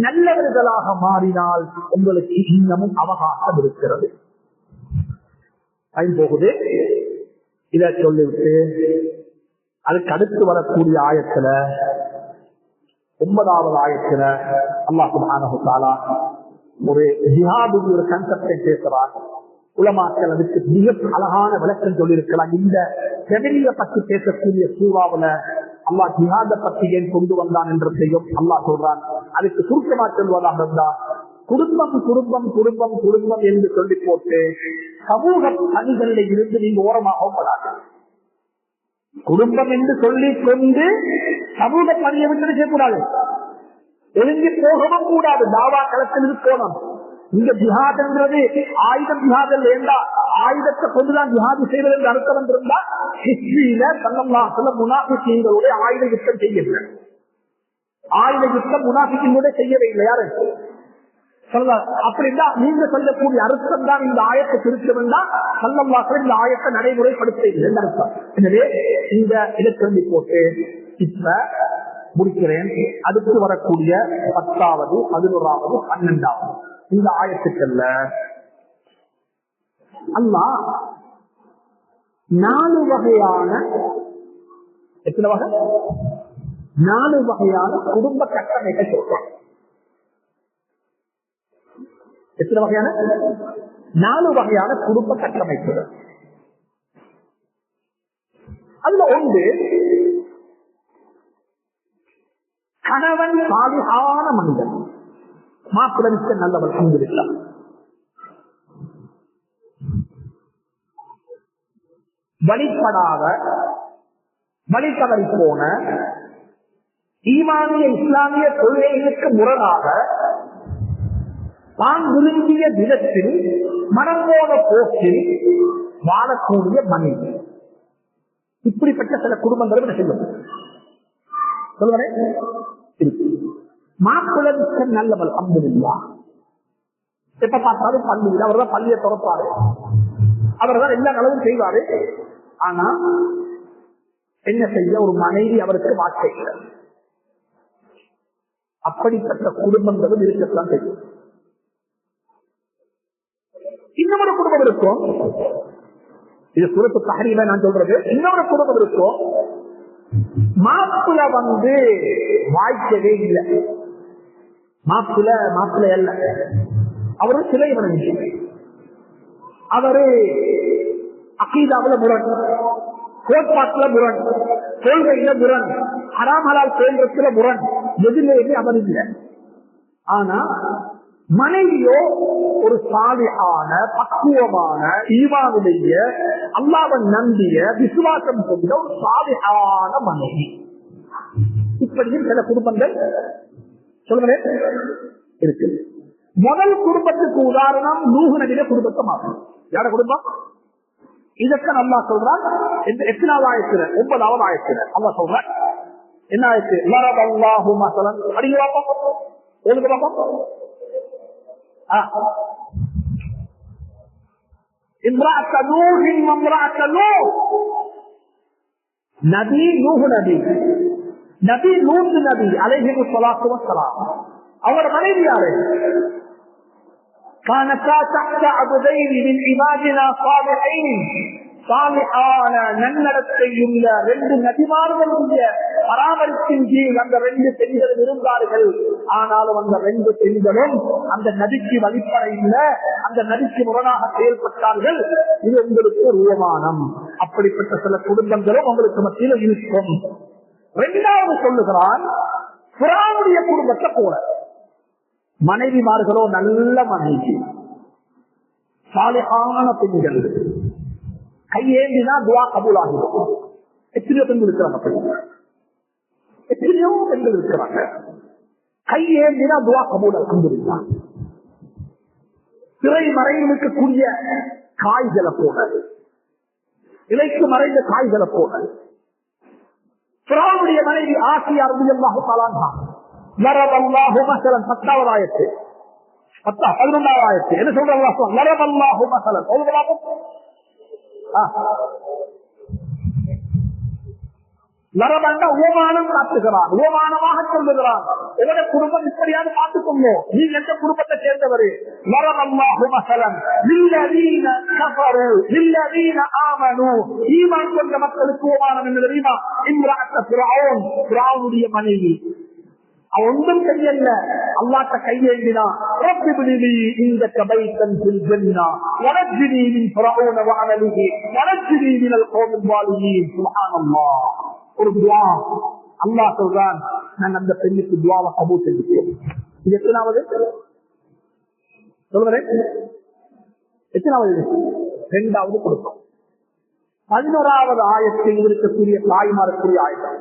நல்லவர்களாக மாறினால் உங்களுக்கு இன்னமும் அவகாசம் இருக்கிறது. போகுது. இதை சொல்லிவிட்டு அதுக்கு அடுத்து வரக்கூடிய ஆயத்துல 9வது ஆயத்துல அல்லாஹ் சுப்ஹானஹு வ தஆலா ஒரு ஜிஹாதுடைய ஒரு கன்செப்டை பேசுறார். உலமாக்கள் அதுக்கு மிக அழகான விளக்கம் சொல்லியிருக்கலாம். இந்த ஃபெமிலிய பற்றி பேசக்கூடிய சூறாவுல அல்லாஹ் ஜிஹாத பற்றி ஏன் கொண்டு வந்தான் என்றதையும் அல்லாஹ் சொல்றான். அதுக்கு சுருக்கமா சொல்வதாக இருந்தா, குடும்பம் குடும்பம் குடும்பம் குடும்பம் என்று சொல்லி போட்டு சமூக பணிகளில் இருந்து நீங்க ஓரமாக போடாது. குடும்பம் என்று சொல்லிக் கொண்டு சமூக பணியை விட்டு செய்யக்கூடாது, ஒழுங்கி போகவும் கூடாது. தாவா களத்தில் இருக்கணும். இங்க ஜிஹாத் என்றது ஆயுதம் ஜிஹாதில் வேண்டா, ஆயுதத்தை கொண்டுதான் ஜிஹாது செய்வது என்று அர்த்தம் வந்திருந்தா ஹிஸ்டரியில ஸல்லல்லாஹு அலைஹி முனாஃபிகீன்களுடைய ஆயுத யுத்தம் செய்யவில்லை. ஆயுத யுத்தம் முனாஃபிகீன்களோட செய்யவே இல்லை. யாரு அப்படின்னா நீங்க சொல்லக்கூடிய அர்த்தம் தான் இந்த ஆயத்தை திருத்த வேண்டாம். ஸல்லல்லாஹு அலைஹி இந்த ஆயத்தை நடைமுறைப்படுத்த அர்த்தம். எனவே இந்த இலக்கணி போட்டு இப்ப முடிக்கிறேன். அடுத்து வரக்கூடிய 10வது 11வது 12வது இந்த ஆயத்துக்கல்ல அல்லாஹ் 4 வகையான, எத்தனை வகை? 4 வகையான குடும்ப கட்டமைப்பை சொல்றான். எத்தனை வகையான? 4 வகையான குடும்ப கட்டமைப்புகள். அதுல ஒன்று, கணவன் சாலிஹான மனிதன், மாப்பிளனுக்கு நல்லவள், அல்ஹம்துலில்லாஹ். வழிபடாத, வழி தவறி போன, ஈமானிய இஸ்லாமிய கொள்கைகளுக்கு முரணாக தான் விரும்பிய விதத்தில் மனம்போன போக்கில் வாழக்கூடிய மனிதன். இப்படிப்பட்ட சில குடும்பங்களும் செய்யும். சொல்லுவேன், மாப்பிளனுக்கு நல்லவள், அல்ஹம்துலில்லாஹ். எப்ப பார்த்தாலும் பள்ளியில் அவர்தான் பள்ளியை திறப்பாரு, அவர்தான் எல்லா நலவும் செய்வாரு. ஆனா என்ன செய்ய ஒரு மனைவி அவருக்கு வாழ்க்கை இல்லை. அப்படிப்பட்ட குடும்பங்களும் இருக்கத்தான் தெரியும். இன்னொரு குடும்பம் இருக்கும், இது சூரத்து தஹரீம்ல நான் சொல்றது. இன்னொரு குடும்பம் இருக்கும், மாப்பிள்ள வாய்க்கவே இல்லை. மாப்பிள்ள அல்ல, அவரு சிலை வணங்கி, அவரு அகீதாவுல முரண், கோட்பாட்டுல முரண், கொள்கையில முரண், ஹராம் ஹலால் கேந்திரத்துல முரண், எதிலேயுமே அவர் இல்லை. ஆனா மனைவியோ ஒரு சாலிஹான பக்குவமான ஈமானுடைய அல்லாஹ்வை நம்பிய விசுவாசம் கொண்ட ஒரு சாலிஹான மனைவி. இப்படியும் சில குடும்பங்கள் சொல்லுங்களேன் இருக்கு. முதல் குடும்பத்துக்கு உதாரணம் நூஹ் நபியுடைய குடும்பத்தை மாறும். யார குடும்பம்? இதற்கான அல்லாஹ் சொல்றான். எத்தனாவது ஆயத்துல? 9வது ஆயத்துல அல்லாஹ் சொல்றான். என்ன ஆயத்து? லரபல்லாஹு மஸலன். அடிங்க பாப்போம், எழுந்து பாப்போம். இம்ராஅத் நூஹ் வம்ராஅத் நூஹ். நபி நூஹ் நபி, நபி லூத் நபி அலைஹிம் ஸலாத்து வஸ்ஸலாம், அவர் மனைவி யாரு? கானதா தஹ்த அபதைன் மின் இபாதினா ஸாலிஹீன். சாலிஹான நன்னடத்தையுள்ள 2 நபிமார்களுடைய பராமரிப்பின் கீழ் அந்த 2 பெண்களும் இருந்தார்கள். ஆனாலும் அந்த 2 பெண்களும் அந்த நபிக்கு வழிபடையில் அந்த நபிக்கு முரணாக செயல்பட்டார்கள். இது உங்களுக்கு ஒரு உபமானம். அப்படிப்பட்ட சில குடும்பங்களும் உங்களுக்கு மத்தியில் இருக்கும். 2வது சொல்லுகிறான், ஃபிரௌனுடைய குடும்பத்தை போல மனைவிமார்களோ நல்ல மனைவி, சாலிஹான பெண்கள், கையேந்தினா துவா கபூல் ஆகும். எத்தனையோ பெண்கள் இருக்கிறாங்க, எத்தனையோ பெண்கள் இருக்கிறாங்க, கையேந்தினா துவா கபூல் அல்ஹம்துலில்லாஹ். திரை மறையில் இருக்கக்கூடிய காய்களை போல, இலைக்கு மறைந்த காய்களை போல. ஃபிரௌனுடைய மனைவி ஆசியா ரலியல்லாஹு தஆலா அன்ஹா, லரபல்லாஹு மஸலன் 10வது ஆயத்து, 11வது ஆயத்து என்ன சொல்றாங்க? லரபல்லாஹு மஸலன். லரபண்டா உபமானம் காட்டுகிறான், உபமானமாக சொல்லுகிறான். எவட குடும்பம் இப்படியாவது பார்த்துக்கோங்க, நீங்க எந்த குடும்பத்தை சேர்ந்தவர்? லரபல்லாஹு மஸலன் லில்லதீன கஃபரு லில்லதீன ஆமனு. ஈமான் கொண்ட மக்களுக்கு உபமானம் என்ன தெரியுமா? இம்ராஅத் ஃபிரௌன், ஃபிரௌனுடைய மனைவி. அவன் ஒன்றும் செய்யல, அல்லாஹ்ட்ட கையேந்தினா, ரப்பிப்னிலி இந்தக பைத்தன் ஃபில் ஜன்னah வனஜ்னி மின் ஃபிரௌன வஅமலிஹி வனஜ்னி மினல் கௌமில் ஸாலிஹீன். சுப்ஹானல்லாஹ். ஒரு துஆ அல்லாஹ் சொல்றான், நான் அந்த பெண்ணுக்கு துஆவை கபூல் செஞ்சேன். இது எத்தனாவது சொல்றேன்? எத்தனாவது? 2வது கொடுக்கும். 11வது ஆயத்தில் இருக்கக்கூடிய தாய்மாருக்குரிய ஆயத்தம்.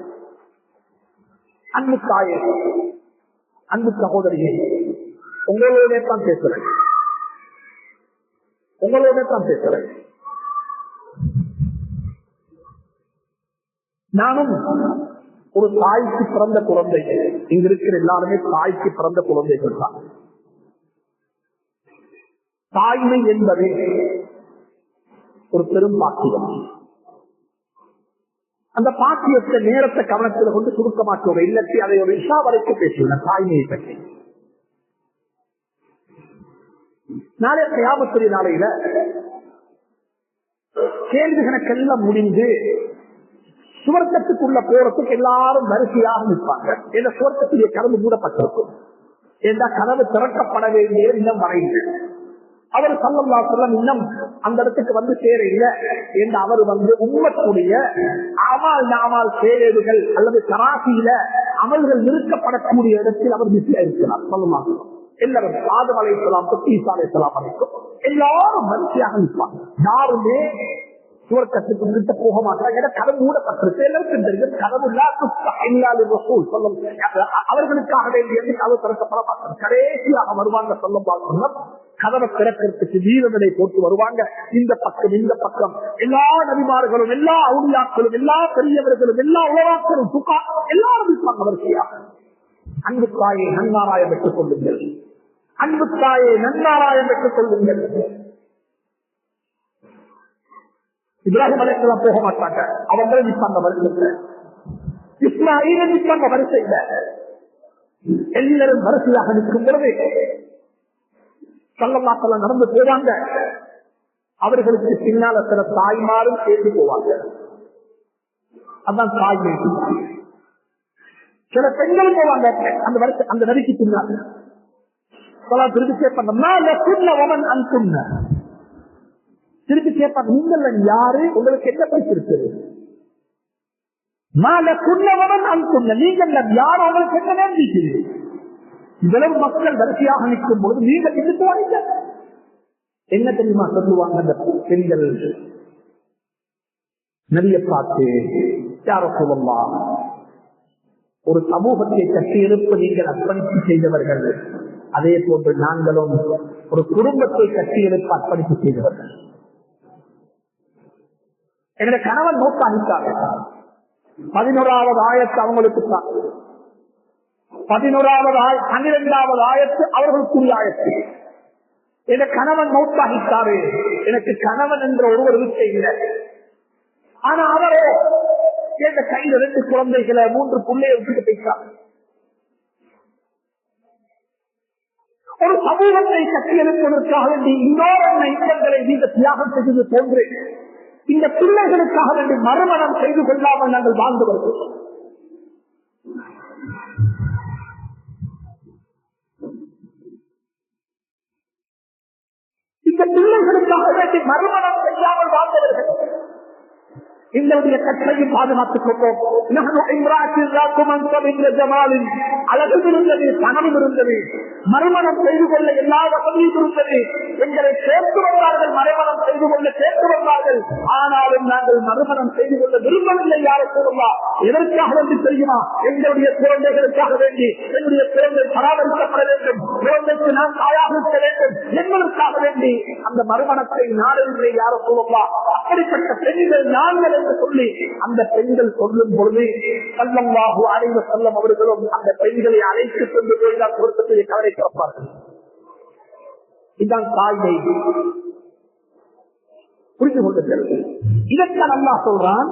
அன்பு தாயே, அன்பு சகோதரியே, உங்களோட தான் பேசுறேன், உங்களோட தான் பேசுறேன். நானும் ஒரு தாய்க்கு பிறந்த குழந்தை. இங்க இருக்கிற எல்லாருமே தாய்க்கு பிறந்த குழந்தைகள் தான். தாய்மை என்பது ஒரு பெரும் பாக்கியம். அந்த பாக்கியத்தை நேரத்தை கவனத்தில் கொண்டு சுருக்க மாட்டோம். இல்லத்தி அதை ஒரு இஷா வரைக்கும் பேசுவேன் தாய்மையை பற்றி. நாளை கியாமத்துடைய நாளையில கேள்வி கணக்கெல்லாம் முடிந்து சுவர்க்கத்துக்குள்ள போறதுக்கு எல்லாரும் வரிசையாக நிற்பாங்க. இந்த சுவர்க்கத்துடைய கதவு மூடப்பட்டிருக்கும். இந்த கதவு திறக்கப்பட வேண்டிய இன்னும் வரையில் அவர் ஸல்லல்லாஹு அலைஹி வஸல்லம் இன்னும் அந்த இடத்துக்கு வந்து சேரல என்று அவர் உம்மத்துடைய அமல் சேவைகள் அல்லது கராசியில அமல்கள் நிறுத்தப்படக்கூடிய இடத்தில் அவர் பிஸியா இருக்கிறார். ஸல்லல்லாஹு அலைஹி வஸல்லம் எல்லாரும் ஆதம் அலைஹிஸ்ஸலாம் ஈசா அலைஹிஸ்ஸலாம் வரைக்கும் எல்லாரும் வரிசையாக நிற்பாங்க. யாருமே சுவர்க்கத்துக்கு நிறுத்த போக மாட்டாங்க. கதவு மூடப்பட்டிருக்கு. எல்லாருக்கும் தெரியும் கதவு அவர்களுக்காக வேண்டிய கதவு திறக்கப்பட மாட்டாங்க. கடைசியாக வருவாங்க. ஸல்லல்லாஹு அலைஹி வஸல்லம் கதவை திறக்கிறதுக்கு வீரநடை போட்டு வருவாங்க. இந்த பக்கம் இந்த பக்கம் எல்லா நபிமார்களும் எல்லா அவுலியாக்களும் எல்லா பெரியவர்களும் எல்லா உலகாக்களும் துக்கா எல்லாரும் இருப்பாங்க வரிசையாக. அன்பு தாயை நன்னாராயம் பெற்றுக் கொள்ளுங்கள், அன்பு தாயை நன்னாராயம் பெற்றுக் கொள்ளுங்கள். இப்ராஹிம் அலைஹிஸ்ஸலாம் போக மாட்டாங்க, அவங்க நிற்பாங்க வரிசையில. இஸ்மாயில் நிற்பாங்க வரிசையில. எல்லாரும் வரிசையாக நிற்கும் பொழுது ஸல்லல்லாஹு அலைஹி நடந்து போவாங்க. அவர்களுக்கு பின்னால சில தாய்மாரும் சேர்ந்து போவாங்க. அதான் தாய்மை. சில பெண்கள் போவாங்க அந்த வருஷம் அந்த நதிக்கு பின்னால. திருப்பி கேட்பாங்க, திருப்பி கேட்பாங்க, நீங்கள் யாரு, உங்களுக்கு என்ன பிடிச்சிருக்கு? நீங்கள் யார், உங்களுக்கு என்ன நேர்ந்திருக்கு? இவ்வளவு மக்கள் வரிசையாக நிற்கும் பொழுது நீங்கள் எதிர்த்து வாங்க. என்ன தெரியுமா சொல்லுவாங்க அந்த பெண்கள்? நபியை பார்த்து, யார சொல்லலாம், ஒரு சமூகத்தை கட்டியெழுப்ப நீங்கள் அர்ப்பணிப்பு செய்தவர்கள், அதே போன்று நாங்களும் ஒரு குடும்பத்தை கட்டியெழுப்ப அர்ப்பணிப்பு செய்தவர்கள். எங்களை கணவன் நோக்க அளித்தாங்க. 11வது ஆயத்து அவங்களுக்கு தான், 12வது ஆயத்து அவர்களுக்குரிய ஆயத்து. என கணவன் மௌத்தாகிட்டாரு, எனக்கு கணவன் என்ற ஒருவர் இருக்கை இல்லை. ஆனா அவரோ என்ற கையில் 2 குழந்தைகளை 3 பிள்ளையை விட்டுட்டு போயிட்டார். ஒரு சமூகத்தை கட்டியெழுப்பதற்காக வேண்டி இன்னொரு இன்பங்களை நீங்கள் தியாகம் செய்தது போன்று இந்த பிள்ளைகளுக்காக வேண்டி மறுமணம் செய்து கொள்ளாமல் நாங்கள் வாழ்ந்து வருகிறோம். இந்த பிள்ளைகளுக்காக வேண்டி மறுமணம் செய்யாமல் வாழ்ந்தவர்கள் எங்களுடைய கட்டளையும் பாதுகாத்துக் கொண்டோம். அழகும் இருந்தது, பணமும் இருந்தது, மறுமணம் செய்து கொள்ள எல்லா வசதியும் இருந்தது. எங்களை சேர்த்து வந்தார்கள், மறுமணம் செய்து கொள்ள சேர்த்து வந்தார்கள். ஆனாலும் நாங்கள் மறுமணம் செய்து கொள்ள விரும்பவில்லை. யாரும் சொல்லலாம், எதற்காக வேண்டி தெரியுமா? எங்களுடைய குழந்தைகளுக்காக வேண்டி, என்னுடைய குழந்தை பராமரிக்கப்பட வேண்டும், குழந்தைக்கு நாம் தாயாக இருக்க வேண்டும் என்பதற்காக வேண்டி அந்த மறுமணத்தை நாடுகளே யாரும் சொல்லலாம். அப்படிப்பட்ட பெண்கள் நாங்கள் என்று சொல்லி அந்த பெண்கள் சொல்லும் பொழுது ஸல்லல்லாஹு அலைஹி வஸல்லம் அவர்களும் அந்த பெண்களை அழைத்து கொண்டு போய்தான் பொருத்தத்தை கவலைக்கு வைப்பார்கள். இதுதான் தாய்மை. புரிந்து கொள்ளுங்கள். இதற்கான அல்லாஹ் சொல்றான்,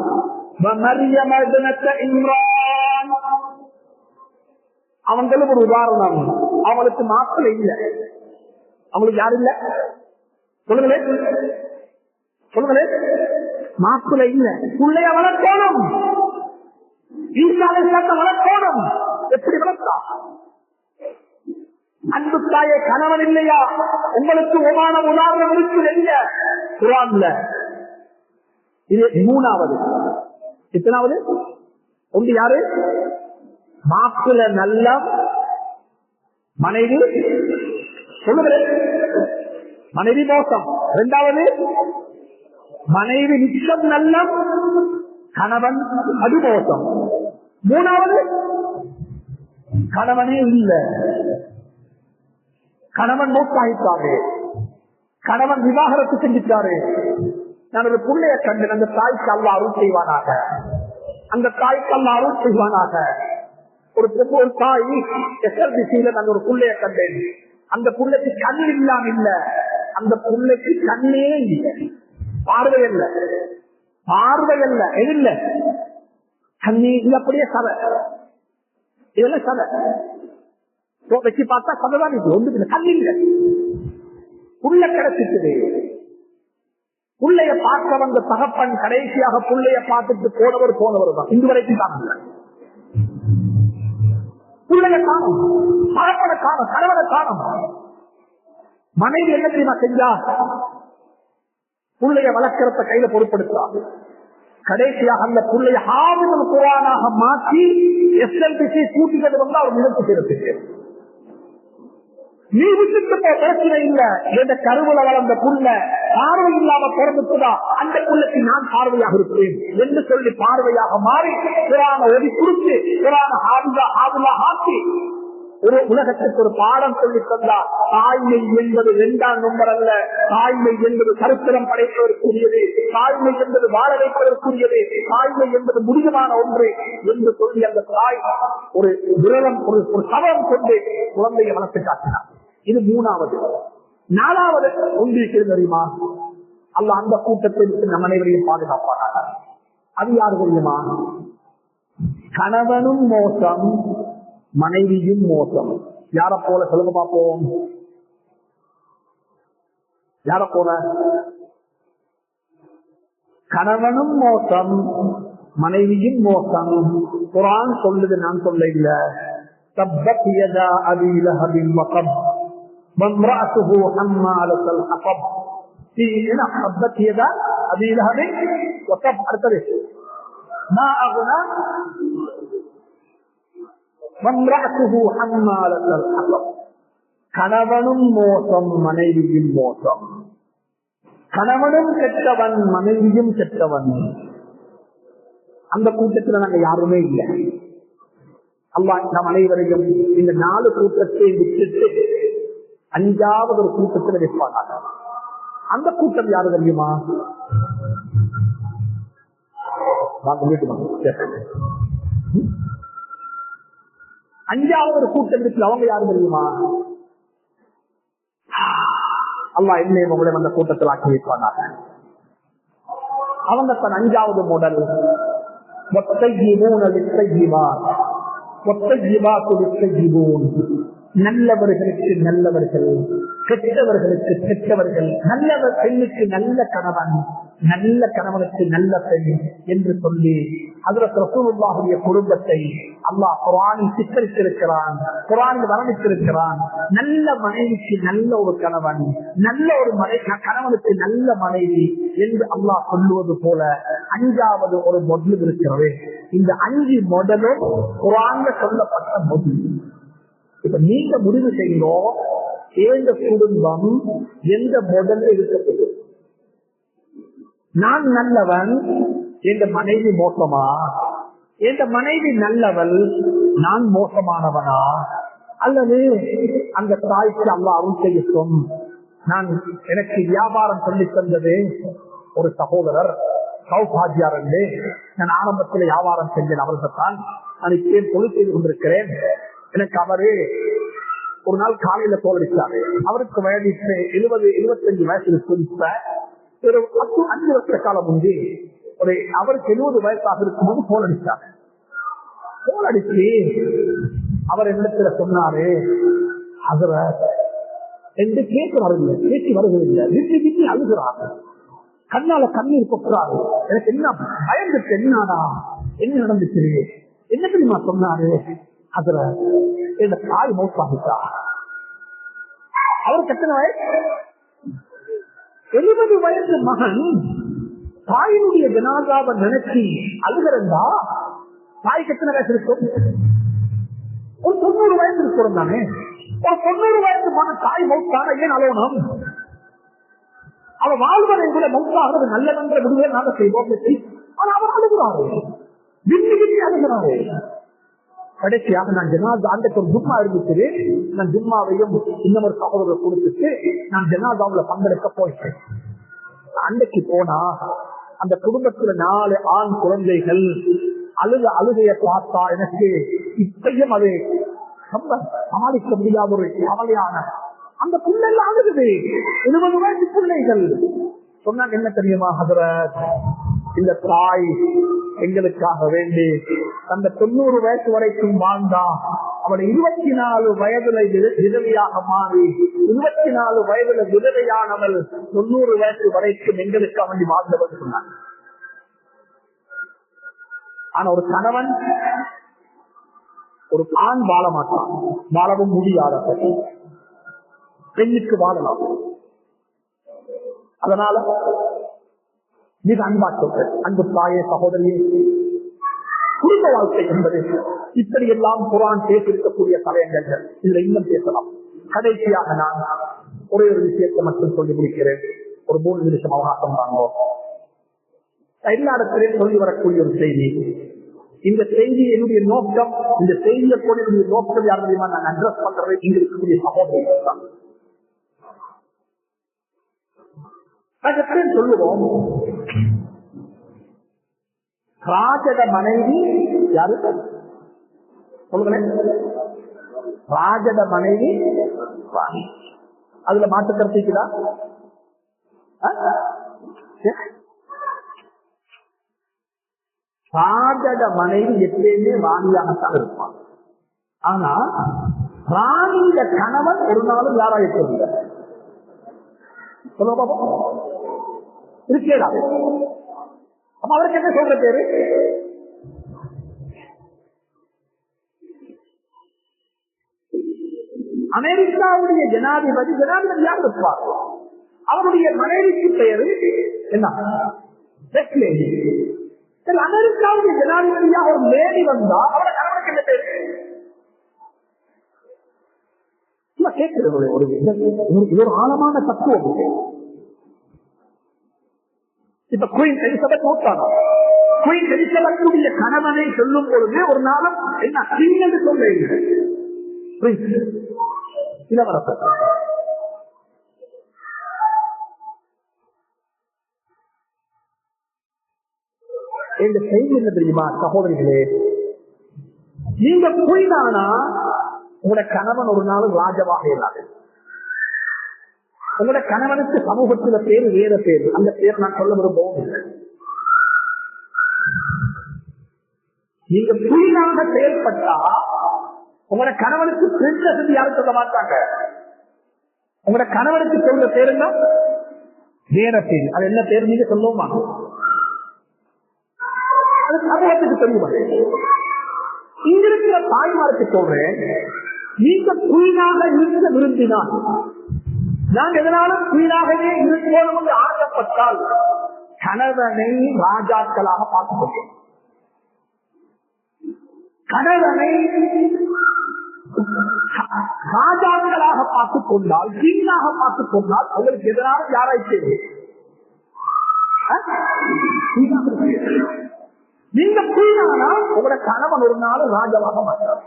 அவங்களுக்கு ஒரு உதாரணம். அவங்களுக்கு மாப்பிள்ளை இல்லை. அவங்களுக்கு யாரு இல்ல? சொல்லுங்களேன், சொல்லுங்களேன். மாப்பிள்ளை இல்ல, பிள்ளைய வளர்க்கணும், ஈசாலை சேர்த்த வளர்க்கணும். எப்படி வளர்த்தா? அன்பு தாயே, கணவன் இல்லையா? உங்களுக்கு உதாரணம் இருக்கு எங்க? குர்ஆன்ல. இது 3வது. எத்தனாவது? ஒன்று யாரு? மாப்பிள்ளை நல்ல, மனைவி சொல்லுங்களேன் மனைவி மோசம். 2வது மனைவி நிச்சயம் நல்ல, கணவன் அது மோசம். 3வது கணவனே இல்ல, கணவன் மோசாயிட்டாரு, கணவன் விவாகரத்து செஞ்சிட்டாரு. நான் ஒரு பிள்ளைய கண்டேன். அந்த தாய்க்கு அல்லாஹ் அருள் செய்வானாக, அந்த தாய்க்கு அல்லாஹ் அருள் செய்வானாக. ஒரு தாய் எஸ்எல்பிசியில நான் ஒரு பிள்ளைய கண்டேன். அந்த பிள்ளைக்கு கண் இல்லாம இல்ல, அந்த பிள்ளைக்கு கண்ணே இல்லை, பார்வையல்ல, பார்வையல்ல, எதில்ல கண்ணே இது. அப்படியே சதை, இதெல்லாம் சதை வச்சு பார்த்தா சதைதான் இது. ஒன்று கண் இல்லை, புள்ள கிடைச்சிட்டு புள்ளைய பார்க்க வந்த தகப்பன் கடைசியாக புள்ளைய பார்த்துட்டு போனவர் தான். இன்று வரைக்கும் காணல. புள்ளைய காணும், தகப்பனை காணும், கணவனை காணும். மனைவி என்ன தெரியுமா செஞ்சா? புள்ளைய வளர்க்கிறத கையில பொறுப்படுத்தாது. கடைசியாக அந்த புள்ளைய ஹாஃபிதுல் குர்ஆனாக மாற்றி எஸ்எல்பிசி கூட்டிட்டு வந்து அவர் முயற்சி செய்யறதுக்கு. நீ விட்டுட்டு பிரச்சனை இல்ல, எந்த கருவுல வளர்ந்த புள்ள பார்வை இல்லாம பிறந்துட்டுதா, அந்த புள்ளைக்கு நான் பார்வையாக இருப்பேன் என்று சொல்லி பார்வையாக மாறி குர்ஆனை ஓதி குறித்து குர்ஆனை ஹாஃபிதா ஆக்கி ஒரு உலகத்திற்கு ஒரு பாடம் சொல்லி தந்தார். தாய்மை என்பது 2ஆம் நம்பர் அல்ல, தாய்மை என்பது சரித்திரம் படைப்பதற்குரியது, தாய்மை என்பது வாழ வைப்பதற்குரியது, தாய்மை என்பது முடிவுமான ஒன்று என்று சொல்லி அந்த தாய் ஒரு விரதம், ஒரு சவரம் கொண்டு குழந்தையை வளர்த்து காட்டினார். இது 3வது. 4வது ஒன்றிற்கு தெரியுமா? அல்லாஹ் அந்த கூட்டத்திற்கு நம் அனைவரையும் பாதுகாப்பானாக. அது யாரு தெரியுமா? கணவனும் மோசம், மனைவியும் மோசம். யார போல சொல்லுங்க பார்ப்போம். யார போல? கணவனும் மோசம், மனைவியும் மோசம். குர்ஆன் சொல்லுது, நான் சொல்ல இல்ல. தப்பத் யதா அபீ லஹபின் வகப் வம்ரஅத்துஹு ஹம்மாலத்துல் ஹதப். தப்பத் யதா அபீ லஹபின் வகப். அடுத்தது மா அக்னா வம்ரஅத்துஹு ஹம்மாலத்துல் ஹதப். கணவனும் மோசம், மனைவியும் மோசம். கணவனும் கெட்டவன், மனைவியும் கெட்டவன். அந்த கூட்டத்தில் நாங்க யாருமே இல்லை. அல்லாஹ் நம் அனைவரையும் இந்த 4 கூட்டத்தை விட்டுட்டு 5வது ஒரு கூட்டத்தில் வைப்பாங்க. அந்த கூட்டம் யாரு தெரியுமா? அஞ்சாவது ஒரு கூட்டம் இருக்கு. அவங்க யாரு தெரியுமா? அல்லாஹ் என்னை உங்களை அந்த கூட்டத்தில் ஆக்கி வைப்பாங்க. அவங்க தன் 5வது மாடல் நல்லவர்களுக்கு நல்லவர்கள், கெட்டவர்களுக்கு கெட்டவர்கள், நல்லவர் பெண்ணுக்கு நல்ல கணவன், நல்ல கணவனுக்கு நல்ல பெண் என்று சொல்லி ஹஜ்ரத் ரசூலுல்லாஹுடைய குடும்பத்தை அல்லாஹ் குர்ஆனில் சித்தரித்திருக்கிறான், குர்ஆனில் வர்ணித்திருக்கிறான். நல்ல மனைவிக்கு நல்ல ஒரு கணவன், நல்ல ஒரு கணவனுக்கு நல்ல மனைவி என்று அல்லாஹ் சொல்லுவது போல 5வது ஒரு மொடல் இருக்கிறது. இந்த 5 மொடலும் குர்ஆன்ல சொல்லப்பட்ட மொடல். இப்ப நீங்க முடிவு செய்யணும், எந்த குடும்பம் எந்த மொடல் இருக்கப்படுது. நான் நல்லவன், எந்த மனைவி மோசமா? எந்த மனைவி நல்லவள், நான் மோசமானவனா? அல்லது அந்த தாய்க்கு அல்லாஹ் அருள் செய்யட்டும். எனக்கு வியாபாரம் சொல்லி தந்தது ஒரு சகோதரர் சௌபாஜியார் என்று. நான் ஆரம்பத்தில் வியாபாரம் செஞ்சேன் அவர்தான். நான் இப்ப தொழில் செய்து கொண்டிருக்கிறேன். எனக்கு அவரு ஒரு நாள் காலையில தோலடிச்சாரு. அவருக்கு வயது 70-75 வயசு இருக்கு. ஒரு 5 வருஷ காலம் முந்தி அவருக்கு 70 வயசாக இருக்கும்போது தோலடிச்சாரு. தோலடிச்சு அவர் என்னிடத்துல சொன்னாரு, ஹஜ்ரத் என்று கேட்க வரவில்லை, பேசி வருவதில்லை, விட்டு விட்டு அழுகிறாரு, கண்ணால கண்ணீர் கொட்டுறாரு. எனக்கு என்ன பயந்துட்டு, என்னடா என்ன நடந்துச்சு, என்ன தெரியுமா சொன்னாரு? ஹஜ்ரத் என் தாய் மௌத்தாகிட்டா. அவருக்கு எத்தனை வயசு? 70 வயசு மகன் தாயினுடைய ஜனாதாவை நினைச்சு அழுகிறந்தா தாய்க்கு எத்தனை வயசு இருக்கும்? ஒரு 90 வயசு இருக்கிறோம் தானே. ஒரு 90 வயசு மகன் தாய் மௌத்தான ஏன் அலோனம்? அவ வாழ்வதை கூட மௌத்தாகிறது நல்லதென்ற முடிவை நாங்கள் செய்வோம். ஆனா அவர் அழுகிறாரு, விண்ணி விண்ணி அழுகிறாரு. கடைசியாக நான் ஜனாதா அன்றைக்கு ஒரு ஜும்மா இருந்துச்சு. நான் ஜும்மாவையும் இன்னொரு சகோதரர் கொடுத்துட்டு நான் ஜனாதாவுல பங்கெடுக்க போயிட்டேன். அன்றைக்கு போனா அந்த குடும்பத்துல 4 ஆண் குழந்தைகள் அழுகைய பார்த்தா எனக்கு இப்பயும் அது ரொம்ப சமாளிக்க முடியாத ஒரு கவலையான அந்த பிள்ளைகள் அழுகுது. 20 வயசு பிள்ளைகள். சொன்னாங்க, என்ன தெரியுமா ஹஜ்ரத், இந்த தாய் எங்களுக்காக வேண்டி அந்த 90 வயசு வரைக்கும் வாழ்ந்தா, அவளை 24 வயதுல விதவையாக மாறி 24 வயதுல விதவையானவள் 90 வயசு வரைக்கும் எங்களுக்காக வேண்டி வாழ்ந்தவர் சொன்னாங்க. ஆனா ஒரு கணவன், ஒரு ஆண் வாழ மாட்டான், வாழவும் முடியாத பெண்ணுக்கு வாழலாம். அதனால மிக அன்பா சொல்றேன், அன்பு தாயே, சகோதரியே, குடும்ப வாழ்க்கை என்பது இப்படி எல்லாம் குர்ஆன் பேசியிருக்கக்கூடிய தலையங்கள். இதுல இன்னும் பேசலாம். கடைசியாக நான் ஒரே ஒரு விஷயத்தை மட்டும் சொல்லி முடிக்கிறேன். ஒரு 3 நிமிஷம் அவகாசம் வாங்குவோம். எல்லா இடத்திலையும் சொல்லி வரக்கூடிய ஒரு செய்தி. இந்த செய்தி என்னுடைய நோக்கம், இந்த செய்தியை கூட என்னுடைய நோக்கம் யார் தெரியுமா? நான் அட்ரஸ் பண்றது இங்க இருக்கக்கூடிய சகோதரிகள் தான். சொல்லுவோம், ராஜட மனைவி யாரு சொல்லுங்களேன்? ராஜட மனைவி அதுல மாற்று கருத்துக்குதா? ராஜட மனைவி எப்பயுமே ராணியாகத்தான் இருப்பான். ஆனா ராணியில கணவன் ஒரு நாளும் யாராக இருக்கேடா. அப்ப அவருக்கு என்ன சொல்ற பேரு? அமெரிக்காவுடைய ஜனாதிபதி ஜனாதிபதியாக இருப்பார். அவருடைய மனைவிக்கு பெயரு என்ன? அமெரிக்காவுடைய ஜனாதிபதியாக ஒரு லேடி வந்தா அவருடைய கணவனுக்கு என்ன பேரு? கேட்கிறது ஒரு ஆழமான தத்துவம். இப்ப குயின் எலிசபெத் நோட்டானா, குயின் எலிசபெத்துடைய கணவனை சொல்லும் பொழுது ஒரு நாளும் என்ன கிங் என்று சொல்ல இளவரசர். இந்த செய்தி என்ன தெரியுமா சகோதரிகளே? நீங்க குயினானா உங்களோட கணவன் ஒரு நாளும் ராஜாவாக இல்லாது. உங்களோட கணவனுக்கு சமூகத்தில் பேரு வேற பேரு, அந்த பேர் நான் சொல்ல விரும்பவும் இல்லை. நீங்க குயினாக செயல்பட்டா உங்களோட கணவனுக்கு பிரின்சஸ் யாரும் சொல்ல மாட்டாங்க. உங்களோட கணவனுக்கு சொல்ற பேரு என்ன? வேற பேரு. அது என்ன பேரு நீங்க சொல்லவும் மாட்டோம். அது சமூகத்துக்கு தெரியுமா? இங்க இருக்கிற தாய்மாருக்கு சொல்றேன், நீங்க குயினாக இருக்க விரும்பினால், நான் எதனாலும் குயினாகவே இருக்கணும் என்று ஆசைப்பட்டால் கணவனை ராஜாக்களாக பார்த்துக் கொள்ளும். கணவனை ராஜாக்களாக பார்த்துக் கொண்டால், கிங்காக பார்த்துக் கொண்டால் அவங்களுக்கு எதனாலும் யாராய்ச்சி நீங்க குயினானா உங்களோட கணவன் ஒரு நாள் ராஜாவாக மாட்டார்.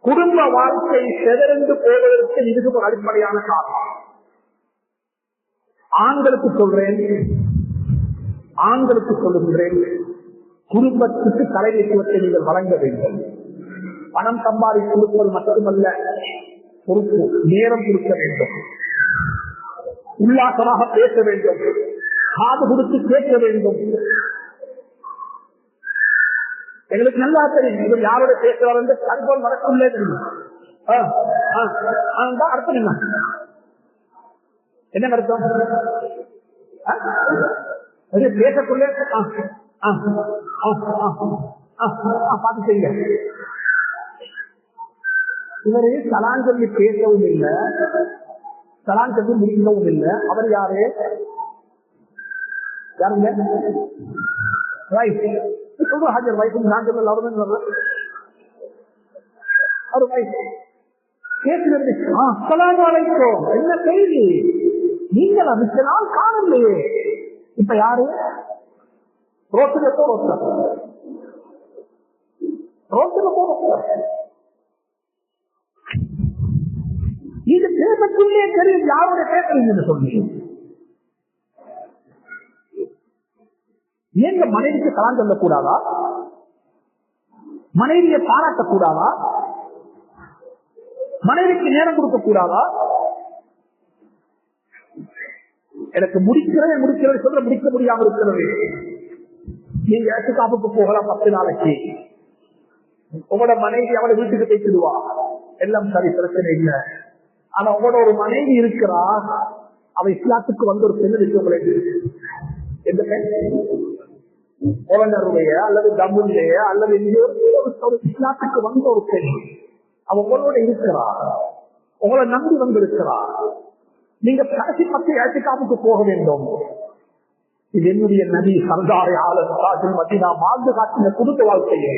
குடும்ப வாழ்க்கை செதறந்து போவதற்கு இதுக்கு ஒரு அடிப்படையான காரணம். ஆண்களுக்கு சொல்லுகின்றேன், குடும்பத்துக்கு தலைமைத்துவத்தை நீங்கள் வழங்க வேண்டும். பணம் சம்பாதித்து கொடுப்பது மட்டுமல்ல, பொறுப்பு நேரம் கொடுக்க வேண்டும், உல்லாசமாக பேச வேண்டும், காது கொடுத்து கேட்க வேண்டும். எங்களுக்கு நல்லா தெரியும் இவர் யாரோட பேசுவார் என்று கல்போல் வரக்குள்ளே தெரியும். அர்த்தம் என்ன? என்ன அர்த்தம்? பேசக்குள்ளே பார்த்து செய்யுங்க. இவரு சலான் சொல்லி பேசவும் இல்லை, சலான் சொல்லி முடிக்கவும் இல்லை. அவர் யாரு? யாருங்க? ஹாஜர் வைஃப் நான் சொல்ல ஒரு வைஃப் கேட்கிறது. என்ன செய்தி? நீங்கள் மிச்ச நாள் காணலையே. இப்ப யாரு? ரோட்டுல இது பேசக்குள்ளே தெரியும் யாரோட பேசுறீங்கன்னு சொல்லி. ஏங்க மனைவிக்கு சலான் சொல்லக்கூடாதா? மனைவியை பாராட்டக்கூடாதா? மனைவிக்கு நேரம் கொடுக்க கூடாதா? எனக்கு முடிக்கிறது சொல்ற முடிக்க முடியாம இருக்கிறது. நீங்க ஏற்றுக்காப்புக்கு போகலாம் 10 நாளைக்கு. உங்களோட மனைவி அவளை வீட்டுக்கு பேசிடுவா, எல்லாம் சரி, பிரச்சனை இல்லை. ஆனா உங்களோட ஒரு மனைவி இருக்கிறா, அவ இஸ்லாத்துக்கு வந்து ஒரு பெண் இருக்கு. உங்களுக்கு எந்த பெண்? போலண்டருடைய அல்லது தமிழ்லைய அல்லது ஒரு இஸ்லாத்துக்கு வந்த ஒரு பெண், அவ உங்களோட இருக்கிறா, உங்களை நம்பி வந்திருக்கிறா. நீங்க கடைசி 10 ஏற்றுக்காப்புக்கு போக வேண்டும். இது என்னுடைய நபி சர்தாரி ஆலம் ராஜன் மதீனா வாழ்ந்து காட்டின குடும்ப வாழ்க்கையை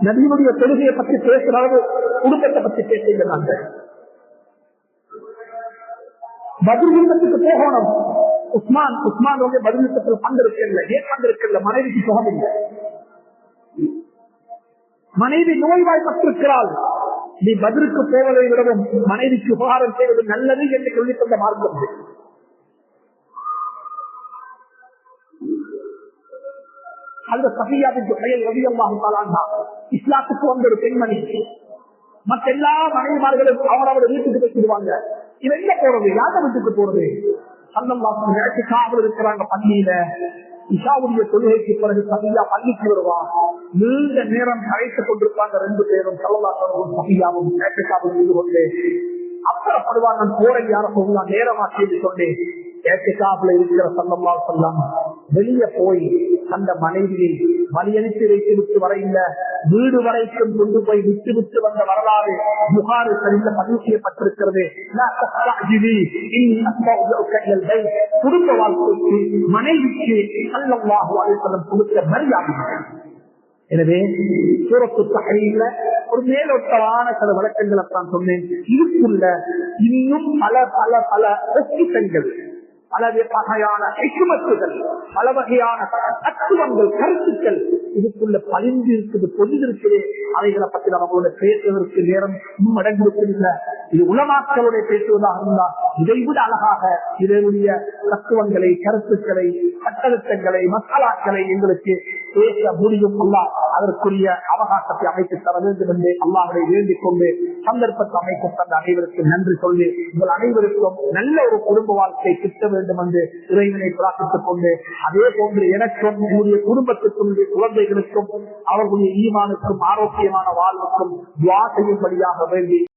நபியுடைய தொழுகையை பற்றி பேசுறாங்க, குடும்பத்தை பற்றி பேசுகிறாங்க. பதில் யுத்தத்துக்கு போகணும். உஸ்மான் பதில் யுத்தத்தில் பங்கெடுக்கல. ஏன் பங்கெடுக்கல? மனைவிக்கு சுகமில்லை. மனைவி நோய்வாய்ப்பட்டிருக்கிறாள். நீ பதிலுக்கு போவதை விடவும் மனைவிக்கு உபகாரம் செய்வது நல்லது என்று சொல்லிக் கொண்ட மார்க்கம். அந்த சபியாவின் இஸ்லாத்துக்கு வந்த ஒரு பெண்மணி. மற்ற எல்லா மனைவிமார்களும் அவரோட வீட்டுக்கு பேசிடுவாங்க. இது எங்க போறது, யார வீட்டுக்கு போறது? இருக்கிறாங்க பள்ளியில. இஷாவுடைய தொழுகைக்கு பிறகு சபியா பள்ளிக்கு வருவா. நீண்ட நேரம் கரைத்துக் கொண்டிருப்பாங்க ரெண்டு பேரும். சபியாவும் இருந்து கொண்டு அப்புறப்படுவாங்க. போரை யார போகலாம் நேரமா செய்து கொண்டேன். இருக்கிற சல்லல்லாஹு அலைஹி வஸல்லம் வெளியே போய் அந்த மனைவியை வழியனுப்பி வைத்து விட்டு வரையில வீடு வரைக்கும் கொண்டு போய் விட்டு விட்டு வந்த வரலாறு புகாரி சரிந்த பதிவு செய்யப்பட்டிருக்கிறது. குடும்ப வாழ்க்கைக்கு மனைவிக்கு ஸல்லல்லாஹு அலைஹி வஸல்லம் கொடுத்த மரியாதை. எனவே சூரத்து தஹ்ரீம்ல ஒரு மேலோட்டமான சில விளக்கங்களை தான் சொன்னேன். இதுக்குள்ள இன்னும் பல பல பல பொக்கிஷங்கள், பல வகையான ஹிக்மத்துகள், பல வகையான தத்துவங்கள், கருத்துக்கள் இதுக்குள்ள பதிந்து இருக்குது, பொதிந்திருக்குது. அவைகளை பற்றி நம்மளோட பேசுவதற்கு நேரம் மடங்கிருப்பதில்லை. இது உலமாக்களுடைய பேசுவதாக இருந்தால் இதை விட அழகாக இதனுடைய தத்துவங்களை, கருத்துக்களை, சட்டத்திட்டங்களை, மசாலாக்களை எங்களுக்கு பேச முடியும். அல்லா அதற்குரிய அவகாசத்தை அமைத்து தர வேண்டும் என்று அல்லாஹ்வை வேண்டிக் கொண்டு சந்தர்ப்பத்தை அமைத்து தந்த அனைவருக்கும் நன்றி சொல்லி உங்கள் அனைவருக்கும் நல்ல ஒரு குடும்ப வாழ்க்கை கிட்ட வேண்டும் என்று இறைவனை பிரார்த்தித்துக் கொண்டு, அதே போன்று எனக்கும் என்னுடைய குடும்பத்துக்கும் குழந்தைகளுக்கும் அவர்களுடைய ஈமானுக்கும் ஆரோக்கியமான வாழ்வுக்கும் துஆ செய்யும்படியாக வேண்டி